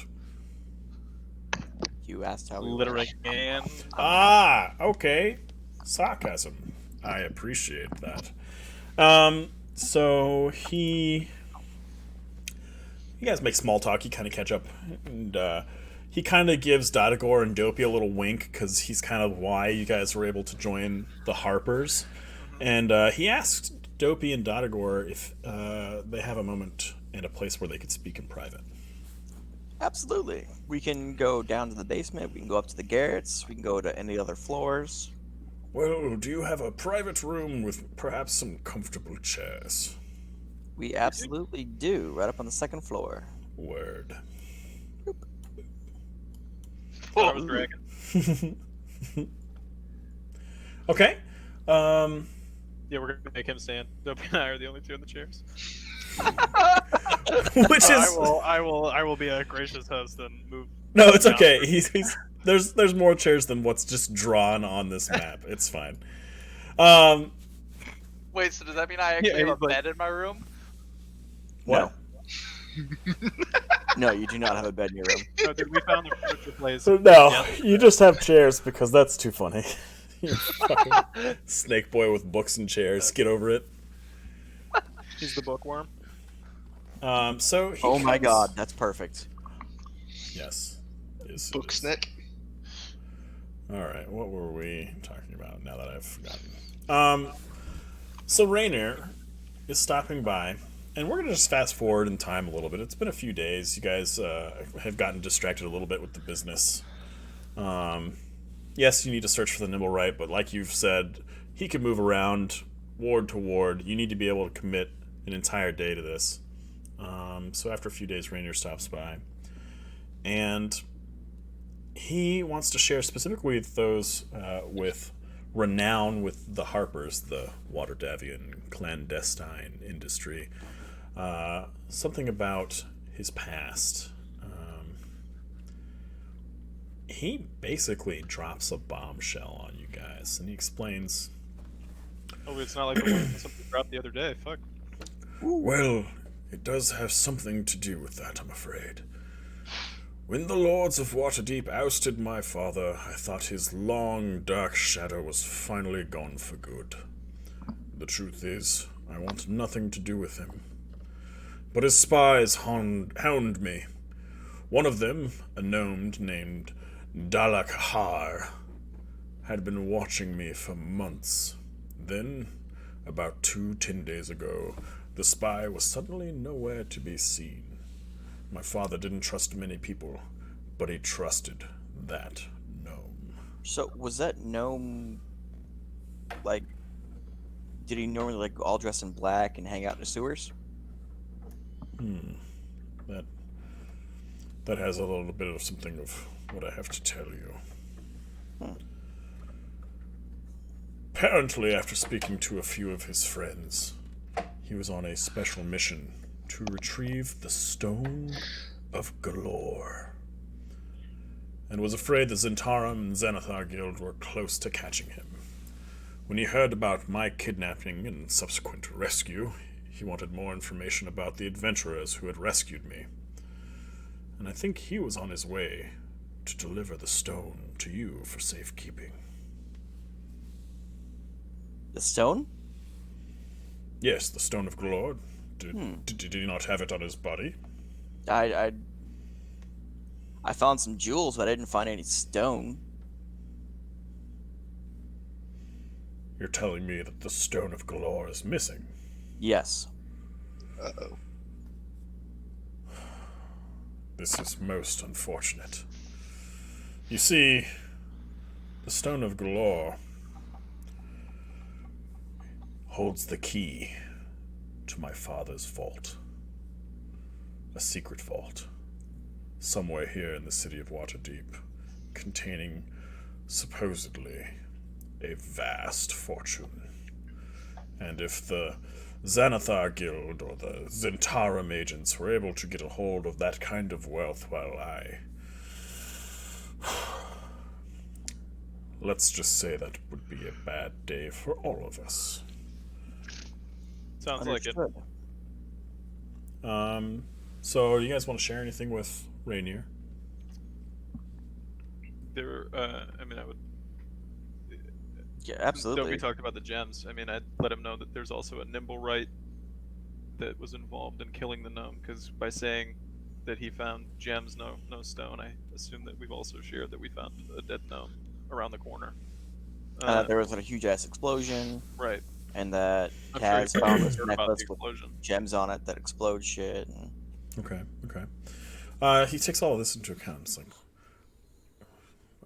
You asked how we Literally can. okay, sarcasm. I appreciate that. So you guys make small talk. You kind of catch up, and he kind of gives Dodagor and Dopey a little wink because he's kind of why you guys were able to join the Harpers, and he asks Dopey and Dodagor if they have a moment and a place where they could speak in private. Absolutely. We can go down to the basement. We can go up to the garrets. We can go to any other floors. Well, do you have a private room with perhaps some comfortable chairs? We absolutely do. Right up on the second floor. Word. I was dragon. Okay. Yeah, we're gonna make him stand. Dopey and I are the only two in the chairs. Which is I will be a gracious host and move. no, it's okay. He's there's more chairs than what's just drawn on this map. It's fine. Wait, so does that mean I actually Yeah, have a he's like- bed in my room? What? No, you do not have a bed in your room. No, dude, we found the furniture place. No, Yeah. you just have chairs because that's too funny. You fucking snake boy with books and chairs. Get over it. He's the bookworm. So he Oh my comes- god, that's perfect. Yes. Yes, it Book is. snack. All right, what were we talking about now that I've forgotten? So Rainier is stopping by, and we're gonna just fast forward in time a little bit. It's been a few days. You guys have gotten distracted a little bit with the business. Yes, you need to search for the Nimblewright, but like you've said, he can move around ward to ward. You need to be able to commit an entire day to this. So after a few days, Rainier stops by, and he wants to share specifically with those with renown with the Harpers, the Waterdavian clandestine industry, something about his past. He basically drops a bombshell on you guys, and he explains, Oh, it's not like the one something dropped the other day. Fuck. well, it does have something to do with that, I'm afraid. When the Lords of Waterdeep ousted my father, I thought his long, dark shadow was finally gone for good. The truth is, I want nothing to do with him. But his spies hound me. One of them, a gnome named Dalak had been watching me for months. Then, about 10 days ago, the spy was suddenly nowhere to be seen. My father didn't trust many people, but he trusted that gnome. So, was that gnome, like, did he normally, like, all dress in black and hang out in the sewers? That has a little bit of something of what I have to tell you. Apparently, after speaking to a few of his friends, he was on a special mission to retrieve the Stone of Galore, and was afraid the Zentarum and Xanathar Guild were close to catching him. When he heard about my kidnapping and subsequent rescue, he wanted more information about the adventurers who had rescued me. And I think he was on his way to deliver the stone to you for safekeeping. The stone? Yes, the Stone of Galore. Did he not have it on his body? I found some jewels, but I didn't find any stone. You're telling me that the Stone of Galore is missing? Yes. Uh-oh. This is most unfortunate. You see, The Stone of Galore holds the key to my father's vault. A secret vault. Somewhere here in the City of Waterdeep, containing, supposedly, a vast fortune. And if the Xanathar Guild or the Zentarum agents were able to get a hold of that kind of wealth, while let's just say that would be a bad day for all of us. Sounds like it. Understood. So you guys want to share anything with Rainier? There, I mean, I would. Yeah, Though absolutely. we talked about the gems, I mean, I'd let him know that there's also a nimble right that was involved in killing the gnome, because by saying that he found gems, no stone, I assume that we've also shared that we found a dead gnome around the corner. And that there was a huge ass explosion, Right. and that I'm sure Kaz you found this heard about necklace the with explosion. gems on it that explode shit. And Okay. He takes all of this into account. It's like,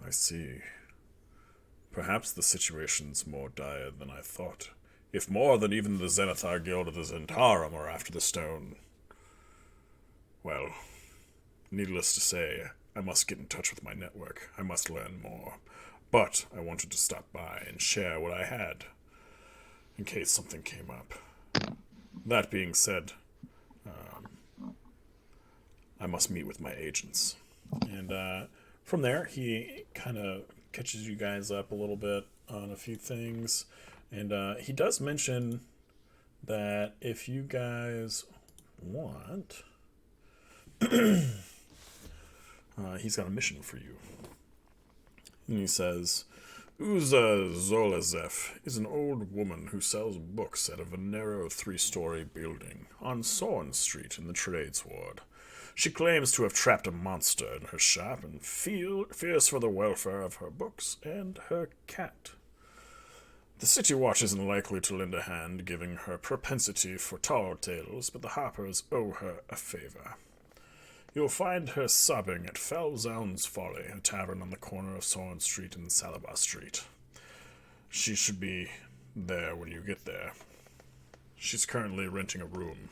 I see. Perhaps the situation's more dire than I thought. If more than even the Xanathar Guild or the Zentarum are after the stone. Well, needless to say, I must get in touch with my network. I must learn more. But I wanted to stop by and share what I had, in case something came up. That being said, I must meet with my agents. And from there, he kind of catches you guys up a little bit on a few things. And he does mention that if you guys want, he's got a mission for you. And he says, Uza Zolazef is an old woman who sells books out of a narrow 3-story building on Sorn Street in the Trades Ward. She claims to have trapped a monster in her shop and fears for the welfare of her books and her cat. The City Watch isn't likely to lend a hand, given her propensity for tall tales, but the Harpers owe her a favor. You'll find her sobbing at Felzoun's Folly, a tavern on the corner of Sorn Street and Salabar Street. She should be there when you get there. She's currently renting a room.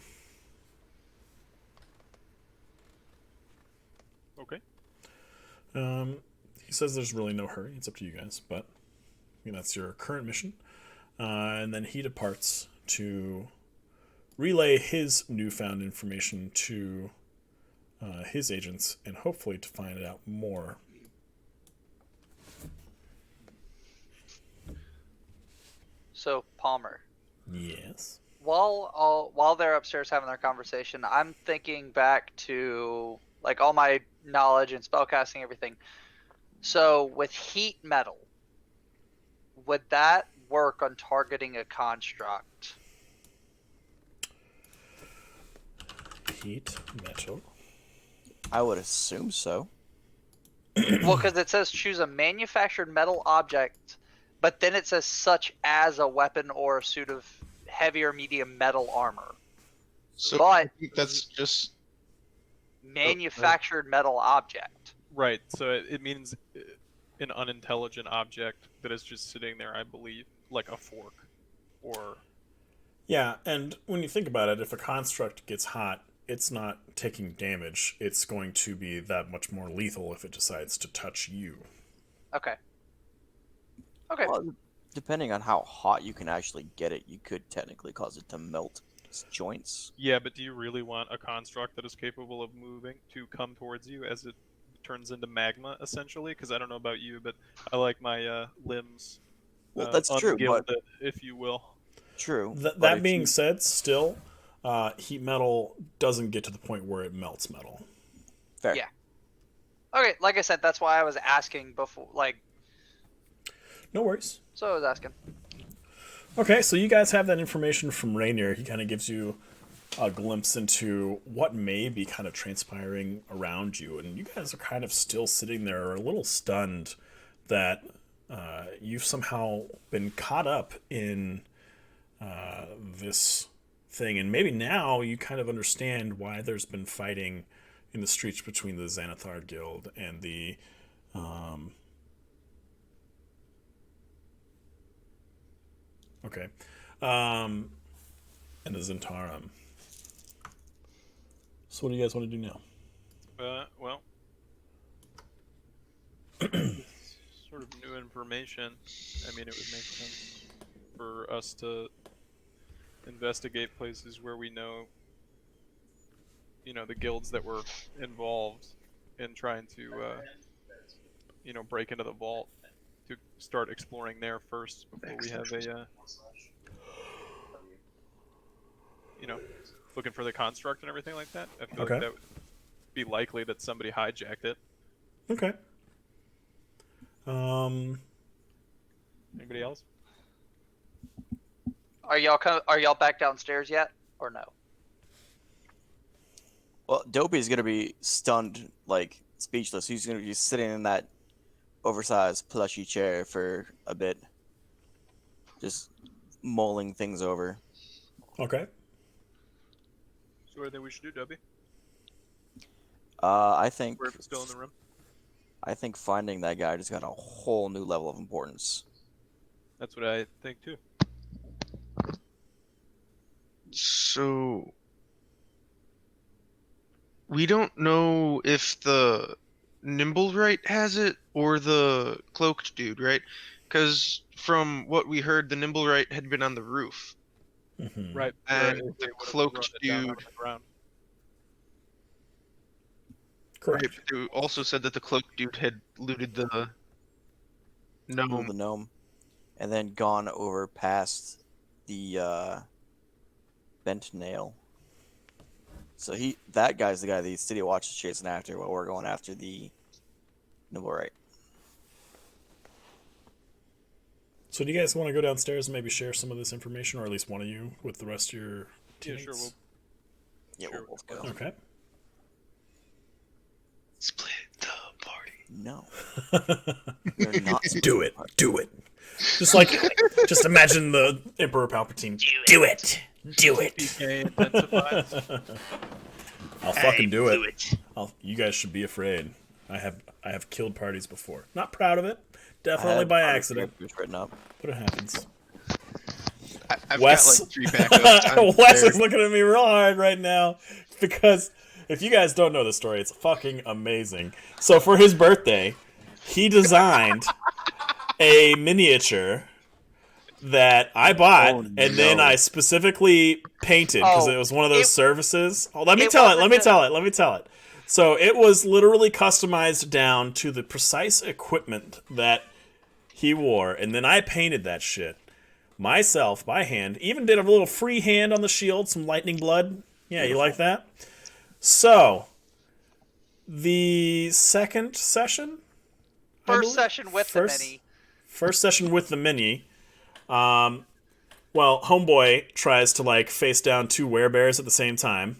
Okay. He says there's really no hurry. It's up to you guys, but that's your current mission. And then he departs to relay his newfound information to his agents and hopefully to find out more. So Palmer, Yes. while they're upstairs having their conversation, I'm thinking back to like all my knowledge and spellcasting, everything. So with heat metal, would that work on targeting a construct? Heat metal. I would assume so. Well, because it says choose a manufactured metal object, but then it says such as a weapon or a suit of heavy or medium metal armor. So But- I think that's just Manufactured metal object. Right. So it means an unintelligent object that is just sitting there, I believe, like a fork, or Yeah, and when you think about it, if a construct gets hot, it's not taking damage. It's going to be that much more lethal if it decides to touch you. Okay. Okay. Well, depending on how hot you can actually get it, you could technically cause it to melt its joints. yeah. But do you really want a construct that is capable of moving to come towards you as it turns into magma, essentially? Because I don't know about you, but I like my limbs. Well, that's true, but ungilded, if you will. true. but That if being you- said, still, heat metal doesn't get to the point where it melts metal. fair. Yeah. Okay, like I said, that's why I was asking before, like, No worries. so I was asking. Okay, so you guys have that information from Rainier. He kind of gives you a glimpse into what may be kind of transpiring around you, and you guys are kind of still sitting there a little stunned that you've somehow been caught up in this thing, and maybe now you kind of understand why there's been fighting in the streets between the Xanathar Guild and the Okay. And a Zentarum. So what do you guys want to do now? Well, sort of new information. I mean, it would make sense for us to investigate places where we know, the guilds that were involved in trying to, break into the vault. To start exploring there first before we have a, looking for the construct and everything like that. I feel Okay. like that would be likely that somebody hijacked it. Okay. Anybody else? Are y'all back downstairs yet, or no? Well, Dopey's gonna be stunned, like speechless. He's gonna be sitting in that oversized plushy chair for a bit, just mulling things over. Okay. So what do you think we should do, Dubby? I think We're still in the room. I think finding that guy just got a whole new level of importance. That's what I think too. So we don't know if the Nimblewright has it or the cloaked dude, right? Because from what we heard, the Nimblewright had been on the roof, Mm-hmm. Right. and where the they would've cloaked brought it down dude. onto the ground. Correct. Right, but they also said that the cloaked dude had looted the gnome. The gnome, and then gone over past the bent nail. So that guy's the guy the City of Watch is chasing after, while we're going after the Nimblewright. So do you guys want to go downstairs and maybe share some of this information, or at least one of you, with the rest of your Yeah, teammates? sure. Yeah, Sure, we'll both go. Okay. Split the party. No, they're not. Do it. Do it. Just imagine the Emperor Palpatine. Do it. Do it. PK intensifies. I'll fucking do it. You guys should be afraid. I have killed parties before. Not proud of it. Definitely by accident. Written up. But it happens. I've Wes, got like 3 backups. I'm Wes prepared. is looking at me real hard right now because if you guys don't know the story, it's fucking amazing. So for his birthday, he designed a miniature that I bought, Oh, and then no. I specifically painted because it was one of those services. Oh, let me tell it. So it was literally customized down to the precise equipment that he wore, and then I painted that shit myself by hand. Even did a little free hand on the shield, some lightning blood. Yeah, you like that? So, the second session? I believe? Session with the mini. First session with the mini. Well, Homeboy tries to, face down 2 werebears at the same time.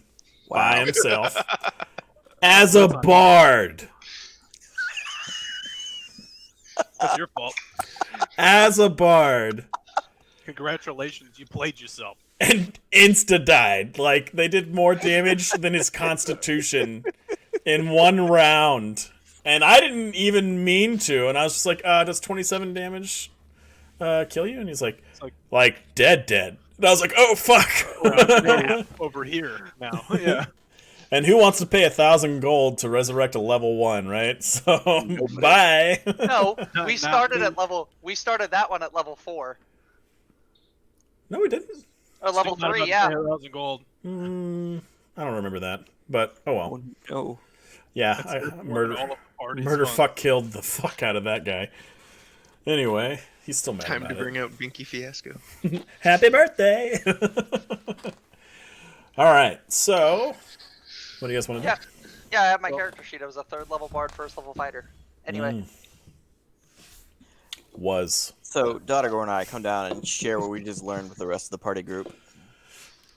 By himself. As a bard. That's your fault. As a bard. Congratulations, you played yourself. And insta-died. They did more damage than his constitution in 1 round. And I didn't even mean to. And I was just like, does 27 damage kill you? And he's like, dead. And I was like, oh, fuck. Over here now. Yeah. And who wants to pay 1,000 gold to resurrect a level 1, right? So, bye. No, we Not started me. at level. We started that one at level 4 No, we didn't. or level Still not 3. about Yeah. 1,000 gold. I don't remember that. But, oh well. No. Yeah, That's more than murder all of the party's fun. fuck killed the fuck out of that guy. Anyway, he's still mad Time about to it. bring out Binky Fiasco. Happy birthday! Alright, so... What do you guys want to Yeah. do? Yeah, I have my character sheet. I was a 3rd level bard, 1st level fighter. Anyway, Was. So, Dotagor and I come down and share what we just learned with the rest of the party group.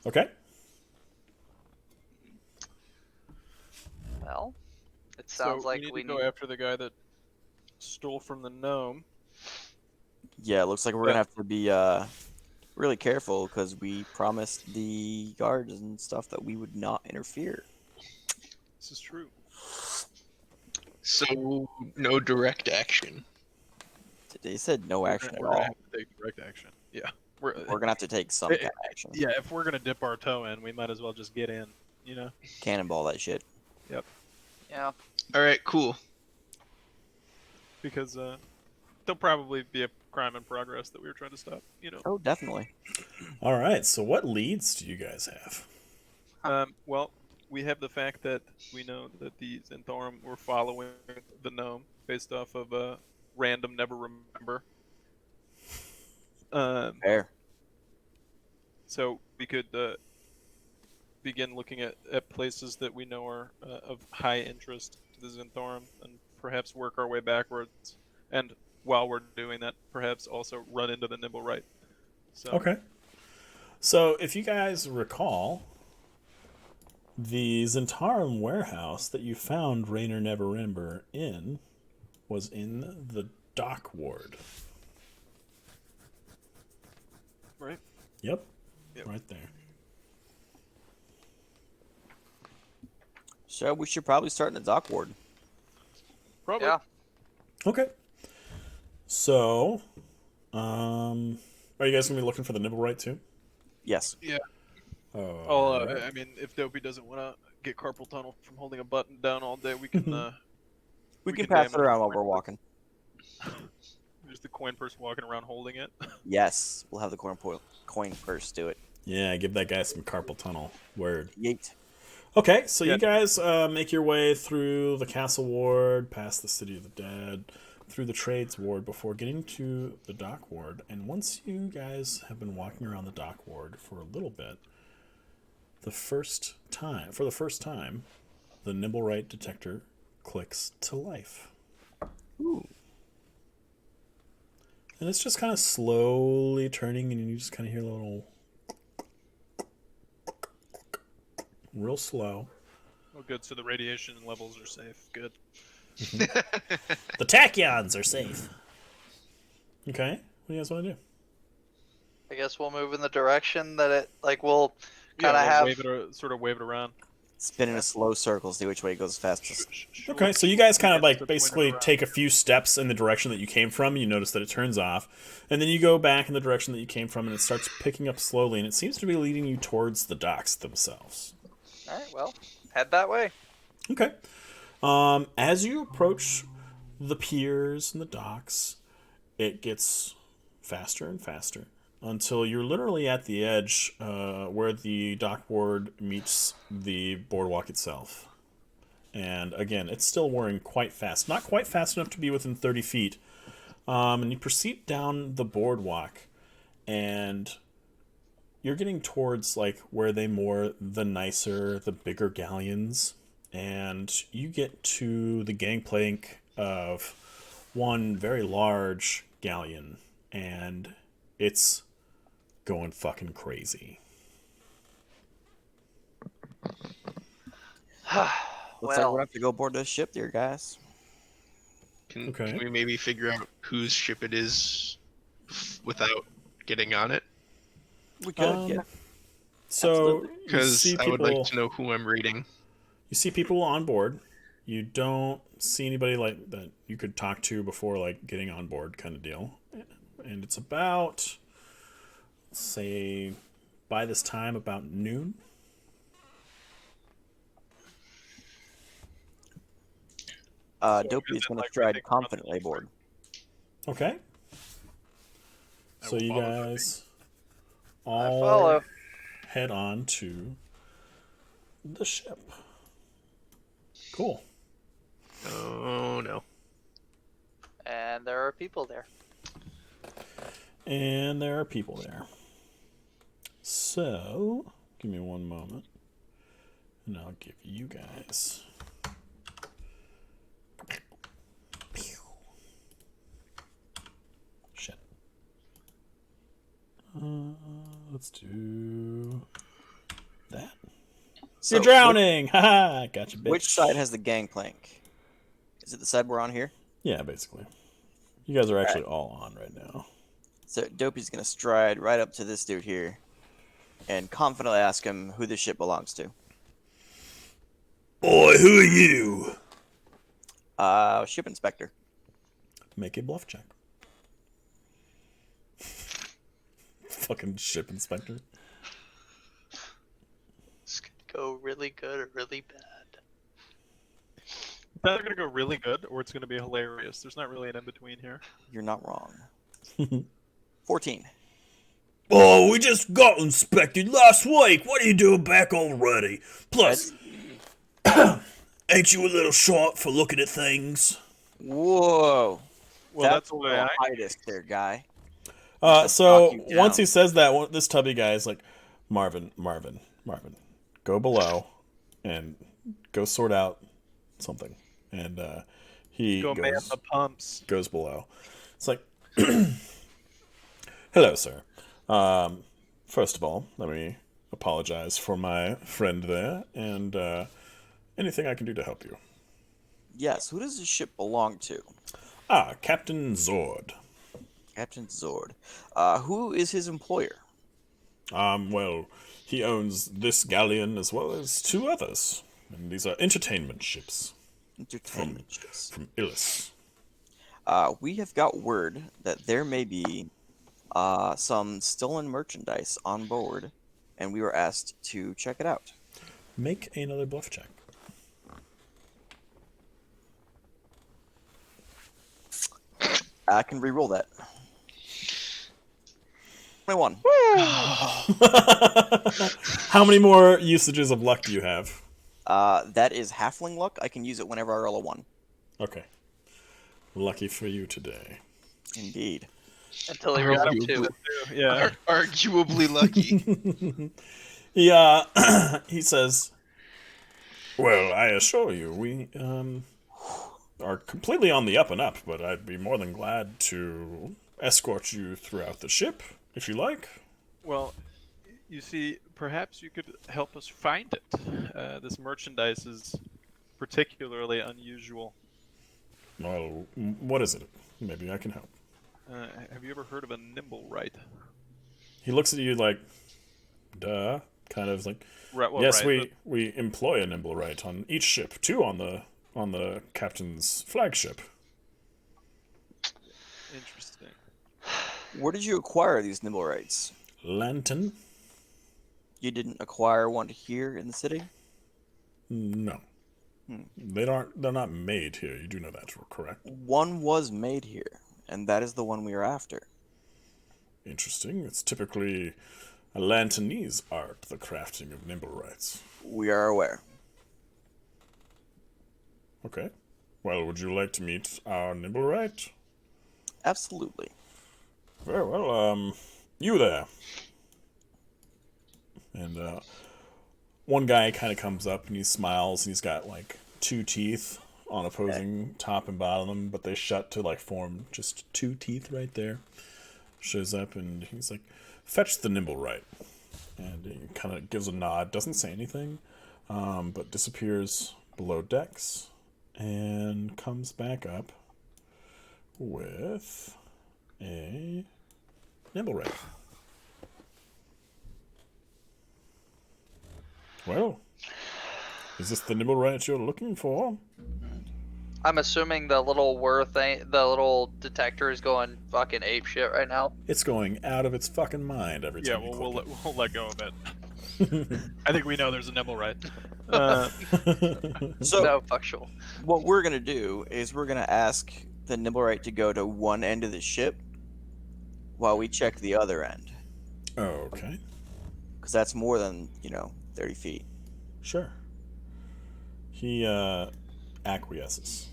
Okay. well, it sounds so like we we need to go after the guy that stole from the gnome. Yeah, it looks like we're gonna have to be really careful because we promised the guards and stuff that we would not interfere. This is true. So no direct action. They said no action at We're gonna all. have to take direct action. Yeah. We're gonna have to take some kind of action. Yeah, if we're gonna dip our toe in, we might as well just get in. You know. Cannonball that shit. Yep. Yeah. All right, cool. Because there'll probably be a crime in progress that we were trying to stop. You know. Oh, definitely. All right. So what leads do you guys have? Well, we have the fact that we know that the Zenthorum were following the gnome based off of a random never remember. Fair. So we could begin looking at places that we know are of high interest to the Zenthorum and perhaps work our way backwards. And while we're doing that, perhaps also run into the Nimble Right. So, Okay. So if you guys recall, the Zentarum warehouse that you found Rainer Neverember in was in the dock ward. Right? Yep. Yep. Right there. So we should probably start in the dock ward. Probably. Yeah. Okay. So, are you guys gonna be looking for the Nibble Right too? Yes. Yeah. Oh, I mean, if Dopey doesn't want to get carpal tunnel from holding a button down all day, we can. We can can pass it damage around the while we're coin walking. Just the coin purse walking around holding it. Yes, we'll have the coin purse do it. yeah. Give that guy some carpal tunnel. Word. Yeet. Okay, so Yeah. you guys make your way through the castle ward, past the City of the Dead, through the trades ward before getting to the dock ward. And once you guys have been walking around the dock ward for a little bit, for the first time, the Nimble Right detector clicks to life. Ooh. And it's just kind of slowly turning, and you just kind of hear a little real slow. Oh, good. So the radiation levels are safe. Good. The tachyons are safe. Okay, what do you guys want to do? I guess we'll move in the direction that it we'll kind of we'll have. wave it around. Spin in a slow circle, see which way it goes fastest. Okay, so you guys kind of Yeah, like just basically around. take a few steps in the direction that you came from. You notice that it turns off, and then you go back in the direction that you came from, and it starts picking up slowly, and it seems to be leading you towards the docks themselves. All right, well, head that way. Okay. As you approach the piers and the docks, it gets faster and faster until you're literally at the edge where the dock ward meets the boardwalk itself. And again, it's still whirring quite fast. Not quite fast enough to be within 30 feet. And you proceed down the boardwalk, and you're getting towards like where they moor the nicer, the bigger galleons. And you get to the gangplank of one very large galleon, and it's going fucking crazy. Looks like Well, we'll have to go board this ship, dear guys. Can, Okay. can we maybe figure out whose ship it is without getting on it? We could, yeah. So Absolutely. you Because see I would people. like to know who I'm raiding. You see people on board. You don't see anybody like that you could talk to before like getting on board, kind of deal. And it's about, say, by this time about noon. Dopey is is it going to like stride raiding confidently aboard. Okay. I So will you follow Dopey. guys I all follow. head on to the ship. Cool. Oh no. And there are people there. And there are people there. So, give me one moment. And I'll give you guys. Shit. Let's do that. So You're drowning! Haha! Gotcha, bitch. Which side has the gangplank? Is it the side we're on here? Yeah, basically. You guys are actually all on right now. So Dopey's going to stride right up to this dude here and confidently ask him who this ship belongs to. Boy, who are you? Ship inspector. Make a bluff check. Fucking ship inspector. It's gonna go really good or really bad. It's either gonna go really good or it's gonna be hilarious. There's not really an in between here. You're not wrong. 14. Oh, we just got inspected last week. What are you doing back already? Plus, ain't you a little short for looking at things? Whoa. Well, that's the way I. Highest there, guy. So knock you down. once he says that, this tubby guy is like, Marvin, go below and go sort out something. And he Go man the pumps. goes below. It's like, hello, sir. First of all, let me apologize for my friend there, and anything I can do to help you. Yes, who does this ship belong to? Captain Zord. Captain Zord. Who is his employer? Well, he owns this galleon as well as 2 others, and these are entertainment ships Entertainment ships. from Illis. We have got word that there may be some stolen merchandise on board, and we were asked to check it out. Make another bluff check. I can re-roll that. 21. How many more usages of luck do you have? That is halfling luck. I can use it whenever I roll a 1. Okay. Lucky for you today. Indeed. Until he rolls up Arguably. 2. Yeah. Arguably lucky. He says, well, I assure you, we are completely on the up and up, but I'd be more than glad to escort you throughout the ship, if you like. Well, you see, perhaps you could help us find it. This merchandise is particularly unusual. Well, what is it? Maybe I can help. Have you ever heard of a nimble right? He looks at you like, duh, kind of like, Right. Well, yes, right, we employ a nimble right on each ship, 2 on the captain's flagship. Interesting. Where did you acquire these nimble rights? Lantern? You didn't acquire one here in the city? No. They're not made here. You do know that, correct? One was made here, and that is the one we are after. Interesting. It's typically a Lanternese art, the crafting of nimble rights. We are aware. Okay. Well, would you like to meet our nimble right? Absolutely. Very well, you there. And one guy kind of comes up and he smiles and he's got like 2 teeth on opposing top and bottom, but they shut to like form just 2 teeth right there. Shows up and he's like, fetch the nimble right. And he kind of gives a nod, doesn't say anything, but disappears below decks and comes back up with a nimble right. Well, is this the nimble right you're looking for? I'm assuming the little the little detector is going fucking ape shit right now. It's going out of its fucking mind every Yeah, time you well, click we'll let go of it. I think we know there's a nimble right. So, No, factual. what we're going to do is we're going to ask the nimble right to go to one end of the ship while we check the other end. Okay, Because that's more than, 30 feet. sure. He acquiesces.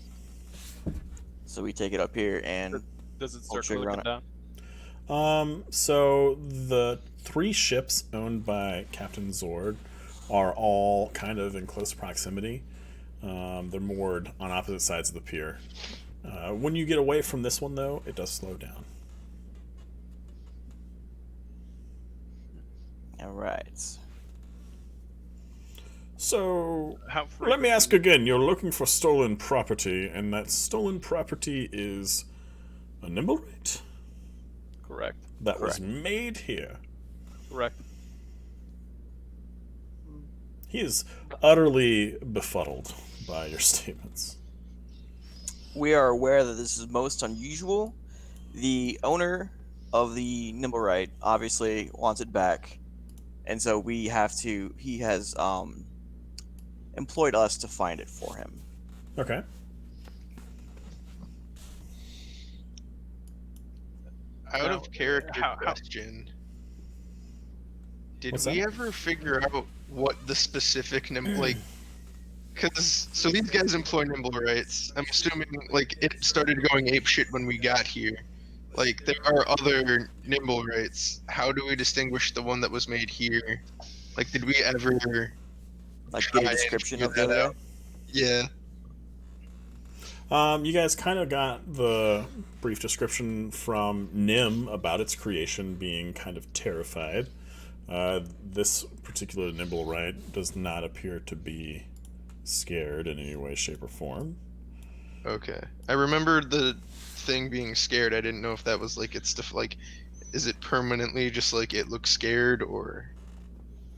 So we take it up here and Does it Pull start trigger on clicking it. down? So the 3 ships owned by Captain Zord are all kind of in close proximity. They're moored on opposite sides of the pier. When you get away from this one, though, it does slow down. all right. So, How let me ask frequently- again. You're looking for stolen property, and that stolen property is a nimble right Correct. that was made here. Correct. He is utterly befuddled by your statements. We are aware that this is most unusual. The owner of the Nimblewright obviously wants it back, and so we have to. He has employed us to find it for him. Okay. Out Now, of character how- question. Did What's we that? ever figure out what the specific like? Because so these guys employ Nimblewrights. I'm assuming like it started going ape shit when we got here. Like there are other Nimblewrights. How do we distinguish the one that was made here? Like, did we ever Like try get a and description figure of the that other out? Yeah. You guys kind of got the brief description from Nim about its creation being kind of terrified. This particular Nimblewright does not appear to be scared in any way, shape, or form. Okay. I remember the thing being scared. I didn't know if that was like it's like, is it permanently just like it looks scared or?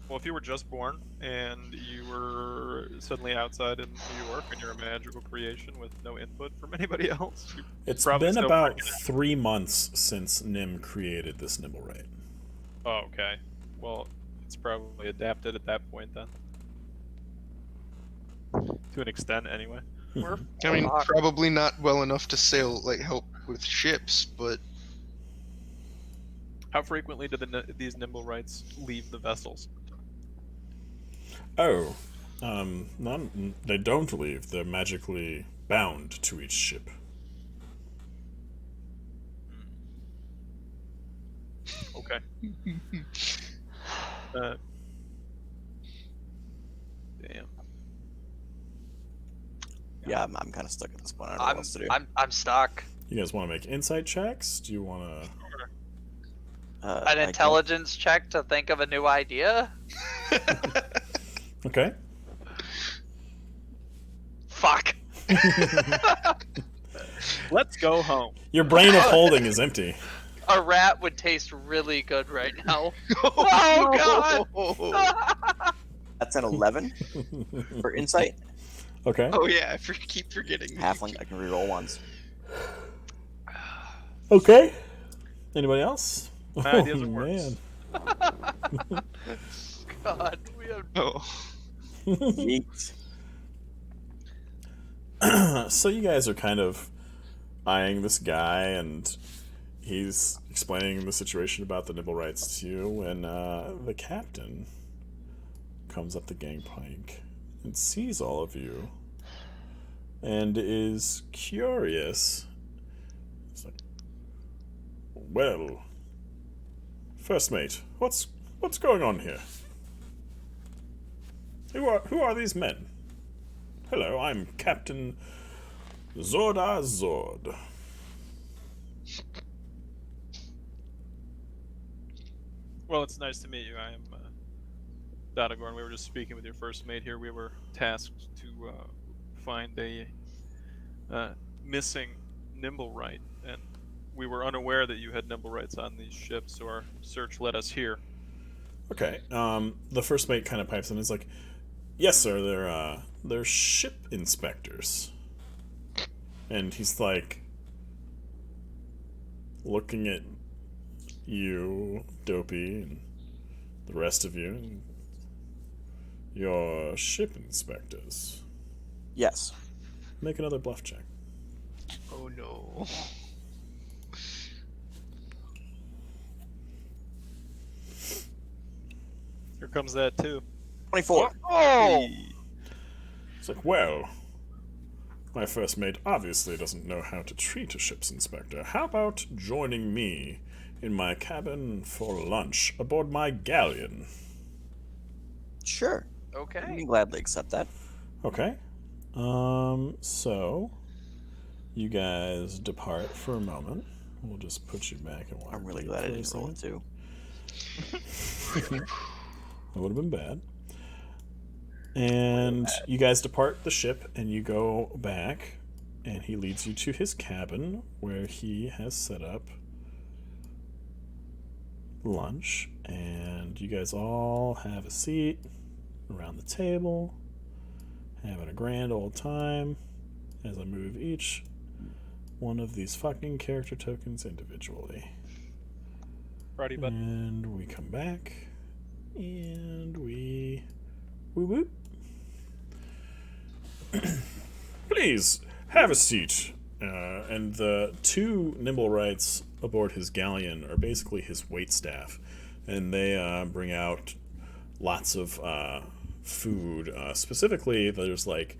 Well, if you were just born and you were suddenly outside in New York and you're a magical creation with no input from anybody else, you're It's probably been still about freaking out. 3 months since Nim created this Nimblewright. Oh, okay. Well, it's probably adapted at that point then. To an extent, anyway. We're I mean, fucked. probably not well enough to sail like help with ships, but How frequently do these Nimblewrights leave the vessels? Oh, they don't leave. They're magically bound to each ship. Okay. Damn. Yeah, I'm kind of stuck at this point. I don't know what else to do. I'm stuck. You guys want to make insight checks? Do you want to... I An don't- intelligence check to think of a new idea? Okay. Fuck. Let's go home. Your brain of holding is empty. A rat would taste really good right now. Oh god! That's an 11 for insight. Okay. oh yeah, I keep forgetting. Halfling, I can reroll ones. Okay. Anybody else? My ideas are worse. man. God, we have Oh, Yeet. So you guys are kind of eyeing this guy, and he's explaining the situation about the Nimblewrights to you, and the captain comes up the gangplank and sees all of you and is curious. It's like, well, first mate, what's going on here? Who are these men? Hello, I'm Captain Zorda Zord. Well, it's nice to meet you. I am Donagorn. We were just speaking with your first mate here. We were tasked to find a missing Nimblewright, and we were unaware that you had Nimblewrights on these ships, so our search led us here. Okay. The first mate kind of pipes in. He's like, "Yes, sir. They're ship inspectors." And he's like, looking at you, Dopey, and the rest of you. And you're ship inspectors. Yes. Make another bluff check. oh no. Here comes that too. 24. Oh! It's like, well, my first mate obviously doesn't know how to treat a ship's inspector. How about joining me in my cabin for lunch aboard my galleon? Sure. I Okay. can gladly accept that. Okay. So you guys depart for a moment. We'll just put you back in Waterdeep. I'm really glad I for a didn't roll it second. too. That would have been bad. And you guys depart the ship, and you go back, and he leads you to his cabin, where he has set up lunch, and you guys all have a seat around the table, having a grand old time, as I move each one of these fucking character tokens individually. Righty, bud. And we come back. And we... Whoop. Please, have a seat. And the two Nimblewrights aboard his galleon are basically his waitstaff. And they bring out lots of food. Specifically, there's like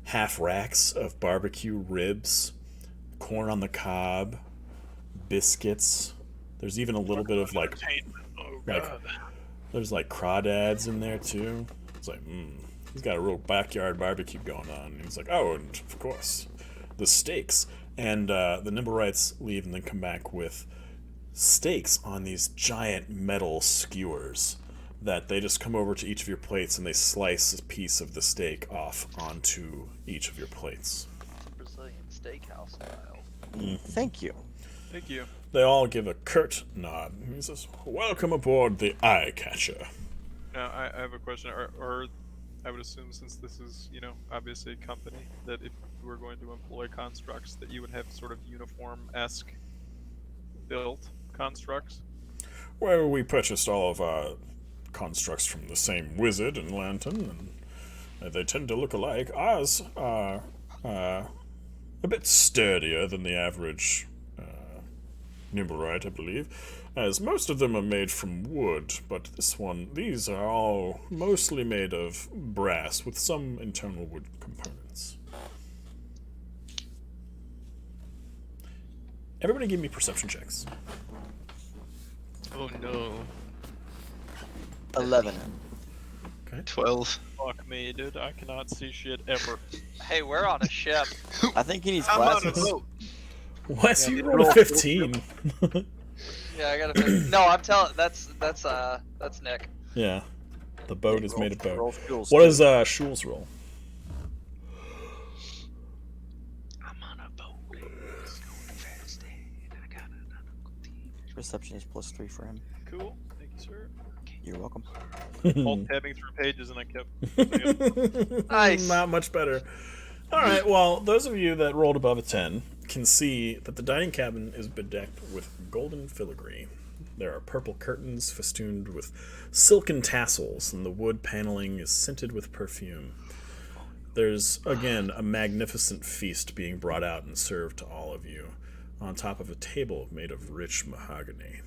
half racks of barbecue ribs, corn on the cob, biscuits. There's even a little bit of like there's like crawdads in there too. It's like, he's got a real backyard barbecue going on. And he's like, oh, and of course, the steaks. And the Nimblewrights leave and then come back with steaks on these giant metal skewers that they just come over to each of your plates and they slice a piece of the steak off onto each of your plates. Brazilian steakhouse style. Thank you. Thank you. They all give a curt nod. He says, welcome aboard the Eye Catcher. Now, I have a question. Or I would assume, since this is, obviously a company, that if you were going to employ constructs, that you would have sort of uniform-esque built constructs? Well, we purchased all of our constructs from the same wizard and lantern, and they tend to look alike. Ours are a bit sturdier than the average Nimblewright, I believe, as most of them are made from wood, but these are all mostly made of brass with some internal wood components. Everybody give me perception checks. Oh no. 11. Okay. 12. Fuck me, dude. I cannot see shit ever. Hey, we're on a ship. I think he needs I'm on a glasses. boat. Wes, you rolled a 15. Yeah, I gotta. No, I'm telling. That's Nick. Yeah. The boat is made of Roll boat. fuels What too. does Schul's roll? I'm on a boat. It's going fast, and I got another team. Perception is +3 for him. Cool. Thank you, sir. You're welcome. Alt tabbing through pages, and I kept. Nice. Not much better. All right. Well, those of you that rolled above a 10 can see that the dining cabin is bedecked with golden filigree. There are purple curtains festooned with silken tassels, and the wood paneling is scented with perfume. There's, again, a magnificent feast being brought out and served to all of you on top of a table made of rich mahogany.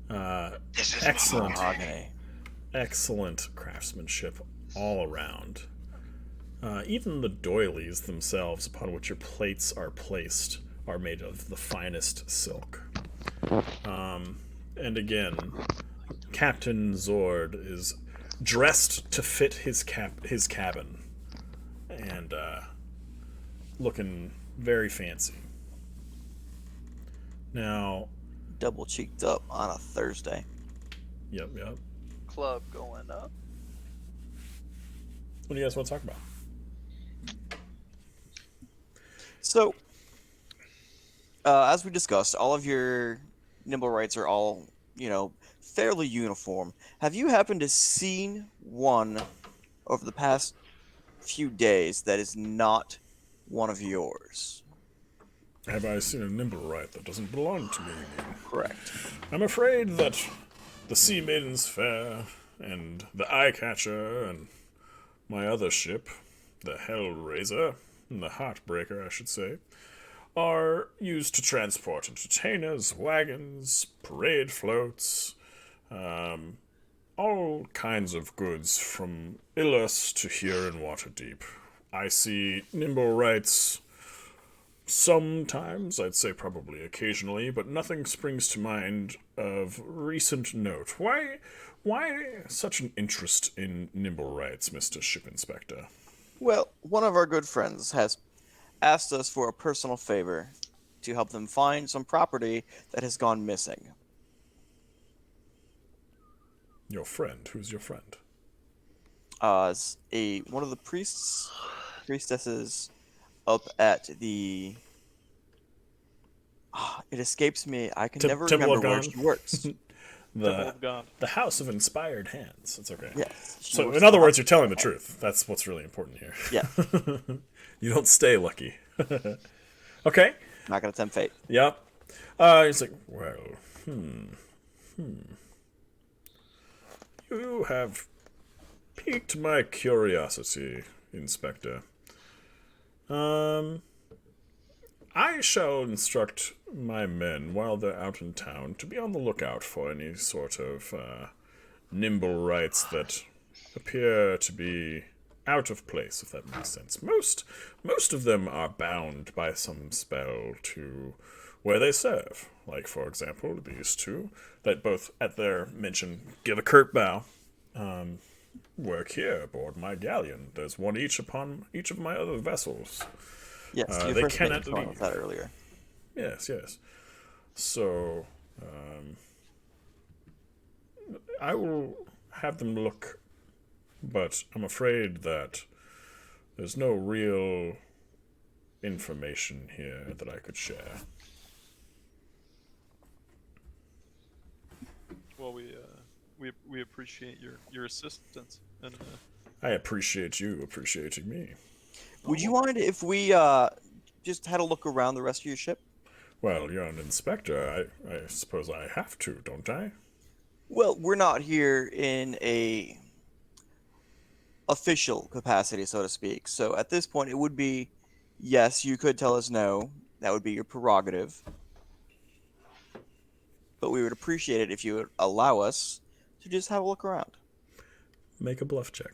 This is Excellent. Mahogany. Excellent craftsmanship all around. Even the doilies themselves upon which your plates are placed are made of the finest silk. And again, Captain Zord is dressed to fit his cabin and looking very fancy. Now, Double cheeked up on a Thursday. yep. Club going up. What do you guys want to talk about? So, as we discussed, all of your Nimblewrights are all, fairly uniform. Have you happened to seen one over the past few days that is not one of yours? Have I seen a Nimblewright that doesn't belong to me? Correct. I'm afraid that the Sea Maiden's Fair and the Eye Catcher and my other ship, the Hellraiser, and the Heartbreaker, I should say, are used to transport entertainers, wagons, parade floats, all kinds of goods from Illus to here in Waterdeep. I see Nimblewrights sometimes, I'd say probably occasionally, but nothing springs to mind of recent note. Why such an interest in Nimblewrights, Mr. Ship Inspector? Well, one of our good friends has asked us for a personal favor to help them find some property that has gone missing. Your friend? Who's your friend? It's one of the priestesses up at the. It escapes me. I can never Temple of remember where God? she works. Temple of God. The House of Inspired Hands. It's okay. Yes. she So, works in other for- words, you're telling the truth. That's what's really important here. Yeah. You don't stay lucky. Okay. Not gonna tempt fate. Yep. He's like, well, You have piqued my curiosity, Inspector. I shall instruct my men while they're out in town to be on the lookout for any sort of nimble rights that appear to be out of place, if that makes sense. Most of them are bound by some spell to where they serve. Like, for example, these two that both, at their mention, give a curt bow. Work here aboard my galleon. There's one each upon each of my other vessels. Yes, you they first cannot mentioned leave. that earlier. Yes. So, I will have them look, but I'm afraid that there's no real information here that I could share. Well, we appreciate your assistance, and I appreciate you appreciating me. Would you mind if we just had a look around the rest of your ship? Well, you're an inspector. I suppose I have to, don't I? Well, we're not here in a official capacity, so to speak. So at this point, it would be, yes, you could tell us no. That would be your prerogative. But we would appreciate it if you would allow us to just have a look around. Make a bluff check.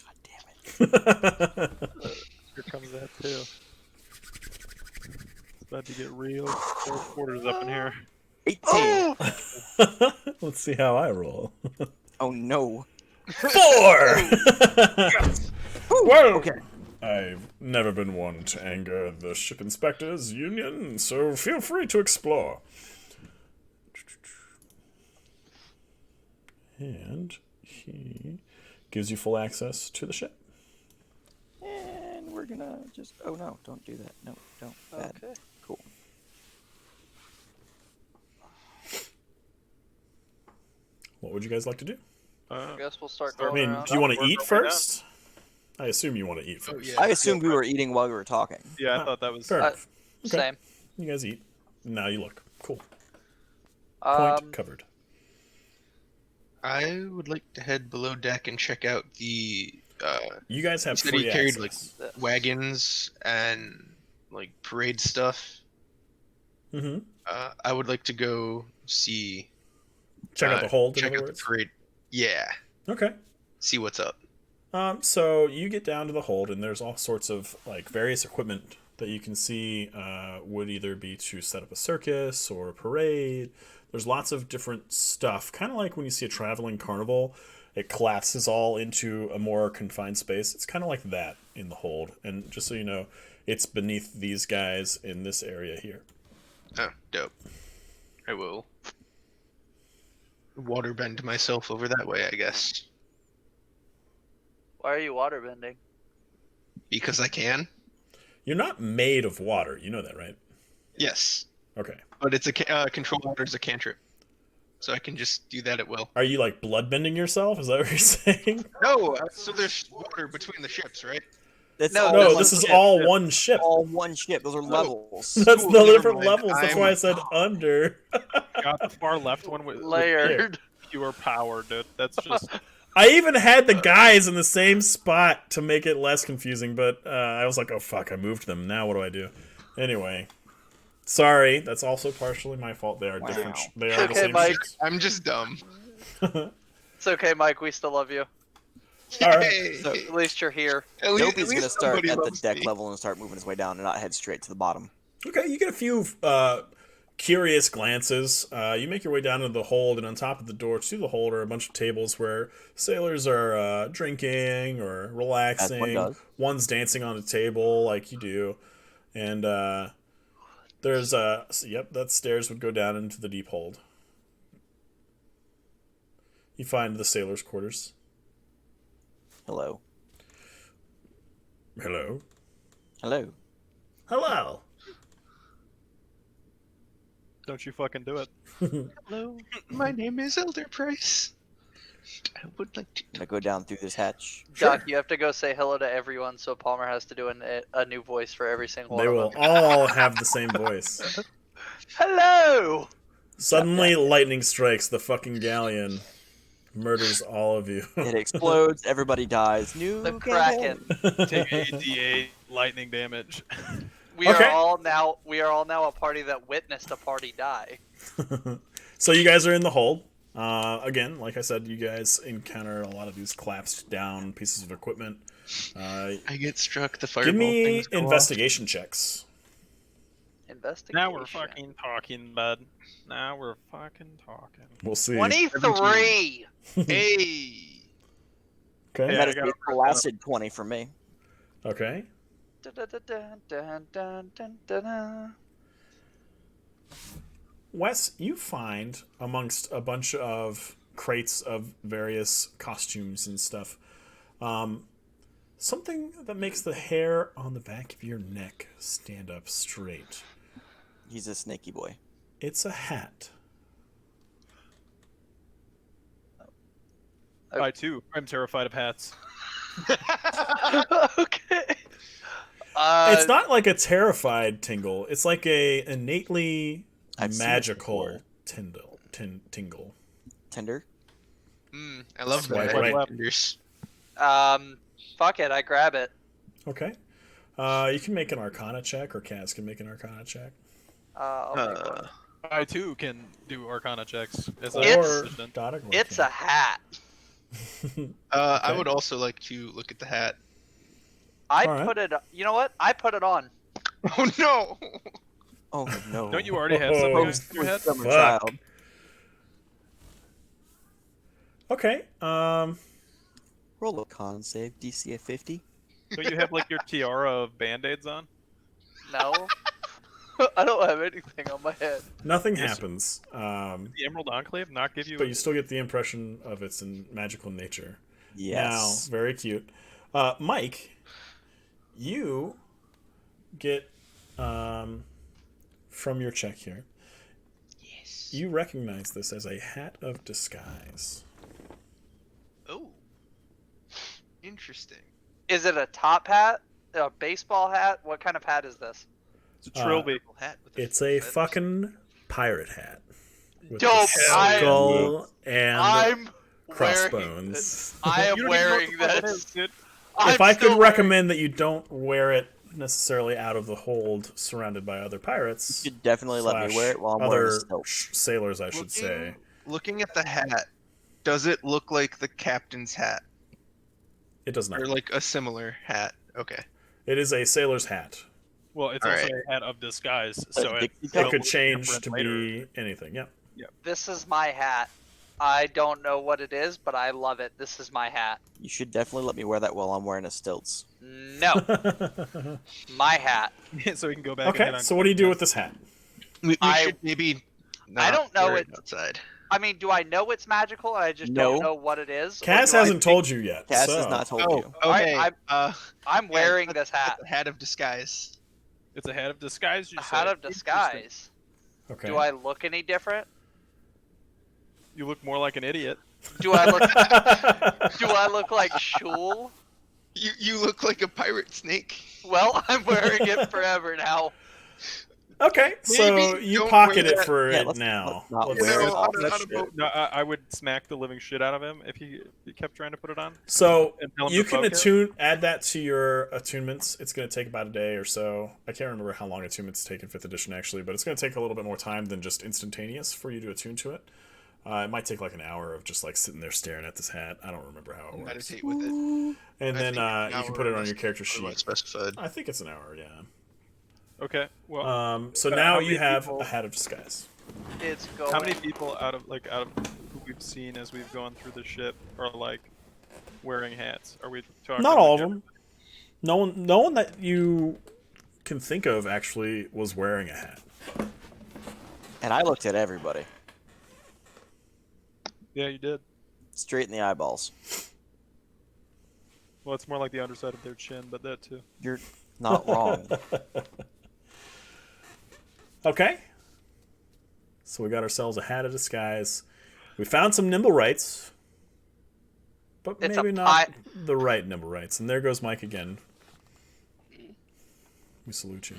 God damn it. here comes that too. It's about to get real. 4 quarters up in here. 18. Let's see how I roll. Oh no. 4! Well, Okay. I've never been one to anger the ship inspectors union, so feel free to explore. And he gives you full access to the ship. And we're gonna just... Oh no, don't do that. No, don't. Bad. Okay. Cool. What would you guys like to do? I guess we'll start I going mean, around. do you want to Work eat our way down. first? I assume you want to eat first. yeah. I assumed we were eating while we were talking. Yeah, I thought that was. Fair enough. Okay. Same. You guys eat. Now you look. Cool. Point covered. I would like to head below deck and check out the You guys have you said he free carried, access. wagons and like parade stuff. Mm-hmm. I would like to go see Check out the hold, in check other out the words. parade. Yeah, Okay. see what's up. So you get down to the hold, and there's all sorts of like various equipment that you can see would either be to set up a circus or a parade. There's lots of different stuff, kind of like when you see a traveling carnival. It collapses all into a more confined space. It's kind of like that in the hold. And just so you know, it's beneath these guys in this area here. Oh, dope. I will waterbend myself over that way, I guess, Why are you waterbending? because I can. You're not made of water. You know that, right? Yes, Okay. but it's a control water is a cantrip, so I can just do that at will. Are you like bloodbending yourself? Is that what you're saying? No, so there's water between the ships, right? That's No, all No, one this is ship. all one ship. all one ship. Those are levels. That's Cool, the never different mind. levels. That's why I said under. Got the far left one with Layered. pure power, dude. That's just. I even had the guys in the same spot to make it less confusing, but I was like, oh fuck, I moved them. Now what do I do? Anyway. Sorry, that's also partially my fault. They are different. Wow. They are the Okay, same Mike. ships. I'm just dumb. It's okay, Mike. We still love you. All right. Yay! So- At least you're here. At least- Dopey's at gonna least start somebody at the loves deck me. level and start moving his way down and not head straight to the bottom. Okay, you get a few curious glances. You make your way down to the hold, and on top of the door to the hold are a bunch of tables where sailors are drinking or relaxing. does. One's dancing on a table like you do. And there's yep, that stairs would go down into the deep hold. You find the sailors' quarters. Hello. Hello. Hello. Hello. Don't you fucking do it. Hello, my name is Elder Price. I would like to. I'm gonna go down through this hatch. Doc, you have to go say hello to everyone, so Palmer has to do a new voice for every single They one will of them. all have the same voice. Hello! Suddenly, lightning strikes the fucking galleon, murders all of you. It explodes. Everybody dies. New The campaign. Kraken. Take 8d8 lightning damage. We Okay. are all now a party that witnessed a party die. So you guys are in the hold. Again, like I said, you guys encounter a lot of these collapsed down pieces of equipment. I get struck. The fireball Give me things go off. investigation checks. Investigation. Now we're fucking talking, bud. Now we're fucking talking. We'll see. 23. Hey. Okay. Yeah, That I is got a blasted 20 for me. Okay. Wes, you find amongst a bunch of crates of various costumes and stuff, something that makes the hair on the back of your neck stand up straight. He's a snaky boy. It's a hat. I too am terrified of hats. Okay. It's not like a terrified tingle. It's like a innately I've seen this magical before. tingle. Tender. I love Swipe that. right. Tenders. Fuck it, I grab it. Okay. You can make an Arcana check, or Kaz can make an Arcana check. I'll make one. I too can do Arcana checks. As Or a Dottic It's a hat. I would also like to look at the hat. I All right. put it. You know what? I put it on. Oh no! Oh no. Don't you already have something on your head? Summer Fuck. child. Okay. Roll a con save. DC at 50. Don't you have like your tiara of band-aids on? No. I don't have anything on my head. Nothing Yes. happens. The Emerald Enclave not give you? But you still get the impression of its magical nature. Yes. Now, very cute. Mike, you get from your check here. Yes. You recognize this as a hat of disguise. Oh. Interesting. Is it a top hat? A baseball hat? What kind of hat is this? It's a trilby. Hat with the It's a feathers. fucking pirate hat. With Dope. the skull and I'm crossbones. I am You don't even know what wearing the fuck it is, this. dude. If I could recommend that you don't wear it necessarily out of the hold surrounded by other pirates. You should definitely let me slash wear it while I'm wearing other a stilt. sailors, I should say. Looking at the hat, does it look like the captain's hat? It does not. Or like a similar hat? Okay. It is a sailor's hat. Well, it's All also right. a hat of disguise, so Dixie It cup? could change different to later. be anything. Yeah. This is my hat. I don't know what it is, but I love it. This is my hat. You should definitely let me wear that while I'm wearing a stilts. No, my hat. so we can go back. and Okay, hit on so what do you do with this hat? We I- should maybe. I don't know wear it. outside. I mean, do I know it's magical? I just No. don't know what it is. or Cass do I hasn't think- told you yet. Cass so. has not told Oh, you. okay. I'm wearing yeah, this hat. a hat of disguise. It's a hat of disguise. You A say. hat of disguise. Okay. Do I look any different? You look more like an idiot. Do I look? Do I look like Shul? You look like a pirate snake. Well, I'm wearing it forever now. Okay, so Maybe you don't pocket wear it that. for Yeah, it let's now. not Let's- wear it. No, off on that a shit. boat. No, I would smack the living shit out of him if he kept trying to put it on. So And tell him you to can focus? add that to your attunements. It's going to take about a day or so. I can't remember how long attunements take in 5th edition actually, but it's going to take a little bit more time than just instantaneous for you to attune to it. It might take like an hour of just like sitting there staring at this hat. I don't remember how it works. Meditate with it. And I then think an you can hour put it on is your character otherwise sheet. specified. I think it's an hour, yeah. Okay. Well, So but now how you many have people- a hat of disguise. It's going. how many people out of who we've seen as we've gone through the ship are like wearing hats? Are we talking? Not all of like them. No one that you can think of actually was wearing a hat. And I looked at everybody. Yeah, you did. Straight in the eyeballs. Well, it's more like the underside of their chin, but that too. You're not wrong. Okay. So we got ourselves a hat of disguise. We found some nimble rights, but It's a maybe not the right nimble rights. And there goes Mike again. We salute you.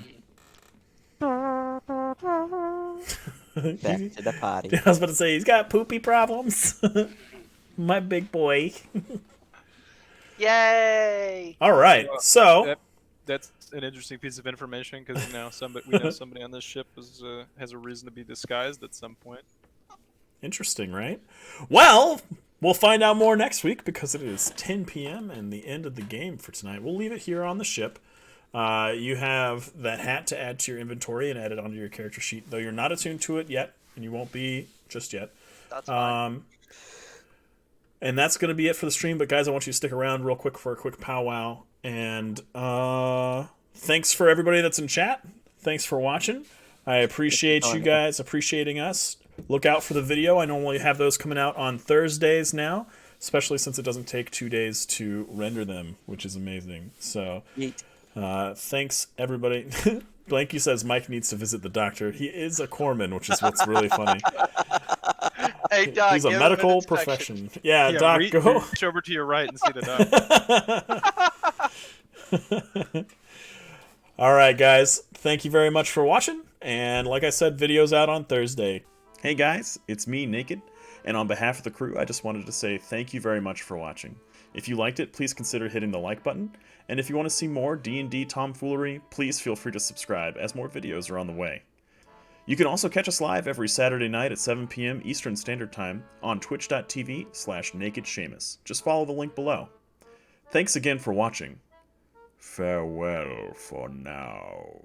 Back to the potty. I was about to say, he's got poopy problems. My big boy. Yay! All right, so That's an interesting piece of information because now we know somebody on this ship has a reason to be disguised at some point. interesting, right? Well, we'll find out more next week because it is 10 p.m. and the end of the game for tonight. We'll leave it here on the ship. You have that hat to add to your inventory and add it onto your character sheet, though you're not attuned to it yet, and you won't be just yet. That's fine. And that's going to be it for the stream. But guys, I want you to stick around real quick for a quick powwow. And thanks for everybody that's in chat. Thanks for watching. I appreciate you guys appreciating us. Look out for the video. I normally have those coming out on Thursdays now, especially since it doesn't take 2 days to render them, which is amazing. So thanks, everybody. Blanky says Mike needs to visit the doctor. He is a corpsman, which is what's really funny. Hey, Doc, He's a give him an medical inspection. profession. Yeah, Doc, go. Reach over to your right and see the doctor. All right, guys. Thank you very much for watching. And like I said, video's out on Thursday. Hey, guys. It's me, Naked. And on behalf of the crew, I just wanted to say thank you very much for watching. If you liked it, please consider hitting the like button. And if you want to see more D&D tomfoolery, please feel free to subscribe, as more videos are on the way. You can also catch us live every Saturday night at 7 p.m. Eastern Standard Time on twitch.tv/nakedshamus. Just follow the link below. Thanks again for watching. Farewell for now.